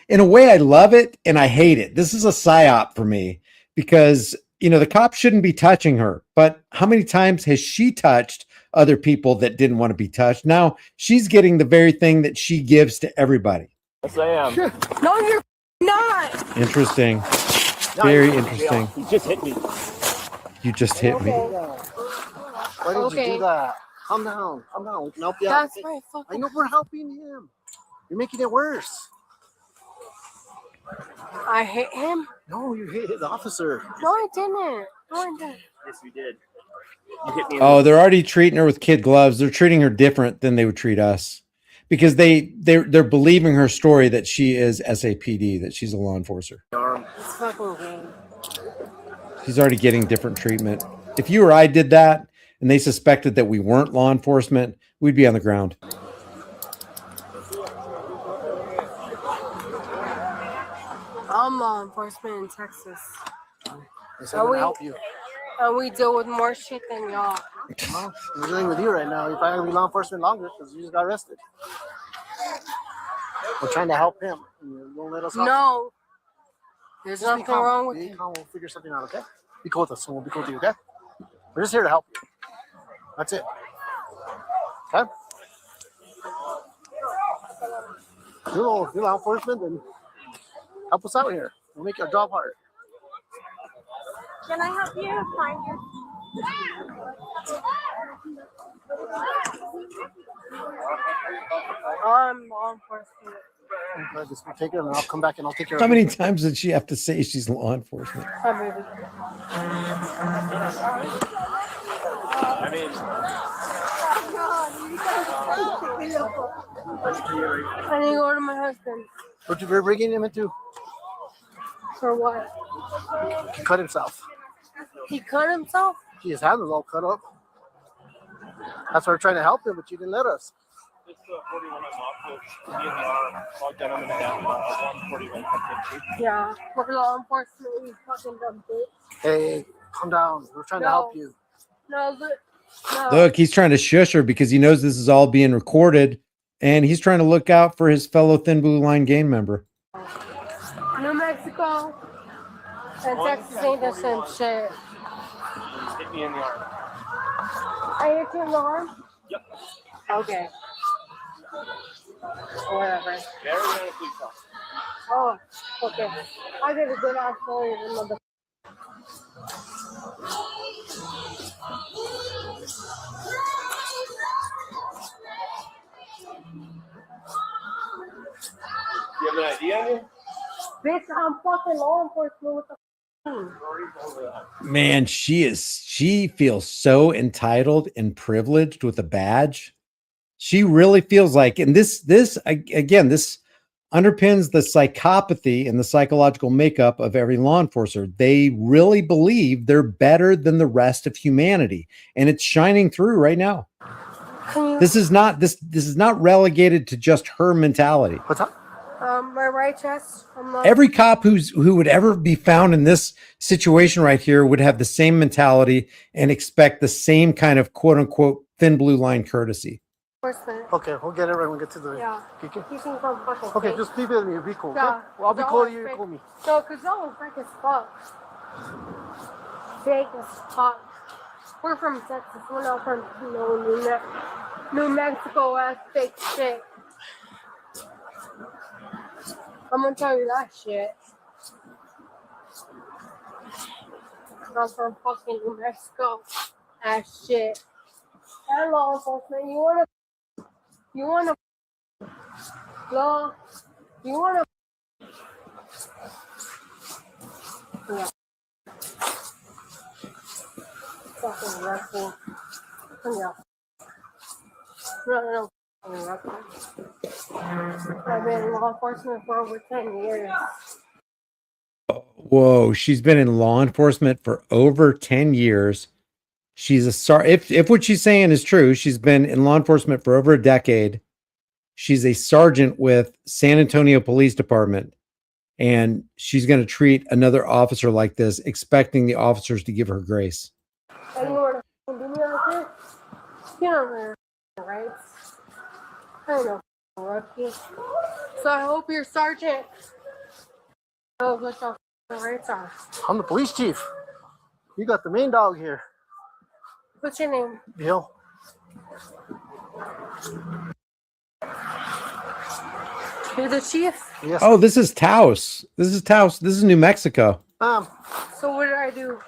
in a way, I love it and I hate it. This is a psyop for me because, you know, the cop shouldn't be touching her. But how many times has she touched other people that didn't want to be touched? Now she's getting the very thing that she gives to everybody. Yes, I am. No, you're not. Interesting. No, Very you're- interesting. He just hit me. You just hit me. Why did Okay. you do that? Calm down. Calm down. We can help you out. That's right. I know we're helping him. You're making it worse. I hit him. No, you hit the officer. No, I didn't. No, I didn't. Yes, you did. You hit me. Oh, they're already treating her with kid gloves. They're treating her different than they would treat us because they're believing her story that she is SAPD, that she's a law enforcer. It's fucking game. She's already getting different treatment. If you or I did that and they suspected that we weren't law enforcement, we'd be on the ground. I'm law enforcement in Texas. Yes, I'm gonna help you. And we deal with more shit than y'all. Well, we're dealing with you right now. You're probably gonna be law enforcement longer because you just got arrested. We're trying to help him. You won't let us help. No. There's Just be nothing calm. wrong with Be you. calm. We'll figure something out, okay? Be cool with us, and we'll be cool with you, okay? We're just here to help you. That's it. Okay? You're law enforcement, and help us out here. We'll make our job hard. Can I help you find your? I'm law enforcement. Just take it, and I'll come back and I'll take care How of many it. times did she have to say she's law enforcement? Hi, baby. I mean, I need to go to my husband. What you're bringing him into? For what? He cut himself. He cut himself? His hand was all cut up. That's why we're trying to help him, but you didn't let us. Yeah. For law enforcement, you fucking dumb bitch. Hey, calm down. We're trying to help you. No, look. No. Look, he's trying to shush her because he knows this is all being recorded and he's trying to look out for his fellow Thin Blue Line gang member. New Mexico and Texas ain't the same shit. hit me in the arm. I hit you in the arm? Yep. Okay. Whatever. Very nice, Lisa. Oh, okay. I got a good ass story, mother. You have an idea on you? Bitch, I'm fucking law enforcement with the Man, she feels so entitled and privileged with a badge. She really feels like, and this again, this underpins the psychopathy and the psychological makeup of every law enforcer. They really believe they're better than the rest of humanity, and it's shining through right now. This is not relegated to just her mentality. What's up? My right chest. Every cop who would ever be found in this situation right here would have the same mentality and expect the same kind of quote unquote thin blue line courtesy. Okay, we'll get it right when we get to the. Yeah. Okay, You can come fucking okay, fake. just leave it with me. Be cool. Okay? Yeah. Well, I'll be cool to you. You call me. No, because y'all are fake as fuck. Fake as fuck. We're from Texas. We're not from New Mexico ass fake shit. I'm gonna tell you that shit. I'm from fucking New Mexico ass shit. And law enforcement, you wanna law, you wanna yeah. Fucking wrestling. Yeah. No. I've been in law enforcement for over 10 years. Whoa, she's been in law enforcement for over 10 years. She's a if what she's saying is true, she's been in law enforcement for over a decade. She's a sergeant with San Antonio Police Department, and she's going to treat another officer like this, expecting the officers to give her grace. And you want to do me like this? You don't know your rights. I know, rookie. So I hope you're sergeant. Oh, what your rights are. I'm the police chief. You got the main dog here. What's your name? Bill. You're the chief? Yes. Oh, this is Taos. This is New Mexico. So what did I do?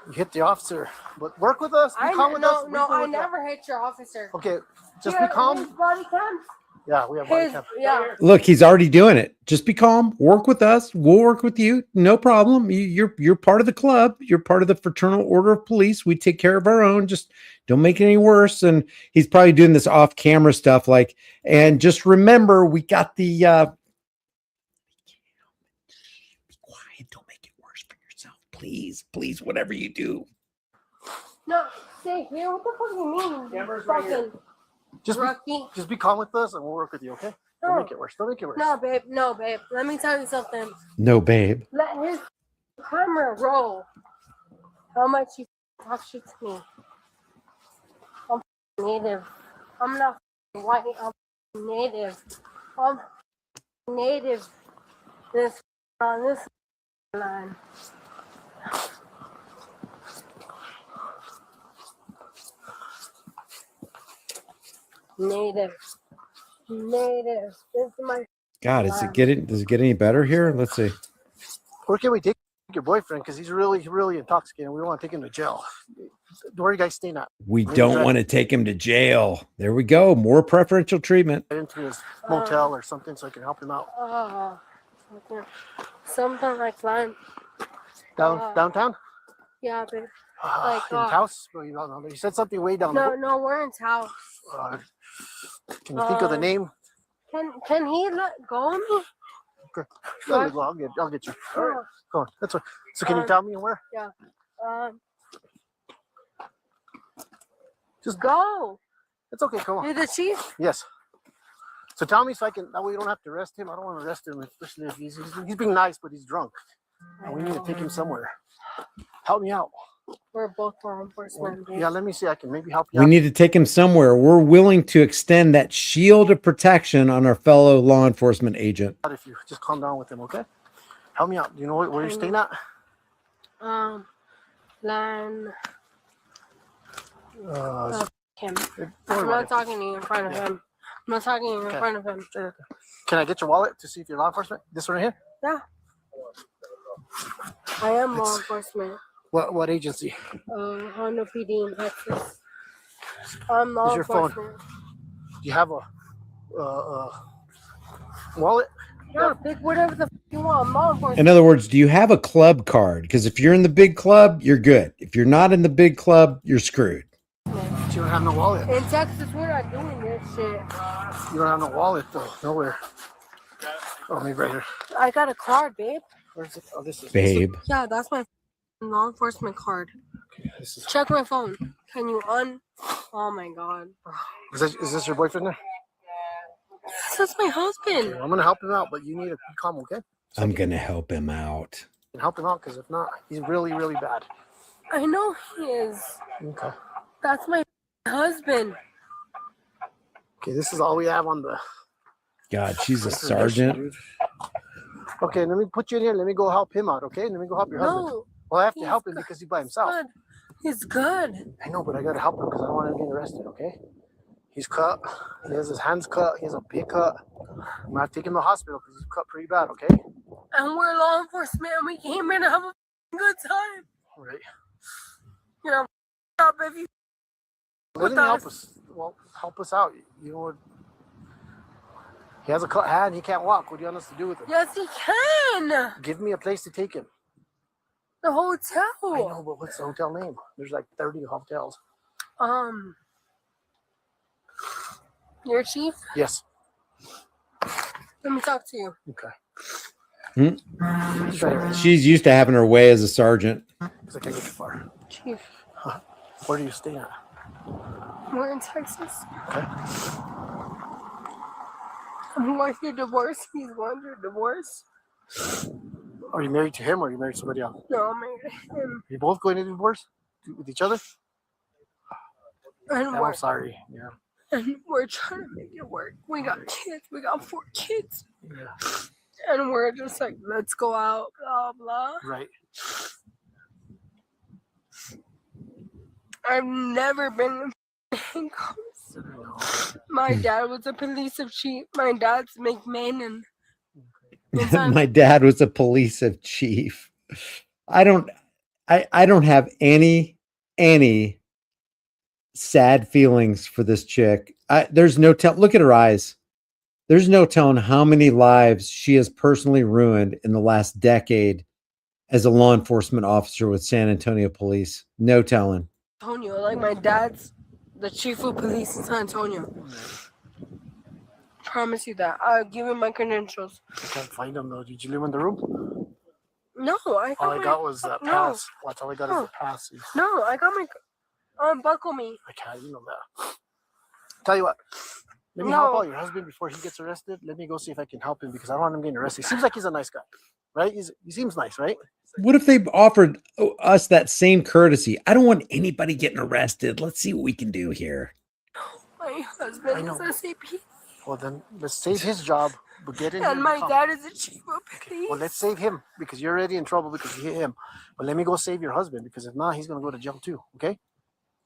You hit the officer, but work with us. Be calm with us. I never hit your officer. Okay, just Yeah, be calm. his body cam? Yeah, we have body cam. Yeah. Look, he's already doing it. Just be calm. Work with us. We'll work with you. No problem. You're part of the club. You're part of the Fraternal Order of Police. We take care of our own. Just don't make it any worse. And he's probably doing this off camera stuff. Like, and just remember, we got the. Be quiet. Don't make it worse for yourself, please. Please, whatever you do. No, stay here. What the fuck do you mean? Fucking Just be calm with us, and we'll work with you. Okay? Don't make it worse. Don't make it worse. No, babe. No, babe. Let me tell you something. No, babe. Let his camera roll. How much you talk shit to me? I'm native. I'm not white. I'm native. I'm native. This on this line. Native. This is my God, does it get any better here? Let's see. Where can we take your boyfriend? Because he's really intoxicated. We want to take him to jail. Where are you guys staying at? We don't want to take him to jail. There we go. More preferential treatment. Into his motel or something so I can help him out. Okay. Something like that. Downtown? Yeah, babe. In Taos? Well, you said something way down there. No, we're in Taos. Can you think of the name? Can he let go of me? Okay. I'll get you. All right. Go on. That's right. So can you tell me where? Yeah. Just go. It's okay. Come on. You're the chief? Yes. So tell me so I can. That way you don't have to arrest him. I don't want to arrest him, especially if he's being nice, but he's drunk. And we need to take him somewhere. Help me out. We're both law enforcement. Yeah, let me see. I can maybe help you We out. need to take him somewhere. We're willing to extend that shield of protection on our fellow law enforcement agent. If you just calm down with him, okay? Help me out. Do you know where you're staying at? Line. Him. Don't I'm worry not about talking to you in front of him. I'm not talking to you in Okay. front of him. Can I get your wallet to see if you're law enforcement? This one right here? Yeah. I am law enforcement. What agency? Honda PD in Texas. I'm law Is your phone? enforcement. Do you have a wallet? Yeah, pick whatever the f you want. I'm law enforcement. In other words, do you have a club card? Because if you're in the big club, you're good. If you're not in the big club, you're screwed. You don't have no wallet. In Texas, we're not doing this shit. You don't have no wallet though. Nowhere. Oh, maybe right here. I got a card, babe. Where's it? Oh, this is Babe. Yeah, that's my law enforcement card. Check my phone. Can you Oh my god. Is this your boyfriend there? That's my husband. Okay, I'm gonna help him out, but you need to be calm, okay? I'm going to help him out. And help him out, because if not, he's really, really bad. I know he is. Okay. That's my husband. Okay, this is all we have on the. God, she's a This is sergeant. dude. Okay, let me put you in here. Let me go help him out, okay? Let me go help your husband. No. Well, I have to help him because he's by himself. Good. He's good. I know, but I gotta help him because I don't want him to get arrested, okay? He's cut. He has his hands cut. He has a big cut. I'm gonna take him to the hospital because he's cut pretty bad, okay? And we're law enforcement and we came in to have a good time. All right. You know, up if you Let him help us. Well, help us out. You know what? He has a cut hand. He can't walk. What do you want us to do with him? Yes, he can. Give me a place to take him. The hotel. I know, but what's the hotel name? There's like 30 hotels. Your chief? Yes. Let me talk to you. Okay. She's used to having her way as a sergeant. Because I can't get too far. Chief, Where do you stay at? we're in Texas. Okay. I'm going through divorce. He's going through divorce. Are you married to him or are you married to somebody else? No, I'm married to him. Are you both going to divorce with each other? And I'm sorry. Yeah. And we're trying to make it work. We got kids. We got 4 kids. Yeah. And we're just like, let's go out, blah, blah. Right. I've never been in handcuffs. My dad was a police chief. My dad's McMahon. My dad was a police chief. I don't have any sad feelings for this chick. There's no look at her eyes. There's no telling how many lives she has personally ruined in the last decade as a law enforcement officer with San Antonio Police. No telling. Antonio, like my dad's the chief of police in San Antonio. Promise you that. I'll give him my credentials. I can't find him though. Did you leave him in the room? No, All I got was that pass. That's all I got is the pass. No, I got my unbuckle me. I can't, you know that. Tell you what. Let me help out your husband before he gets arrested. Let me go see if I can help him because I don't want him getting arrested. He seems like he's a nice guy, right? He seems nice, right? What if they offered us that same courtesy? I don't want anybody getting arrested. Let's see what we can do here. My husband is SAP. Well, then let's save his job, but get in And here my calm. dad is the chief of police. Well, let's save him because you're already in trouble because you hit him. But let me go save your husband because if not, he's going to go to jail too, okay?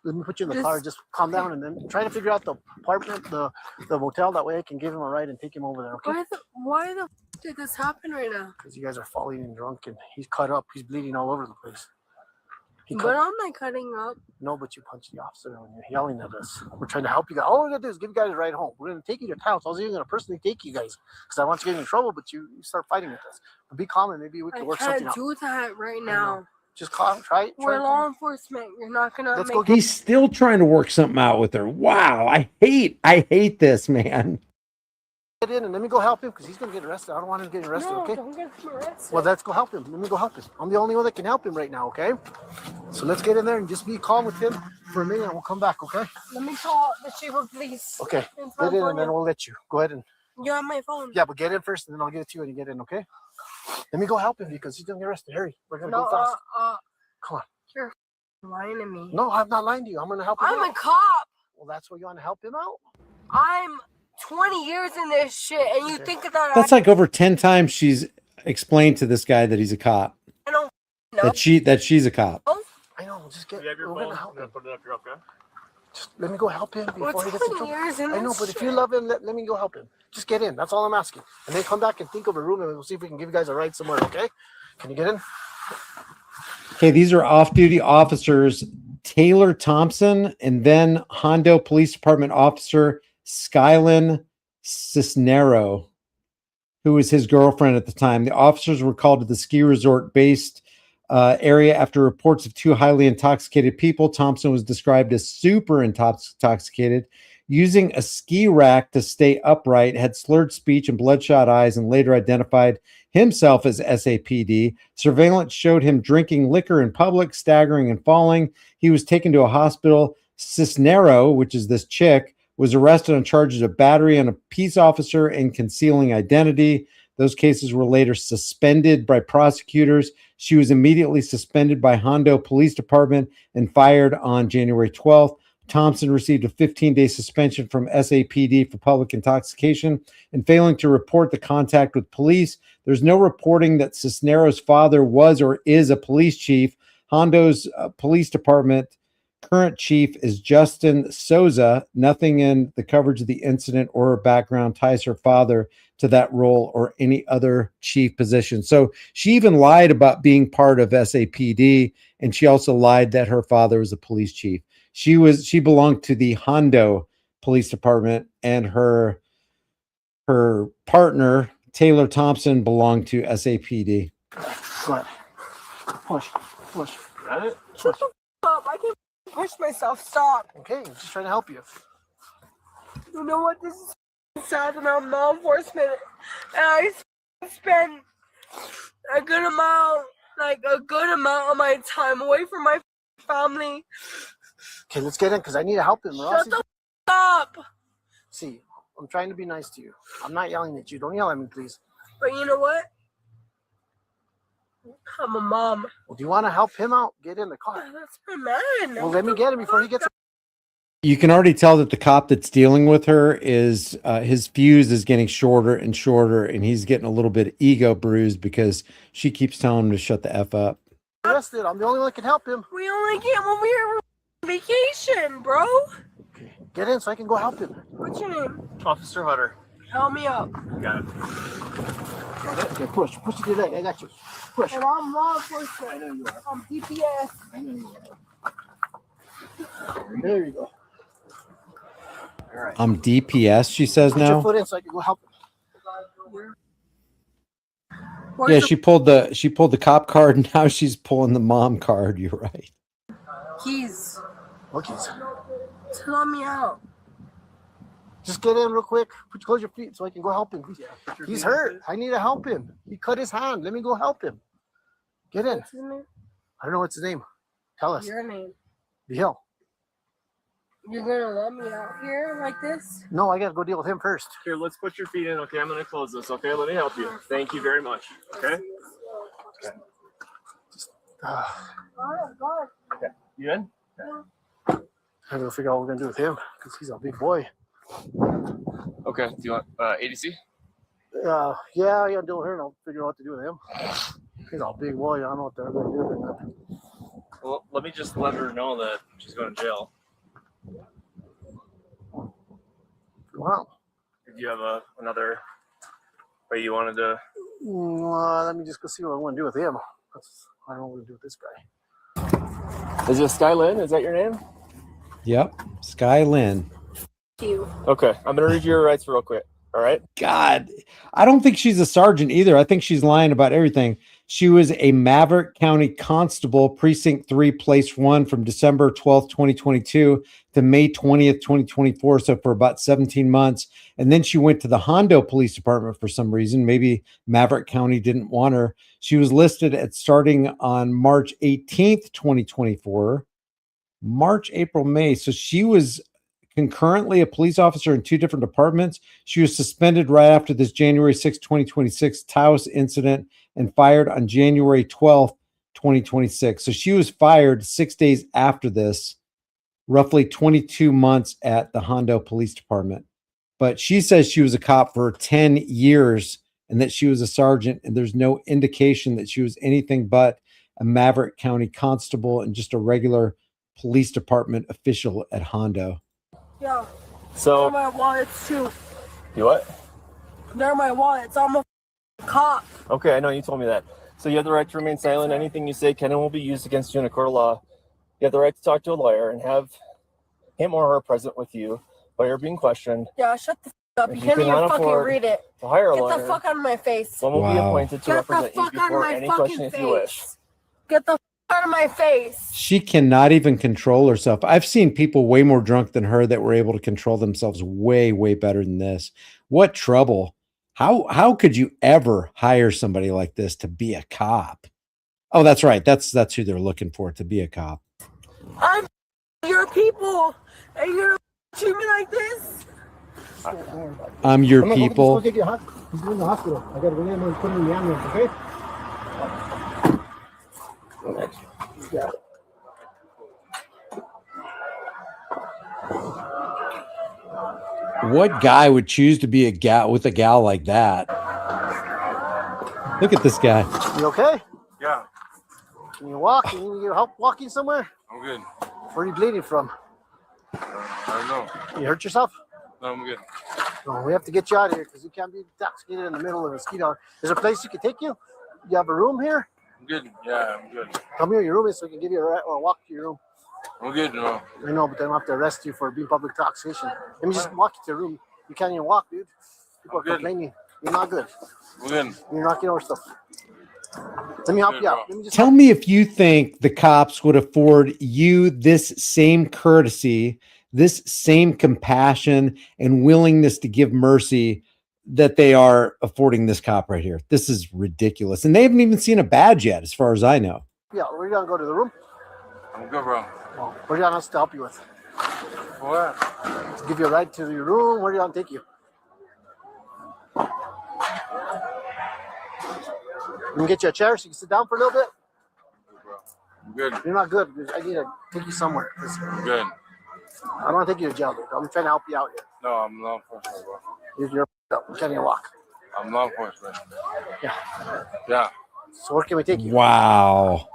Let me put you in the car. Just calm down and then try to figure out the apartment, the motel. That way I can give him a ride and take him over there, okay? Why the did this happen right now? Because you guys are falling and drunk and he's cut up. He's bleeding all over the place. But I'm not cutting up. No, but you punched the officer when you're yelling at us. We're trying to help you guys. All we're going to do is give you guys a ride home. We're going to take you to town. So I was even going to personally take you guys because I want you to get in trouble, but you start fighting with us. But be calm and maybe we can work something I out. can't do that right now. Just calm. Try We're law enforcement. You're not gonna Let's make go He's still trying to work something out with her. Wow, I hate this, man. Get in and let me go help him because he's going to get arrested. I don't want him getting arrested, No, okay? don't get him arrested. Well, let's go help him. Let me go help him. I'm the only one that can help him right now, okay? So let's get in there and just be calm with him for a minute and we'll come back, okay? Let me call the chief of police. Okay. in Get in and California. then we'll let you. Go ahead and... You have my phone. Yeah, but get in first and then I'll give it to you when you get in, okay? Let me go help him because he's going to get arrested. Hurry. We're going to No, go fast. Come on. You're lying to me. No, I'm not lying to you. I'm going to help him I'm out. a cop. Well, that's what you want to help him out? I'm 20 years in this shit, and you think that That's like over 10 times she's explained to this guy that he's a cop. I don't know. That she's a cop. I know. Just get... You have your We're going phone. to help him. Put it up. You're okay. Just let me go help him before he gets in 20 years in trouble. I know, this but if shit. you love him, let me go help him. Just get in. That's all I'm asking. And then come back and think of a room and we'll see if we can give you guys a ride somewhere, okay? Can you get in? Okay, these are off-duty officers Taylor Thompson and then Hondo Police Department officer Skylin Cisnero, who was his girlfriend at the time. The officers were called to the ski resort based area after reports of 2 highly intoxicated people. Thompson was described as super intoxicated, using a ski rack to stay upright, had slurred speech and bloodshot eyes, and later identified himself as SAPD. Surveillance showed him drinking liquor in public, staggering and falling. He was taken to a hospital. Cisnero, which is this chick, was arrested on charges of battery on a peace officer and concealing identity. Those cases were later suspended by prosecutors. She was immediately suspended by Hondo Police Department and fired on January 12th. Thompson received a 15-day suspension from SAPD for public intoxication and failing to report the contact with police. There's no reporting that Cisneros' father was or is a police chief. Hondo's police department current chief is Justin Souza. Nothing in the coverage of the incident or her background ties her father to that role or any other chief position. So she even lied about being part of SAPD, and she also lied that her father was a police chief. She belonged to the Hondo Police Department, and her partner Taylor Thompson belonged to SAPD. Go ahead. Push. Got it? Shut the up. I can't push myself. Stop. Okay, I'm just trying to help you. You know what? This is sad and I'm law enforcement. And I spend a good amount of my time away from my family. Okay, let's get in because I need to help him. Shut the up. See, I'm trying to be nice to you. I'm not yelling at you. Don't yell at me, please. But you know what? I'm a mom. Well, do you want to help him out? Get in the car. That's my man. Well, let me get him before he gets. You can already tell that the cop that's dealing with her is his fuse is getting shorter and shorter, and he's getting a little bit ego bruised because she keeps telling him to shut the F up. Arrested. I'm the only one that can help him. We only came over here for vacation, bro. Okay, get in so I can go help him. What's your name? Officer Hutter. Help me up. Got it. Okay, push to the leg. I got you. Push. And I'm law enforcement. I know you are. I'm DPS. I know you are. There you go. All right. I'm DPS, she says Put your now. foot in so I can go help him. Yeah, she pulled the cop card, and now she's pulling the mom card. You're right. Keys. What keys? Let me out. Just get in real quick. Close your feet so I can go help him. He's hurt. I need to help him. He cut his hand. Let me go help him. Get in. What's his name? I don't know what's his name. Tell us. Your name. Bill. You're gonna let me out here like this? No, I gotta go deal with him first. Here, let's put your feet in. Okay, I'm gonna close this. Okay, let me help you. Thank you very much. Okay. Okay. You in? I'm gonna figure out what we're gonna do with him because he's a big boy. Okay. Do you want ADC? Yeah, I gotta deal with her and I'll figure out what to do with him. He's a big boy. I don't know what they're gonna do with him. Well, let me just let her know that she's going to jail. Wow. Do you have another way you wanted to? Let me just go see what I want to do with him. I don't know what to do with this guy. Is it Skylin? Is that your name? Yep, Sky Lynn. Okay, I'm gonna read your rights real quick. All right. God, I don't think she's a sergeant either. I think she's lying about everything. She was a Maverick County Constable, Precinct 3, Place 1 from December 12th, 2022 to May 20th, 2024. So for about 17 months. And then she went to the Hondo Police Department for some reason. Maybe Maverick County didn't want her. She was listed at starting on March 18th, 2024. March, April, May. So she was concurrently a police officer in two different departments. She was suspended right after this January 6, 2026 Taos incident and fired on January 12th, 2026. So she was fired 6 days after this, roughly 22 months at the Hondo Police Department. But she says she was a cop for 10 years and that she was a sergeant, and there's no indication that she was anything but a Maverick County constable and just a regular police department official at Hondo. Yeah. So They're my wallets too. You what? They're my wallets. I'm a cop. Okay, I know you told me that. So you have the right to remain silent. Anything you say can and will be used against you in a court of law. You have the right to talk to a lawyer and have him or her present with you while you're being questioned. Yeah, shut the up. You If can't you even cannot fucking afford read it. to hire a Get lawyer, the fuck out of my face. Someone will be appointed to Get the represent you fuck out of before my any fucking question if face. you wish. Get the fuck out of my face. She cannot even control herself. I've seen people way more drunk than her that were able to control themselves way, way better than this. What trouble. How could you ever hire somebody like this to be a cop? Oh, that's right. That's who they're looking for, to be a cop. I'm your people, and you're treat me like this? I'm your I'm gonna people. Go take you he's in the hospital. I gotta go in there and put him in the ambulance, okay? Yeah. What guy would choose to be a gal with a gal like that? Look at this guy. You okay? Yeah, Can you walk? Can you need help walking somewhere? I'm good. Where are you bleeding from? I don't know. You hurt yourself? No, I'm good. No, we have to get you out of here because you can't be intoxicated in the middle of a ski down. Is there a place you can take you? You have a room here? I'm good. Yeah, I'm good. Come here, your room is so we can give you a ride or walk to your room. I'm good, no. I know, but then I'll have to arrest you for being public intoxication. Let me just walk you to your room. You can't even walk, dude. People are complaining. You're not good. I'm good. You're knocking over stuff. Let me help you out. Let me just Tell me if you think the cops would afford you this same courtesy, this same compassion and willingness to give mercy that they are affording this cop right here. This is ridiculous. And they haven't even seen a badge yet, as far as I know. Yeah, where you gonna go to the room? I'm good, bro. Well, what do you want us to help you with? What? To give you a ride to your room? Where do you want to take you? We can get you a chair so you can sit down for a little bit. I'm good. You're not good. I need to take you somewhere. I'm good. I don't want to take you to jail, dude. I'm trying to help you out here. No, I'm law enforcement, bro. You're up. You can't even walk. I'm law enforcement. Yeah. Yeah. So where can we take you? Wow.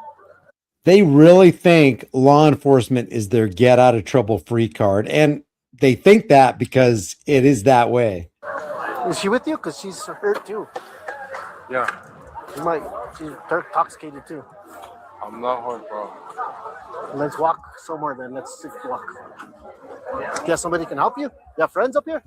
They really think law enforcement is their get out of trouble free card. And they think that because it is that way. Is she with you? Because she's hurt too. Yeah. She's intoxicated too. I'm not hurt, bro. Let's walk somewhere then. Let's walk. Yeah, somebody can help you? You have friends up here?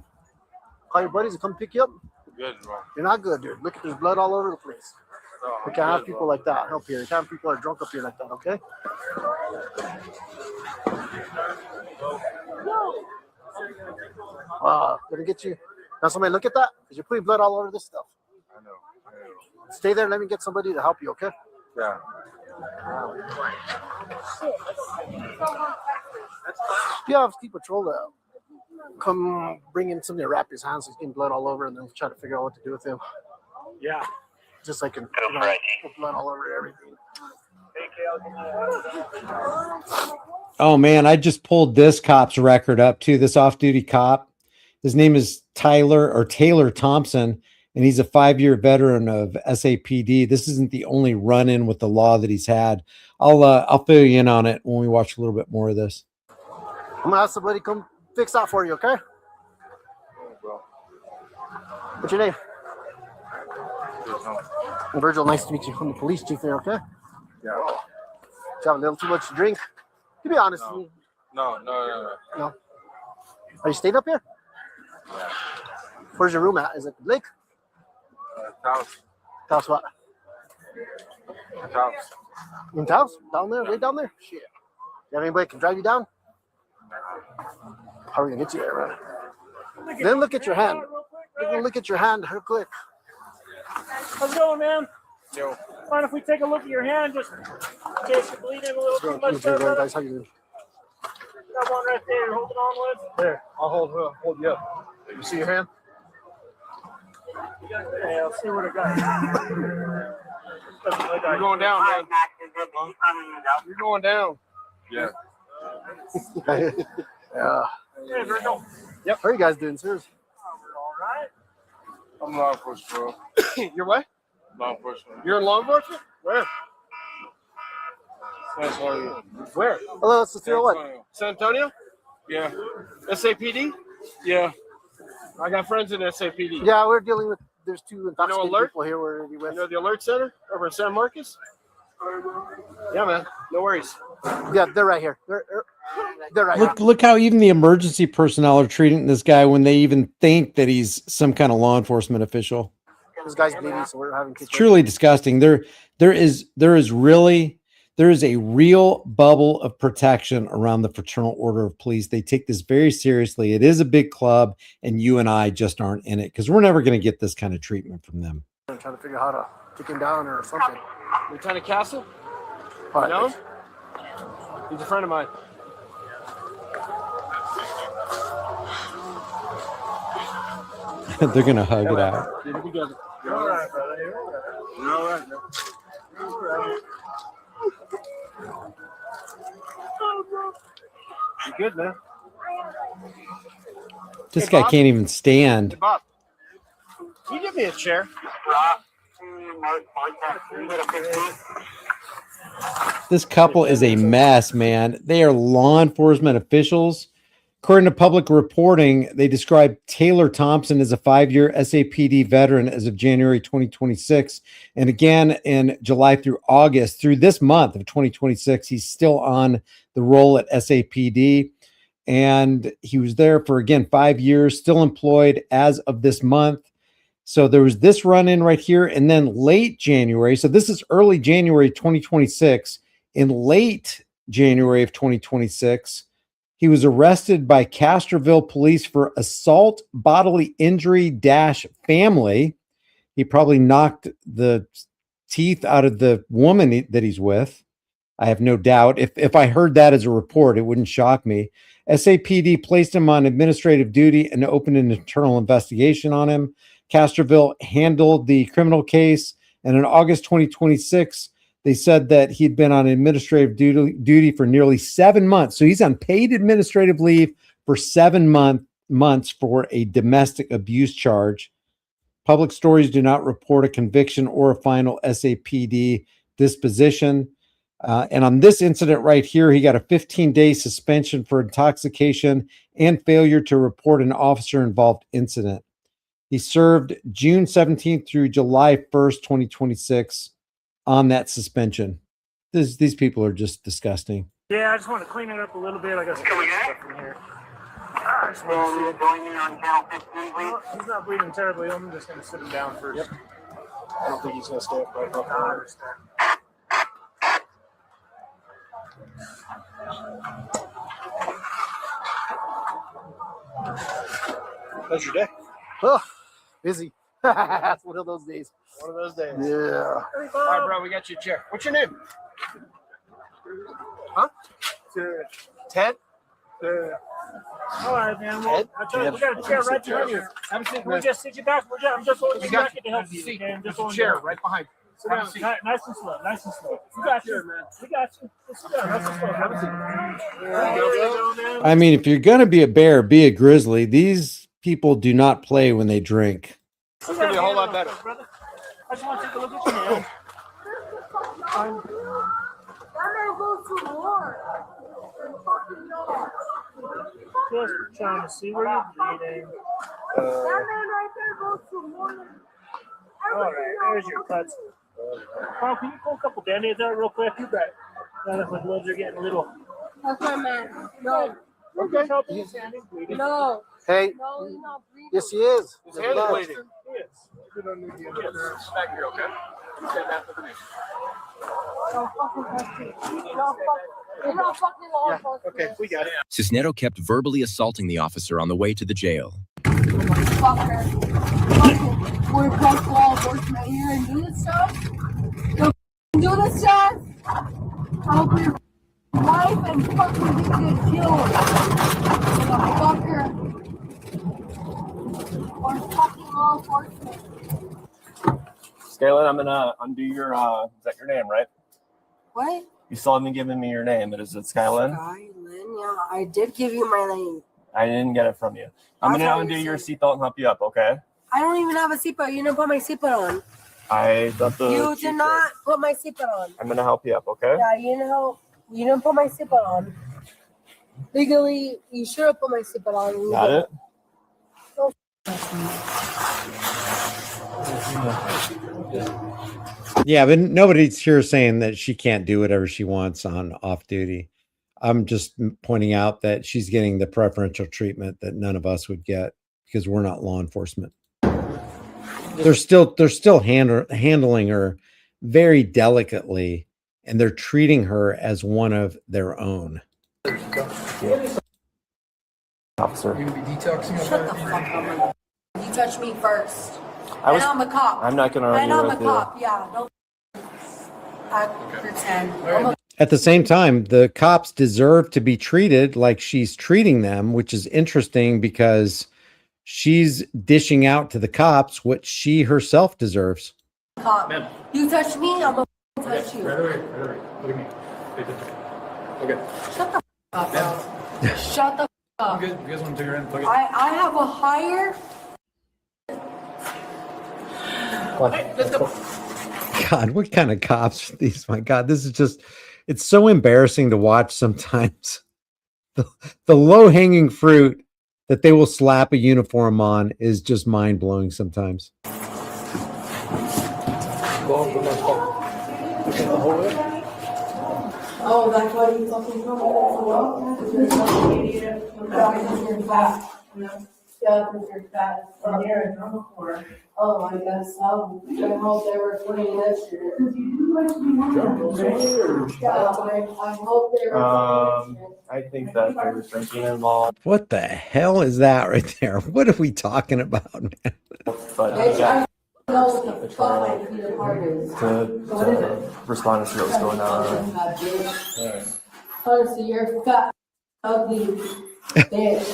Call your buddies and come pick you up? Good, bro. You're not good, dude. Look, there's blood all over the place. No, We can't have people like that up here. We can't have people that are drunk up here like that, okay? Gonna get you. Now somebody look at that? Because you're putting blood all over this stuff. I know. Stay there. Let me get somebody to help you, okay? Yeah. Yeah, have ski patrol to come bring in somebody to wrap his hands. He's getting blood all over, and then try to figure out what to do with him. Yeah. Just like put blood all over everything. Oh man, I just pulled this cop's record up too. This off-duty cop. His name is Taylor Thompson, and he's a 5-year veteran of SAPD. This isn't the only run-in with the law that he's had. I'll fill you in on it when we watch a little bit more of this. I'm gonna have somebody come fix that for you, okay? What's your name? Virgil, nice to meet you. I'm the police chief here, okay? Yeah. Did you have a little too much to drink? You be honest with me. No. No. Are you staying up here? Yeah. Where's your room at? Is it the lake? House. House what? House. In Taos? Down there? Way down there? Shit. You have anybody can drive you down? How are we gonna get you there, right? Then look at your hand. Look at your hand real quick. How's it going, man? Yo. Mind if we take a look at your hand just in case you're bleeding a little too much? Guys, how you doing? Got one right there. Hold it on with. There, I'll hold you up. You see your hand? Yeah, I'll see what I got. You're going down, man. You're going down. Yeah. Yeah. Hey, Virgil. Yep. How are you guys doing, sirs? All right. I'm law enforcement, bro. You're what? Law enforcement. You're in law enforcement? Where? San Antonio. Where? Hello, it's the what? San Antonio? Yeah. SAPD? Yeah. I got friends in SAPD. Yeah, we're dealing with. There's two alert? intoxicated people here. We're with. You know the alert center over in San Marcos? Yeah, man. No worries. Yeah, they're right here. They're right here. Look how even the emergency personnel are treating this guy when they even think that he's some kind of law enforcement official. This guy's bleeding, so we're having. It's truly disgusting. There is a real bubble of protection around the Fraternal Order of Police. They take this very seriously. It is a big club, and you and I just aren't in it because we're never going to get this kind of treatment from them. I'm trying to figure out how to take him down or something. Lieutenant Castle? All right, You know him? He's a friend of mine. They're gonna hug it out. Get it together. You're all right, brother. You're all right. You good, man? This Hey, guy Bob? can't even stand. Hey, Bob. Can you give me a chair? This couple is a mess, man. They are law enforcement officials. According to public reporting, they described Taylor Thompson as a 5-year SAPD veteran as of January 2026. And again, in July through August, through this month of 2026, he's still on the roll at SAPD. And he was there for, again, 5 years, still employed as of this month. So there was this run in right here. And then late January, so this is early January 2026. In late January of 2026, he was arrested by Castroville police for assault, bodily injury - family. He probably knocked the teeth out of the woman that he's with. I have no doubt. If I heard that as a report, it wouldn't shock me. SAPD placed him on administrative duty and opened an internal investigation on him. Castroville handled the criminal case, and in August 2026, they said that he'd been on administrative duty for nearly 7 months. So he's on paid administrative leave for 7 months for a domestic abuse charge. Public stories do not report a conviction or a final SAPD disposition. And on this incident right here, he got a 15-day suspension for intoxication and failure to report an officer-involved incident. He served June 17th through July 1st, 2026 on that suspension. These people are just disgusting. Yeah, I just want to clean it up a little bit. I got some stuff in here. I just Well, want you're to joining on channel 15, see. please. He's not bleeding terribly. I'm just going to sit him down first. Yep. I don't think he's gonna stay up right now. I understand. How's your day? Oh, busy. That's one of those days. One of those days. Yeah. Hey, All right, Bob. bro, we got you a chair. What's your name? Huh? Ted. Ted? All right, man. Well, Ted? I tell you, we got a chair right behind you. Have a seat. Can we just sit you back? I'm just holding you back to help you. Okay? I'm just holding you chair back. right behind. Sit down. Nice and slow. Nice and slow. We got you, man. We got you. Just sit down. Nice and slow. Have a seat. There you go, man. I mean, if you're going to be a bear, be a grizzly. These people do not play when they drink. It's gonna be a whole lot better. Brother. I just want to take a look at your hand. That man goes to war. Just trying to see where you're bleeding. That man right there goes to war. All right, there's your cuts. Carl, can you pull a couple band-aids out real quick? You bet. Now that my gloves are getting a little. Okay, man. No. Okay. Help him. He's bleeding. No. Hey. No, he's not breathing. Yes, he is. His hand's bleeding. He is. Back here, okay? No fucking country. You're not fucking law enforcement. Okay, we got it. Cisnero kept verbally assaulting the officer on the way to the jail. Fucker. Fucking, we're both law enforcement here and do this stuff. You do this stuff. I'll your wife and fucking get killed. Fucker. Or fucking law enforcement. Skyline, I'm gonna undo your is that your name, right? What? You still haven't given me your name, but is it Skylin? Skylin, yeah, I did give you my name. I didn't get it from you. I'm I gonna thought undo you your said- seatbelt and help you up, okay? I don't even have a seatbelt. You didn't put my seatbelt on. I thought the You chief did not put my seatbelt on. I'm gonna help you up, okay? Yeah, you didn't put my seatbelt on. Legally, you should have put my seatbelt on. You Got didn't. it? Yeah, but nobody's here saying that she can't do whatever she wants on off duty. I'm just pointing out that she's getting the preferential treatment that none of us would get because we're not law enforcement. They're still handling her very delicately, and they're treating her as one of their own. Officer. Shut the fuck up. You touched me first. I was- and I'm a cop. I'm not gonna And argue I'm a with you. cop. Yeah, don't pretend. I'm a At the same time, the cops deserve to be treated like she's treating them, which is interesting because she's dishing out to the cops what she herself deserves. Cop. You touch me, I'm gonna touch you. Right away. Look at me. Okay. Shut the up, bro. Shut the up. You guys want to take your hand? I have a higher. God, what kind of cops are these? My God, this is just, it's so embarrassing to watch sometimes. The low-hanging fruit that they will slap a uniform on is just mind-blowing sometimes. Oh, that's why you fucking come you're fat. Yeah, because you're fat. Oh, I guess so. I hope they were playing this year. Yeah, I hope they were. I think that there was drinking involved. What the hell is that right there? What are we talking about, man? But Bitch, I know what the fuck my Peter Park is. to respond to see what was going on. Honestly, you're fat, ugly bitch.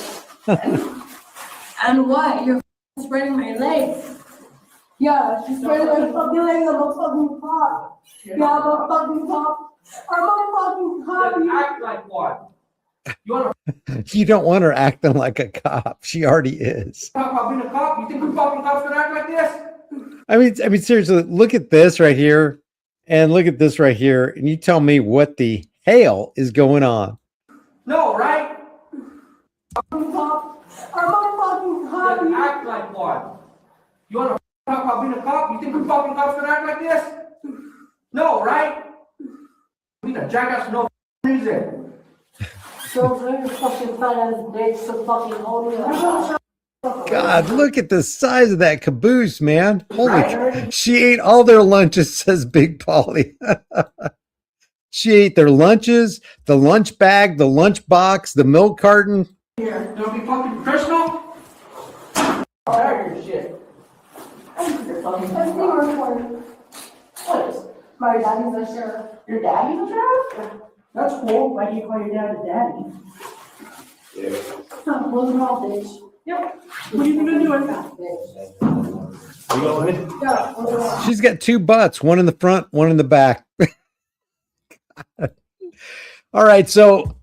And what? You're spreading my legs. Yeah, she's spreading my fucking legs. I'm a fucking cop. Yeah, I'm a fucking cop. I'm a fucking cop. Then act like one. You want You don't want her acting like a cop. She already is. to talk about being a cop? You think we fucking cops gonna act like this? I mean, seriously, look at this right here and look at this right here, and you tell me what the hell is going on. No, right? Fucking cop. I'm a fucking cop. Then act like one. You want to talk about being a cop? You think we fucking cops gonna act like this? No, right? Being a jackass for no reason. So bring your fucking fat ass bitch to fucking hold me up. God, look at the size of that caboose, man. Holy, she ate all their lunches, says Big Polly. She ate their lunches, the lunch bag, the lunch box, the milk carton. Here, don't be fucking professional. Tired of your shit. What is? My daddy's a sheriff. Your daddy's a sheriff? That's cool. Why do you call your dad a daddy? Huh, close your mouth, bitch. Yep. What are you gonna do with that, bitch? Yeah, close your mouth. She's got two butts, one in the front, one in the back. All right, so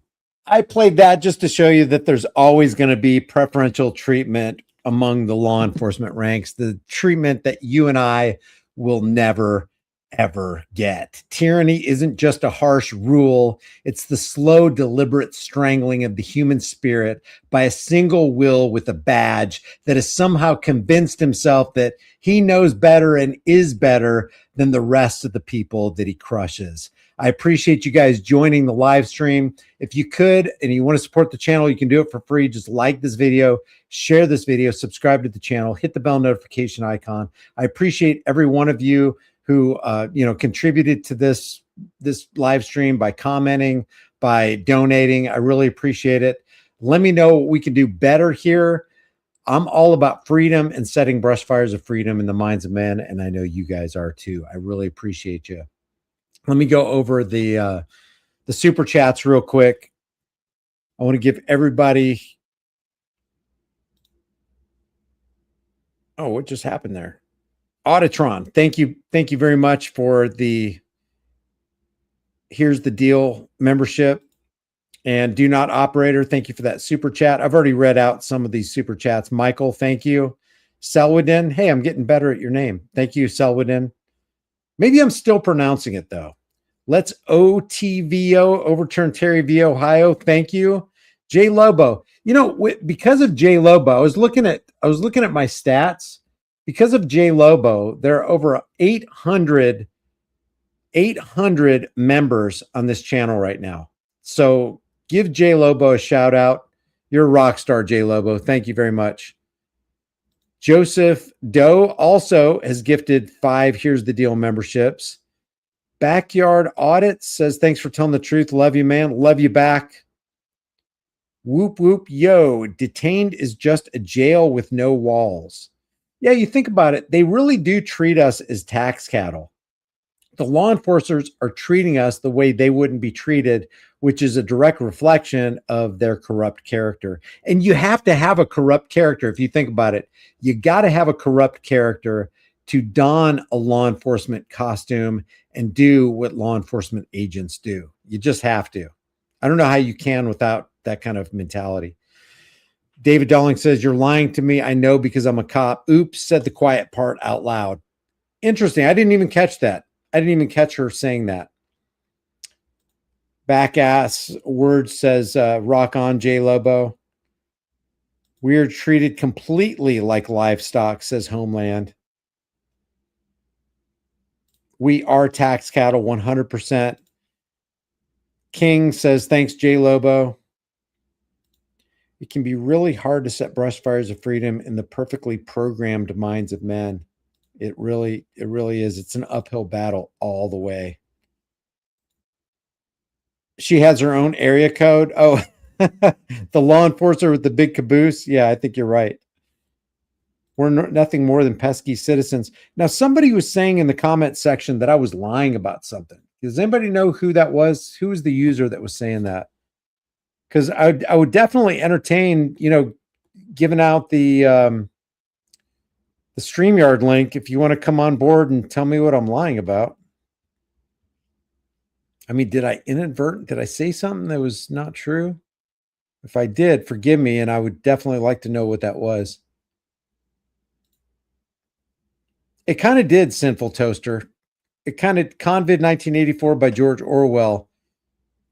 I played that just to show you that there's always going to be preferential treatment among the law enforcement ranks, the treatment that you and I will never, ever get. Tyranny isn't just a harsh rule. It's the slow, deliberate strangling of the human spirit by a single will with a badge that has somehow convinced himself that he knows better and is better than the rest of the people that he crushes. I appreciate you guys joining the live stream. If you could, and you want to support the channel, you can do it for free. Just like this video, share this video, subscribe to the channel, hit the bell notification icon. I appreciate every one of you who contributed to this live stream by commenting, by donating. I really appreciate it. Let me know what we can do better here. I'm all about freedom and setting brush fires of freedom in the minds of men, and I know you guys are too. I really appreciate you. Let me go over the super chats real quick. I want to give everybody. Oh, what just happened there? Auditron, thank you very much for the Here's the Deal membership. And Do Not Operator, thank you for that super chat. I've already read out some of these super chats. Michael, thank you. Selwadin, hey, I'm getting better at your name. Thank you, Selwadin. Maybe I'm still pronouncing it though. Let's OTVO, overturn Terry V. Ohio. Thank you. Jay Lobo. You know, because of Jay Lobo, I was looking at my stats. Because of Jay Lobo, there are over 800 members on this channel right now. So give Jay Lobo a shout out. You're a rock star, Jay Lobo. Thank you very much. Joseph Doe also has gifted 5 Here's the Deal memberships. Backyard Audit says, thanks for telling the truth. Love you, man. Love you back. Whoop, whoop, yo. Detained is just a jail with no walls. Yeah, you think about it. They really do treat us as tax cattle. The law enforcers are treating us the way they wouldn't be treated which is a direct reflection of their corrupt character. And you have to have a corrupt character. If you think about it, you got to have a corrupt character to don a law enforcement costume and do what law enforcement agents do. You just have to. I don't know how you can without that kind of mentality. David Darling says, you're lying to me. I know because I'm a cop. Oops, said the quiet part out loud. Interesting. I didn't even catch that. I didn't even catch her saying that. Backass word says, rock on, J Lobo. We are treated completely like livestock, says Homeland. We are tax cattle 100%. King says, thanks, J Lobo. It can be really hard to set brush fires of freedom in the perfectly programmed minds of men. It really is. It's an uphill battle all the way. She has her own area code. Oh, the law enforcer with the big caboose. Yeah, I think you're right. We're nothing more than pesky citizens. Now, somebody was saying in the comment section that I was lying about something. Does anybody know who that was? Who was the user that was saying that? Because I would definitely entertain, giving out the StreamYard link if you want to come on board and tell me what I'm lying about. I mean, did I say something that was not true? If I did, forgive me, and I would definitely like to know what that was. It kind of did, Sinful Toaster. It kind of, Convid 1984 by George Orwell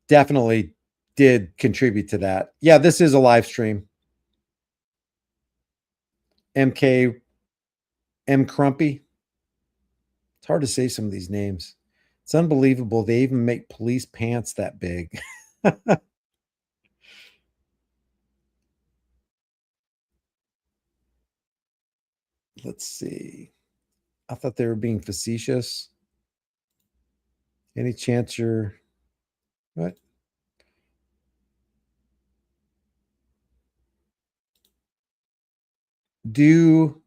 definitely did contribute to that. Yeah, this is a live stream. M. Crumpy. It's hard to say some of these names. It's unbelievable. They even make police pants that big. Let's see. I thought they were being facetious. Any chance you're... What? Do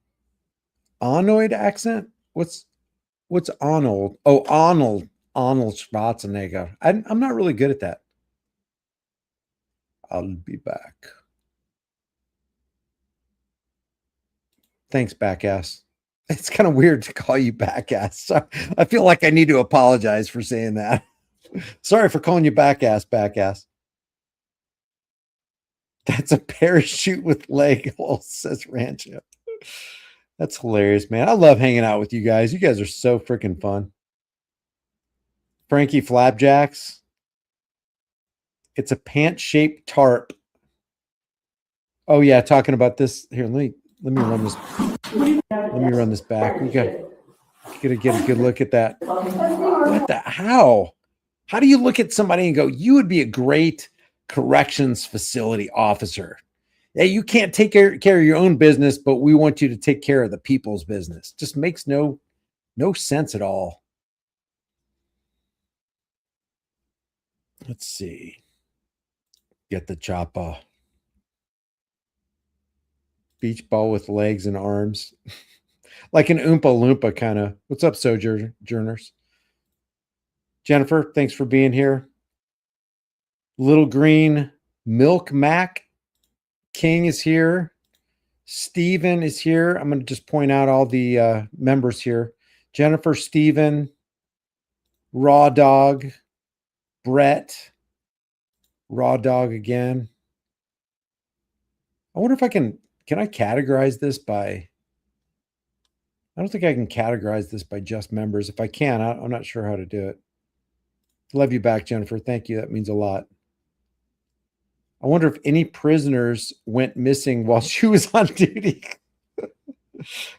Arnold accent? What's Arnold? Oh, Arnold Schwarzenegger. I'm not really good at that. I'll be back. Thanks, Backass. It's kind of weird to call you Backass. So I feel like I need to apologize for saying that. Sorry for calling you Backass. That's a parachute with leg holes, says Rancho. That's hilarious, man. I love hanging out with you guys. You guys are so freaking fun. Frankie Flapjacks. It's a pant-shaped tarp. Oh yeah, talking about this. Here, let me run this. Let me run this back. We gotta get a good look at that. What the how? How do you look at somebody and go, you would be a great corrections facility officer? Yeah, you can't take care of your own business, but we want you to take care of the people's business. Just makes no sense at all. Let's see. Get the chopper. Beach ball with legs and arms. Like an Oompa Loompa kind of. What's up, Sojourners? Jennifer, thanks for being here. Little Green Milk Mac King is here. Steven is here. I'm going to just point out all the members here. Jennifer, Steven, Raw Dog, Brett, Raw Dog again. I wonder if I can I categorize this by, I don't think I can categorize this by just members. If I can, I'm not sure how to do it. Love you back, Jennifer. Thank you. That means a lot. I wonder if any prisoners went missing while she was on duty.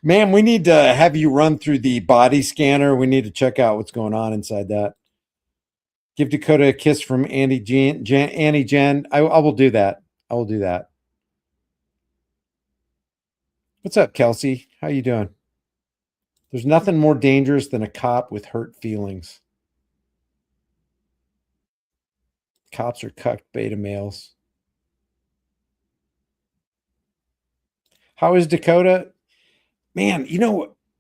Ma'am, we need to have you run through the body scanner. We need to check out what's going on inside that. Give Dakota a kiss from Annie Jen. I will do that. I will do that. What's up, Kelsey? How you doing? There's nothing more dangerous than a cop with hurt feelings. Cops are cucked beta males. How is Dakota? Man,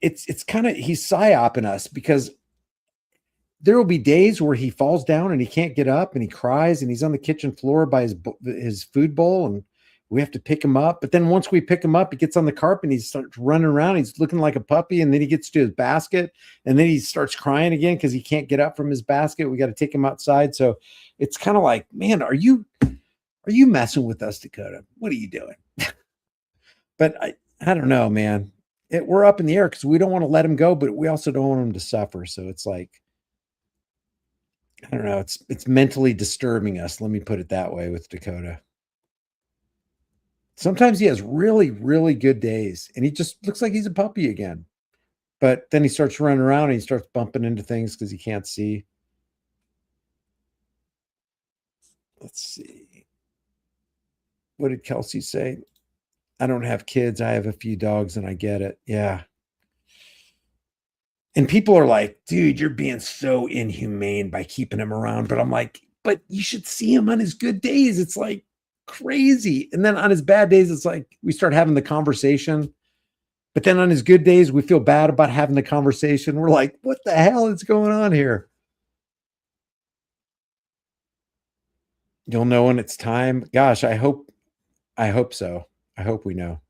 it's kind of, he's psyoping us because there will be days where he falls down and he can't get up and he cries and he's on the kitchen floor by his food bowl and we have to pick him up. But then once we pick him up, he gets on the carpet and he starts running around. He's looking like a puppy. And then he gets to his basket and then he starts crying again because he can't get up from his basket. We got to take him outside. So it's kind of like, man, are you messing with us, Dakota? What are you doing? But I don't know, man. We're up in the air because we don't want to let him go, but we also don't want him to suffer. So it's like, I don't know. It's mentally disturbing us. Let me put it that way with Dakota. Sometimes he has really, really good days and he just looks like he's a puppy again. But then he starts running around and he starts bumping into things because he can't see. Let's see. What did Kelsey say? I don't have kids. I have a few dogs and I get it. Yeah. And people are like, dude, you're being so inhumane by keeping him around. But I'm like, but you should see him on his good days. It's like crazy. And then on his bad days, it's like we start having the conversation. But then on his good days, we feel bad about having the conversation. We're like, what the hell is going on here? You'll know when it's time. Gosh, I hope so. I hope we know.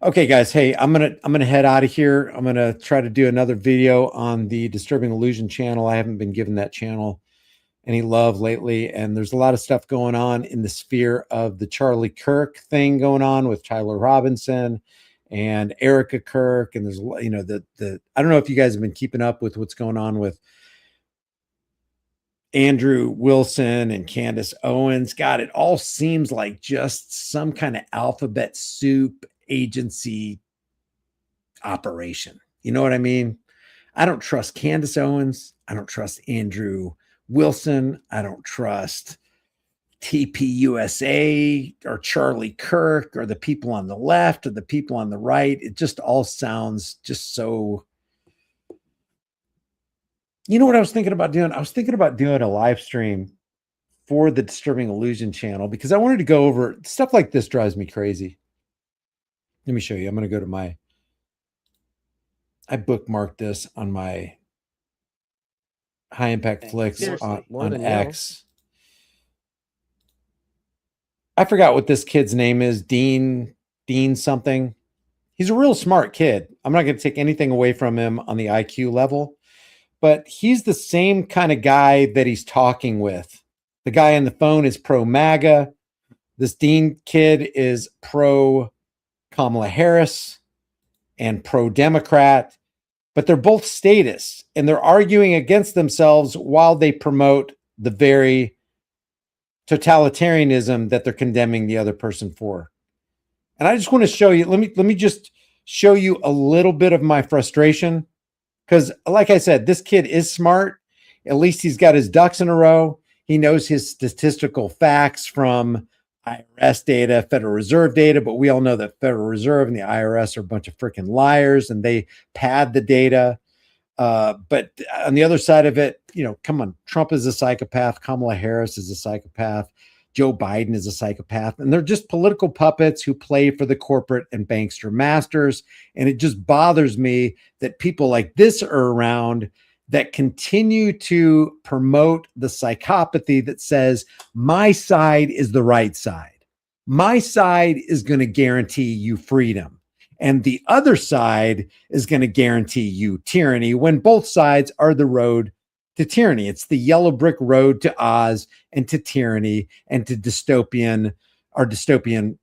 Okay, guys. Hey, I'm gonna head out of here. I'm gonna try to do another video on the Disturbing Illusion channel. I haven't been given that channel any love lately, and there's a lot of stuff going on in the sphere of the Charlie Kirk thing going on with Tyler Robinson and Erica Kirk, and there's the I don't know if you guys have been keeping up with what's going on with Andrew Wilson and Candace Owens. God, it all seems like just some kind of alphabet soup agency operation. You know what I mean? I don't trust Candace Owens. I don't trust Andrew Wilson. I don't trust TPUSA or Charlie Kirk or the people on the left or the people on the right. It just all sounds just so. You know what I was thinking about doing? I was thinking about doing a live stream for the Disturbing Illusion channel because I wanted to go over stuff like this. Drives me crazy. Let me show you. I'm going to go to I bookmarked this on my High Impact Flicks on X. I forgot what this kid's name is. Dean something. He's a real smart kid. I'm not going to take anything away from him on the IQ level, but he's the same kind of guy that he's talking with. The guy on the phone is pro MAGA. This Dean kid is pro Kamala Harris and pro-Democrat, but they're both statists and they're arguing against themselves while they promote the very totalitarianism that they're condemning the other person for. And I just want to show you, let me just show you a little bit of my frustration because like I said, this kid is smart. At least he's got his ducks in a row. He knows his statistical facts from IRS data, Federal Reserve data, but we all know that Federal Reserve and the IRS are a bunch of freaking liars and they pad the data. But on the other side of it, come on, Trump is a psychopath. Kamala Harris is a psychopath. Joe Biden is a psychopath. And they're just political puppets who play for the corporate and bankster masters. And it just bothers me that people like this are around that continue to promote the psychopathy that says my side is the right side. My side is going to guarantee you freedom. And the other side is going to guarantee you tyranny when both sides are the road to tyranny. It's the yellow brick road to Oz and to tyranny and to dystopian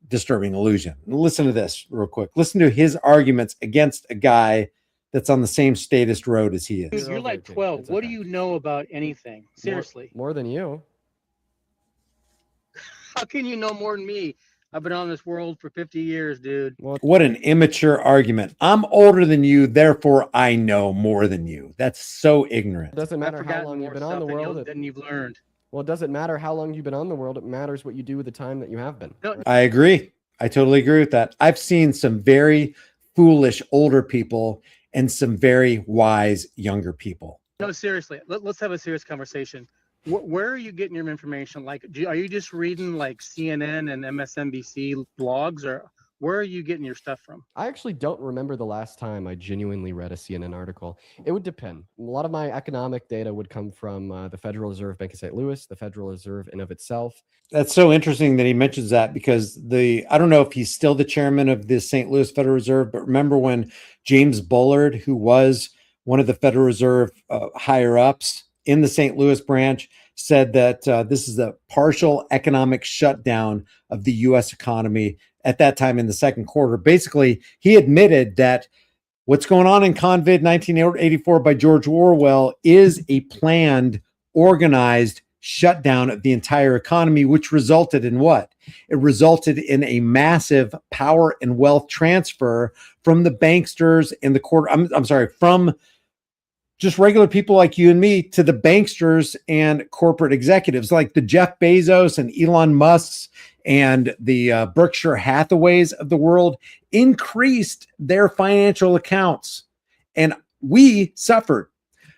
disturbing illusion. Listen to this real quick. Listen to his arguments against a guy that's on the same statist road as he is. You're like 12. What do you know about anything? Seriously. More than you. How can you know more than me? I've been on this world for 50 years, dude. What an immature argument. I'm older than you, therefore I know more than you. That's so ignorant. It doesn't matter how long you've been on the world. Than you've learned. Well, it doesn't matter how long you've been on the world. It matters what you do with the time that you have been. I agree. I totally agree with that. I've seen some very foolish older people and some very wise younger people. No, seriously. Let's have a serious conversation. Where are you getting your information? Like, are you just reading like CNN and MSNBC blogs, or Where are you getting your stuff from? I actually don't remember the last time I genuinely read a CNN article. It would depend. A lot of my economic data would come from the Federal Reserve Bank of St. Louis, the Federal Reserve in of itself. That's so interesting that he mentions that, because I don't know if he's still the chairman of the St. Louis Federal Reserve, but remember when James Bullard, who was one of the Federal Reserve higher ups in the St. Louis branch, said that this is a partial economic shutdown of the U.S. economy at that time in the second quarter. Basically, he admitted that what's going on in Convid 1984 by George Orwell is a planned, organized shutdown of the entire economy, which resulted in what? It resulted in a massive power and wealth transfer from the banksters and from just regular people like you and me to the banksters and corporate executives like the Jeff Bezos and Elon Musk's and the Berkshire Hathaways of the world increased their financial accounts. And we suffered.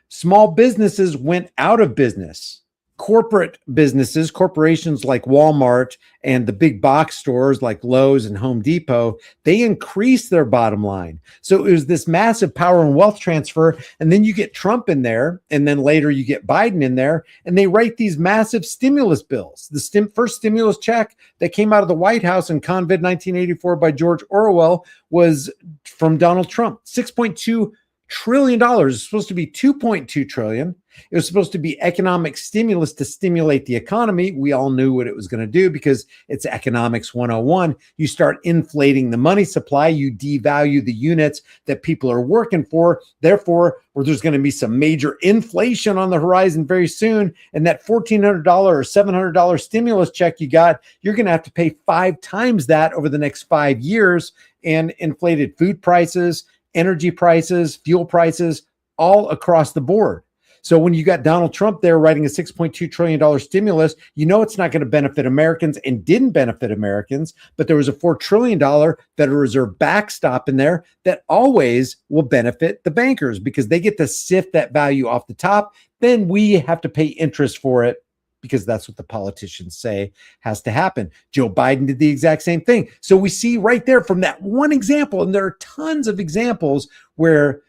Small businesses went out of business. Corporate businesses, corporations like Walmart and the big box stores like Lowe's and Home Depot, they increased their bottom line. So it was this massive power and wealth transfer. And then you get Trump in there, and then later you get Biden in there, and they write these massive stimulus bills. The first stimulus check that came out of the White House in Convid 1984 by George Orwell was from Donald Trump. $6.2 trillion. It's supposed to be $2.2 trillion. It was supposed to be economic stimulus to stimulate the economy. We all knew what it was going to do because it's economics 101. You start inflating the money supply, you devalue the units that people are working for. Therefore, there's going to be some major inflation on the horizon very soon. And that $1,400 or $700 stimulus check you got, you're going to have to pay 5 times that over the next 5 years. And inflated food prices, energy prices, fuel prices, all across the board. So when you got Donald Trump there writing a $6.2 trillion stimulus, you know it's not going to benefit Americans and didn't benefit Americans, but there was a $4 trillion Federal Reserve backstop in there that always will benefit the bankers because they get to sift that value off the top. Then we have to pay interest for it because that's what the politicians say has to happen. Joe Biden did the exact same thing. So we see right there from that one example, and there are tons of examples where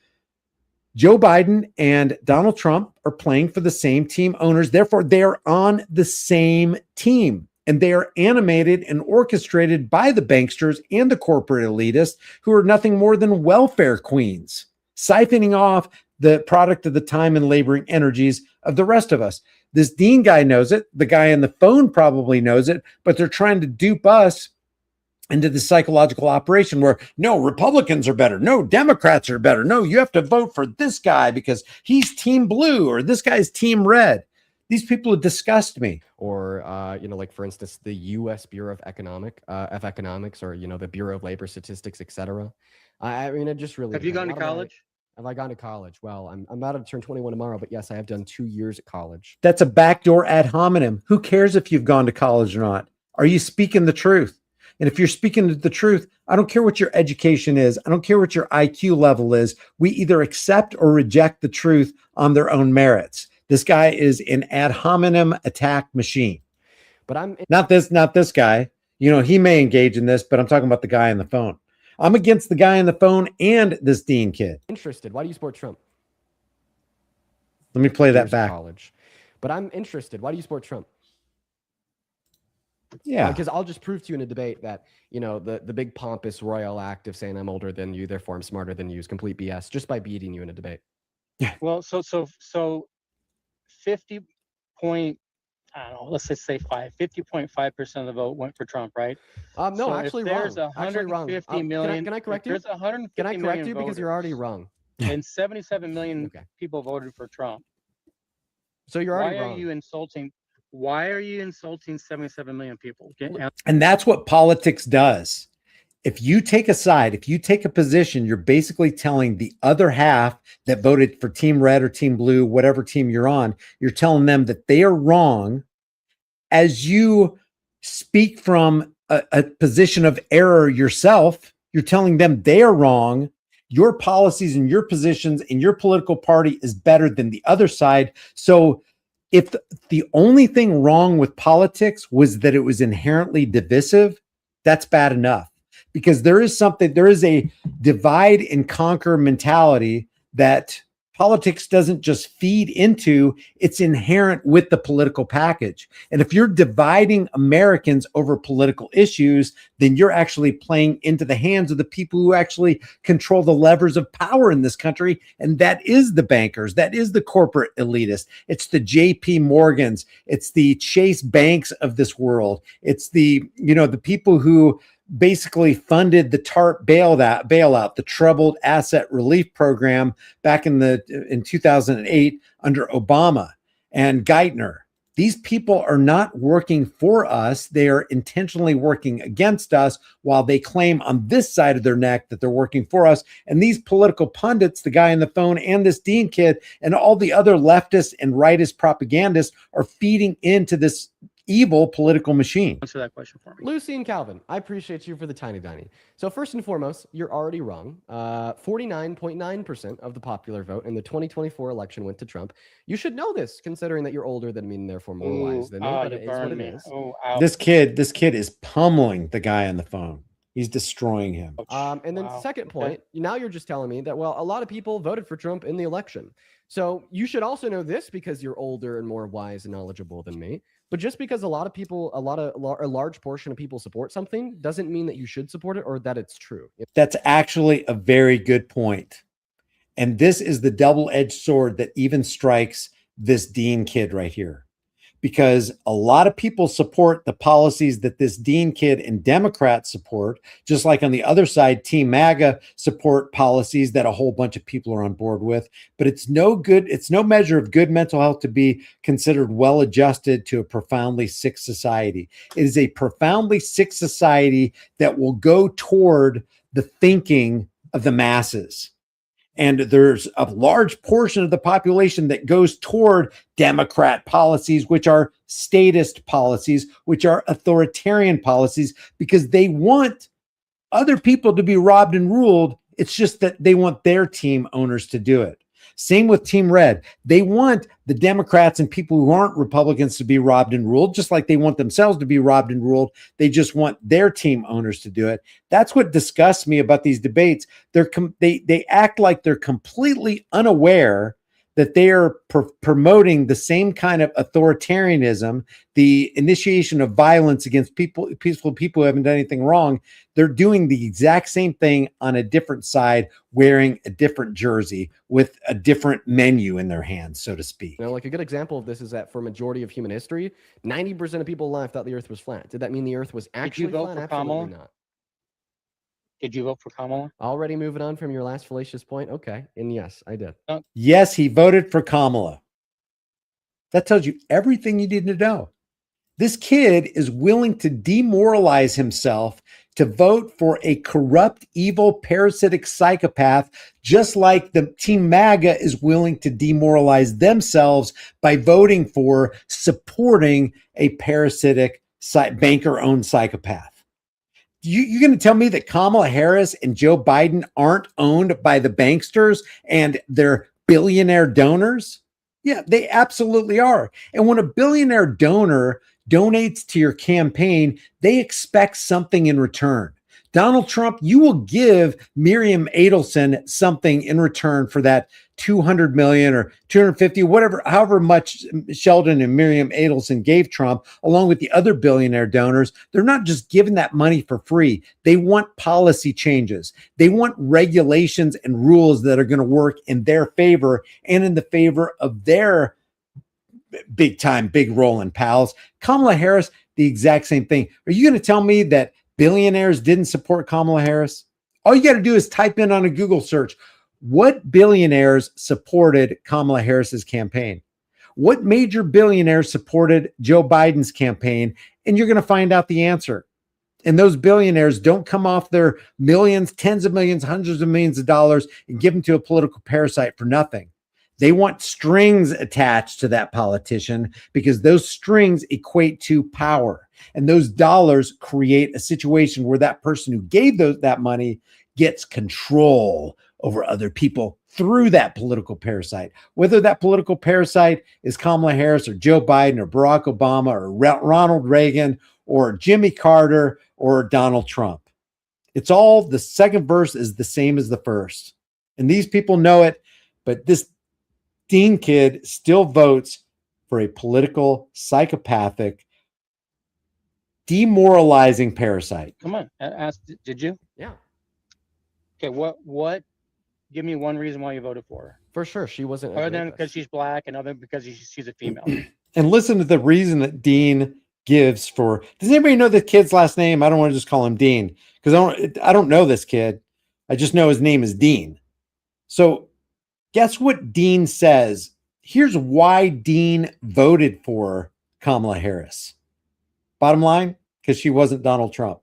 Joe Biden and Donald Trump are playing for the same team owners. Therefore, they're on the same team, and they are animated and orchestrated by the banksters and the corporate elitists who are nothing more than welfare queens, siphoning off the product of the time and laboring energies of the rest of us. This Dean guy knows it. The guy on the phone probably knows it, but they're trying to dupe us into the psychological operation where no, Republicans are better. No, Democrats are better. No, you have to vote for this guy because he's team blue or this guy's team red. These people disgust me. Or, like for instance, the U.S. Bureau of Economics, or, the Bureau of Labor Statistics, etc. I mean, it just really. Have you gone to college? Have I gone to college? Well, I'm about to turn 21 tomorrow, but yes, I have done 2 years at college. That's a backdoor ad hominem. Who cares if you've gone to college or not? Are you speaking the truth? And if you're speaking the truth, I don't care what your education is. I don't care what your IQ level is. We either accept or reject the truth on their own merits. This guy is an ad hominem attack machine. But I'm not this guy. He may engage in this, but I'm talking about the guy on the phone. I'm against the guy on the phone and this Dean kid. Interested. Why do you support Trump? Let me play that back. College. But I'm interested. Why do you support Trump? Yeah. Because I'll just prove to you in a debate that, the big pompous royal act of saying I'm older than you, therefore I'm smarter than you is complete BS just by beating you in a debate. Well, so 50.5% of the vote went for Trump, right? No, so actually if there's wrong. 150 million. Can I correct you? There's 150 Can I correct you voters, because you're already wrong? And 77 million people voted for Trump. So you're already wrong. Why are you insulting 77 million people? And that's what politics does. If you take a side, if you take a position, you're basically telling the other half that voted for team red or team blue, whatever team you're on, you're telling them that they are wrong. As you speak from a position of error yourself, you're telling them they are wrong. Your policies and your positions and your political party is better than the other side. So if the only thing wrong with politics was that it was inherently divisive, that's bad enough. because there is a divide and conquer mentality that politics doesn't just feed into, it's inherent with the political package. And if you're dividing Americans over political issues, then you're actually playing into the hands of the people who actually control the levers of power in this country. And that is the bankers, that is the corporate elitists. It's the JP Morgans, it's the Chase Banks of this world. It's the people who basically funded the TARP bailout, the Troubled Asset Relief Program back in 2008 under Obama and Geithner. These people are not working for us. They are intentionally working against us while they claim on this side of their neck that they're working for us. And these political pundits, the guy on the phone and this Dean kid and all the other leftist and rightist propagandists are feeding into this evil political machine. Answer that question for me. Lucy and Calvin, I appreciate you for the tiny Donnie. So first and foremost, you're already wrong. 49.9% of the popular vote in the 2024 election went to Trump. You should know this, considering that you're older than me and therefore more wise than me, but it is what it is. This kid is pummeling the guy on the phone. He's destroying him. And then second point, now you're just telling me that, well, a lot of people voted for Trump in the election. So you should also know this because you're older and more wise and knowledgeable than me. But just because a large portion of people support something doesn't mean that you should support it or that it's true. That's actually a very good point. And this is the double-edged sword that even strikes this Dean kid right here. Because a lot of people support the policies that this Dean kid and Democrats support, just like on the other side, Team MAGA support policies that a whole bunch of people are on board with. But it's no measure of good mental health to be considered well-adjusted to a profoundly sick society. It is a profoundly sick society that will go toward the thinking of the masses. And there's a large portion of the population that goes toward Democrat policies, which are statist policies, which are authoritarian policies, because they want other people to be robbed and ruled. It's just that they want their team owners to do it. Same with Team Red. They want the Democrats and people who aren't Republicans to be robbed and ruled, just like they want themselves to be robbed and ruled. They just want their team owners to do it. That's what disgusts me about these debates. They act like they're completely unaware that they are promoting the same kind of authoritarianism, the initiation of violence against peaceful people who haven't done anything wrong. They're doing the exact same thing on a different side, wearing a different jersey with a different menu in their hands, so to speak. Like a good example of this is that for majority of human history, 90% of people alive thought the earth was flat. Did that mean the earth was actually flat? Absolutely not. Did you vote for Kamala? Already moving on from your last fallacious point? Okay. And yes, I did. Yes, he voted for Kamala. That tells you everything you need to know. This kid is willing to demoralize himself to vote for a corrupt, evil, parasitic psychopath, just like the Team MAGA is willing to demoralize themselves by voting for supporting a parasitic banker-owned psychopath. You're going to tell me that Kamala Harris and Joe Biden aren't owned by the banksters and their billionaire donors? Yeah, they absolutely are. And when a billionaire donor donates to your campaign, they expect something in return. Donald Trump, you will give Miriam Adelson something in return for that 200 million or 250, whatever, however much Sheldon and Miriam Adelson gave Trump, along with the other billionaire donors. They're not just giving that money for free. They want policy changes. They want regulations and rules that are going to work in their favor and in the favor of their big rolling pals. Kamala Harris, the exact same thing. Are you going to tell me that billionaires didn't support Kamala Harris? All you got to do is type in on a Google search, what billionaires supported Kamala Harris's campaign? What major billionaires supported Joe Biden's campaign? And you're going to find out the answer. And those billionaires don't come off their millions, tens of millions, hundreds of millions of dollars and give them to a political parasite for nothing. They want strings attached to that politician because those strings equate to power. And those dollars create a situation where that person who gave that money gets control over other people through that political parasite. Whether that political parasite is Kamala Harris or Joe Biden or Barack Obama or Ronald Reagan or Jimmy Carter or Donald Trump. It's all, the second verse is the same as the first. And these people know it, but this Dean kid still votes for a political, psychopathic, demoralizing parasite. Come on, ask. Did you? Yeah. Okay. What? Give me one reason why you voted for her. For sure, she wasn't. Other than because she's black, and other than because she's a female. And listen to the reason that Dean gives for. Does anybody know the kid's last name? I don't want to just call him Dean because I don't know this kid. I just know his name is Dean. So guess what Dean says? Here's why Dean voted for Kamala Harris. Bottom line, because she wasn't Donald Trump.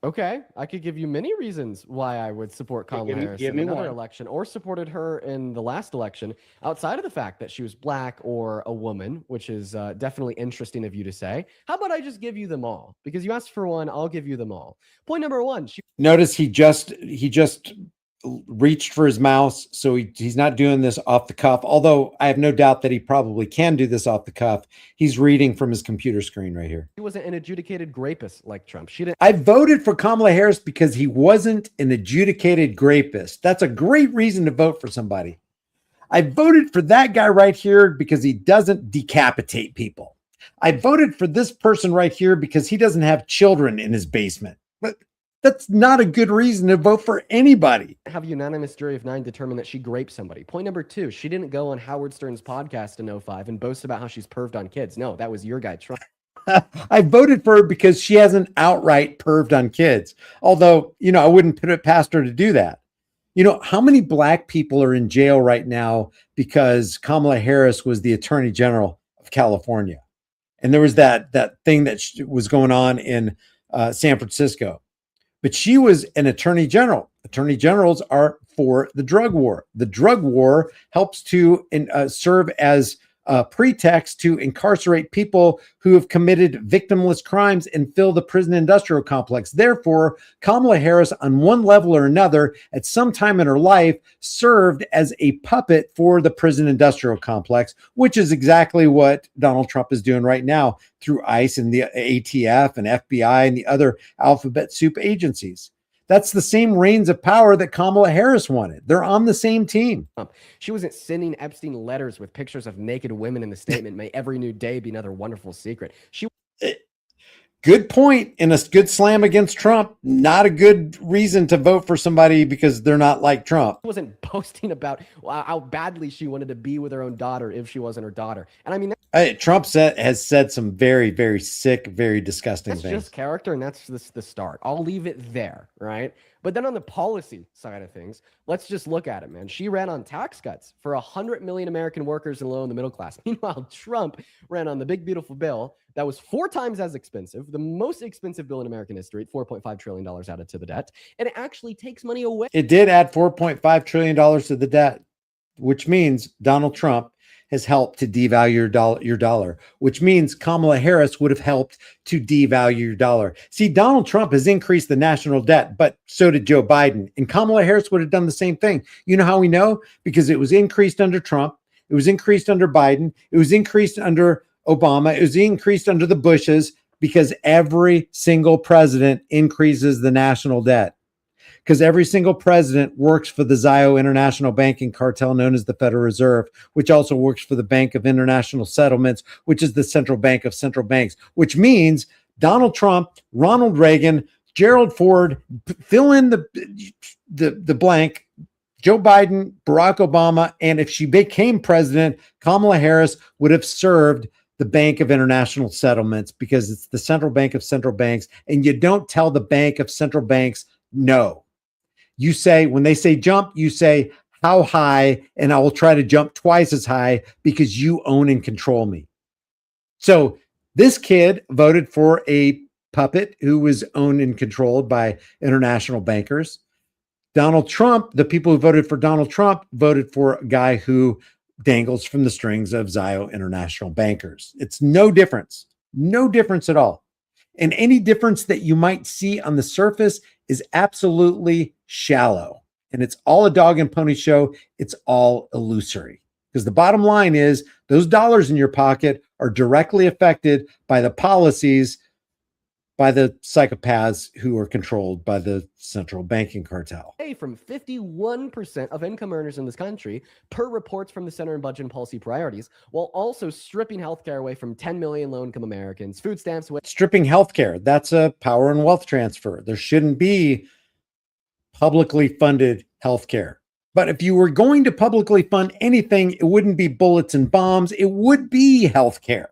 Okay, I could give you many reasons why I would support Kamala Harris in another election, or supported her in the last election, outside of the fact that she was black or a woman, which is definitely interesting of you to say. How about I just give you them all? Because you asked for one, I'll give you them all. Point number one. Notice he just reached for his mouse, so he's not doing this off the cuff, although I have no doubt that he probably can do this off the cuff. He's reading from his computer screen right here. He wasn't an adjudicated rapist like Trump. She didn't. I voted for Kamala Harris because he wasn't an adjudicated rapist. That's a great reason to vote for somebody. I voted for that guy right here because he doesn't decapitate people. I voted for this person right here because he doesn't have children in his basement. But that's not a good reason to vote for anybody. Have a unanimous jury of 9 determine that she raped somebody. Point number 2, she didn't go on Howard Stern's podcast in 2005 and boast about how she's perved on kids. No, that was your guy, Trump. I voted for her because she hasn't outright perved on kids. Although, I wouldn't put it past her to do that. How many black people are in jail right now because Kamala Harris was the Attorney General of California? And there was that thing that was going on in San Francisco. But she was an attorney general. Attorney generals are for the drug war. The drug war helps to serve as a pretext to incarcerate people who have committed victimless crimes and fill the prison industrial complex. Therefore, Kamala Harris, on one level or another, at some time in her life, served as a puppet for the prison industrial complex, which is exactly what Donald Trump is doing right now through ICE and the ATF and FBI and the other alphabet soup agencies. That's the same reigns of power that Kamala Harris wanted. They're on the same team. She wasn't sending Epstein letters with pictures of naked women in the statement, may every new day be another wonderful secret. Good point, and a good slam against Trump. Not a good reason to vote for somebody because they're not like Trump. Wasn't boasting about how badly she wanted to be with her own daughter if she wasn't her daughter. And I mean, Trump has said some very, very sick, very disgusting that's things. just character, and that's the start. I'll leave it there, right? But then on the policy side of things, let's just look at it, man. She ran on tax cuts for 100 million American workers and low in the middle class. Meanwhile, Trump ran on the big, beautiful bill that was 4 times as expensive, the most expensive bill in American history, $4.5 trillion added to the debt. And it actually takes money away. It did add $4.5 trillion to the debt, which means Donald Trump has helped to devalue your dollar, which means Kamala Harris would have helped to devalue your dollar. See, Donald Trump has increased the national debt, but so did Joe Biden. And Kamala Harris would have done the same thing. You know how we know? Because it was increased under Trump. It was increased under Biden. It was increased under Obama. It was increased under the Bushes, because every single president increases the national debt. Because every single president works for the Zio International Banking Cartel known as the Federal Reserve, which also works for the Bank of International Settlements, which is the central bank of central banks, which means Donald Trump, Ronald Reagan, Gerald Ford, fill in the blank, Joe Biden, Barack Obama, and if she became president, Kamala Harris would have served the Bank of International Settlements, because it's the central bank of central banks, and you don't tell the Bank of Central Banks no. You say, when they say jump, you say, how high? And I will try to jump twice as high because you own and control me. So this kid voted for a puppet who was owned and controlled by international bankers. Donald Trump, the people who voted for Donald Trump, voted for a guy who dangles from the strings of Zio International Bankers. It's no difference at all. And any difference that you might see on the surface is absolutely shallow. And it's all a dog and pony show. It's all illusory. Because the bottom line is those dollars in your pocket are directly affected by the policies by the psychopaths who are controlled by the central banking cartel. From 51% of income earners in this country, per reports from the Center on Budget and Policy Priorities, while also stripping healthcare away from 10 million low-income Americans, food stamps away. Stripping healthcare, that's a power and wealth transfer. There shouldn't be publicly funded healthcare. But if you were going to publicly fund anything, it wouldn't be bullets and bombs. It would be healthcare.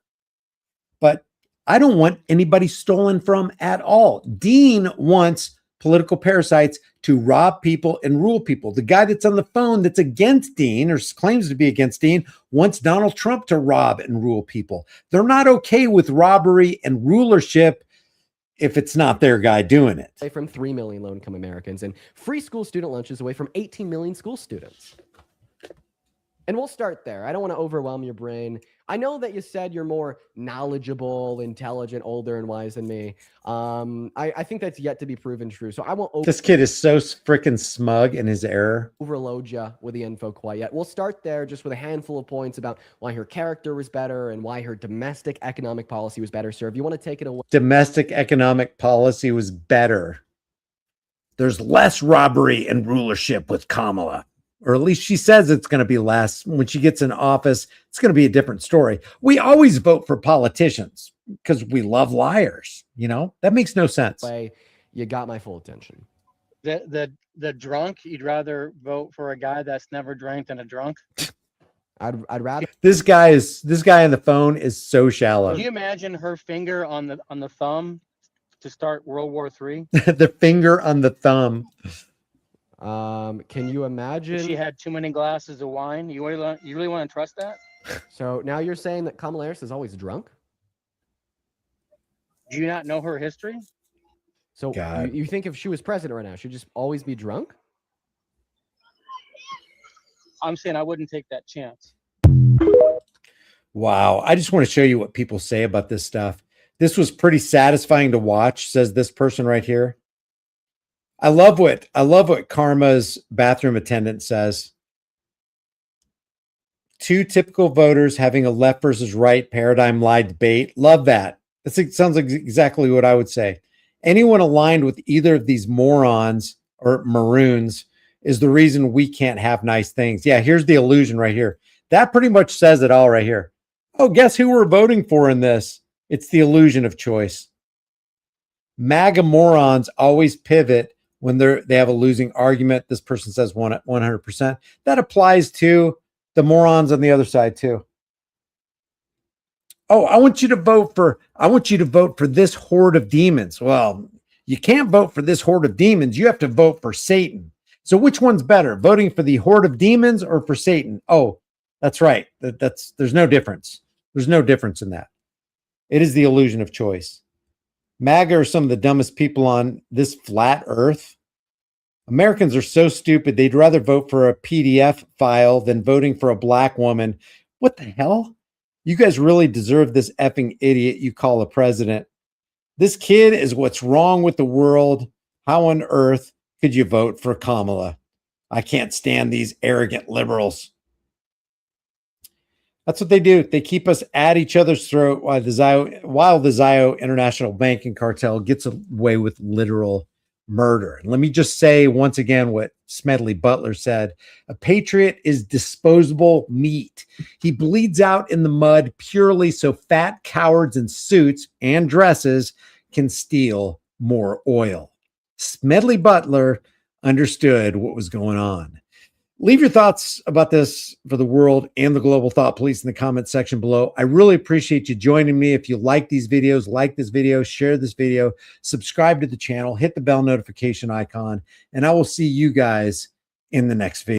But I don't want anybody stolen from at all. Dean wants political parasites to rob people and rule people. The guy that's on the phone that's against Dean or claims to be against Dean wants Donald Trump to rob and rule people. They're not okay with robbery and rulership if it's not their guy doing it. Away from 3 million low-income Americans and free school student lunches away from 18 million school students. And we'll start there. I don't want to overwhelm your brain. I know that you said you're more knowledgeable, intelligent, older, and wise than me. I think that's yet to be proven true. So I won't. This kid is so freaking smug in his error. Overload you with the info quite yet. We'll start there just with a handful of points about why her character was better and why her domestic economic policy was better. Sir, if you want to take it away. Domestic economic policy was better. There's less robbery and rulership with Kamala. Or at least she says it's going to be less. When she gets in office, it's going to be a different story. We always vote for politicians because we love liars. You know, that makes no sense. You got my full attention. The drunk, you'd rather vote for a guy that's never drank than a drunk? I'd rather. This guy on the phone is so shallow. Can you imagine her finger on the thumb to start World War III? The finger on the thumb. Can you imagine? If she had too many glasses of wine. You really want to trust that? So now you're saying that Kamala Harris is always drunk? Do you not know her history? So you think if she was president right now, she'd just always be drunk? I'm saying I wouldn't take that chance. Wow. I just want to show you what people say about this stuff. This was pretty satisfying to watch, says this person right here. I love what Karma's bathroom attendant says. Two typical voters having a left versus right paradigm lie debate. Love that. That sounds like exactly what I would say. Anyone aligned with either of these morons or maroons is the reason we can't have nice things. Yeah, here's the illusion right here. That pretty much says it all right here. Oh, guess who we're voting for in this? It's the illusion of choice. MAGA morons always pivot when they have a losing argument. This person says 100%. That applies to the morons on the other side too. Oh, I want you to vote for this horde of demons. Well, you can't vote for this horde of demons. You have to vote for Satan. So which one's better, voting for the horde of demons or for Satan? Oh, that's right. There's no difference. There's no difference in that. It is the illusion of choice. MAGA are some of the dumbest people on this flat earth. Americans are so stupid, they'd rather vote for a PDF file than voting for a black woman. What the hell? You guys really deserve this effing idiot you call a president. This kid is what's wrong with the world. How on earth could you vote for Kamala? I can't stand these arrogant liberals. That's what they do. They keep us at each other's throat while the Zio International Banking Cartel gets away with literal murder. And let me just say once again what Smedley Butler said. A patriot is disposable meat. He bleeds out in the mud purely so fat cowards in suits and dresses can steal more oil. Smedley Butler understood what was going on. Leave your thoughts about this for the world and the global thought police in the comment section below. I really appreciate you joining me. If you like these videos, like this video, share this video, subscribe to the channel, hit the bell notification icon, and I will see you guys in the next video.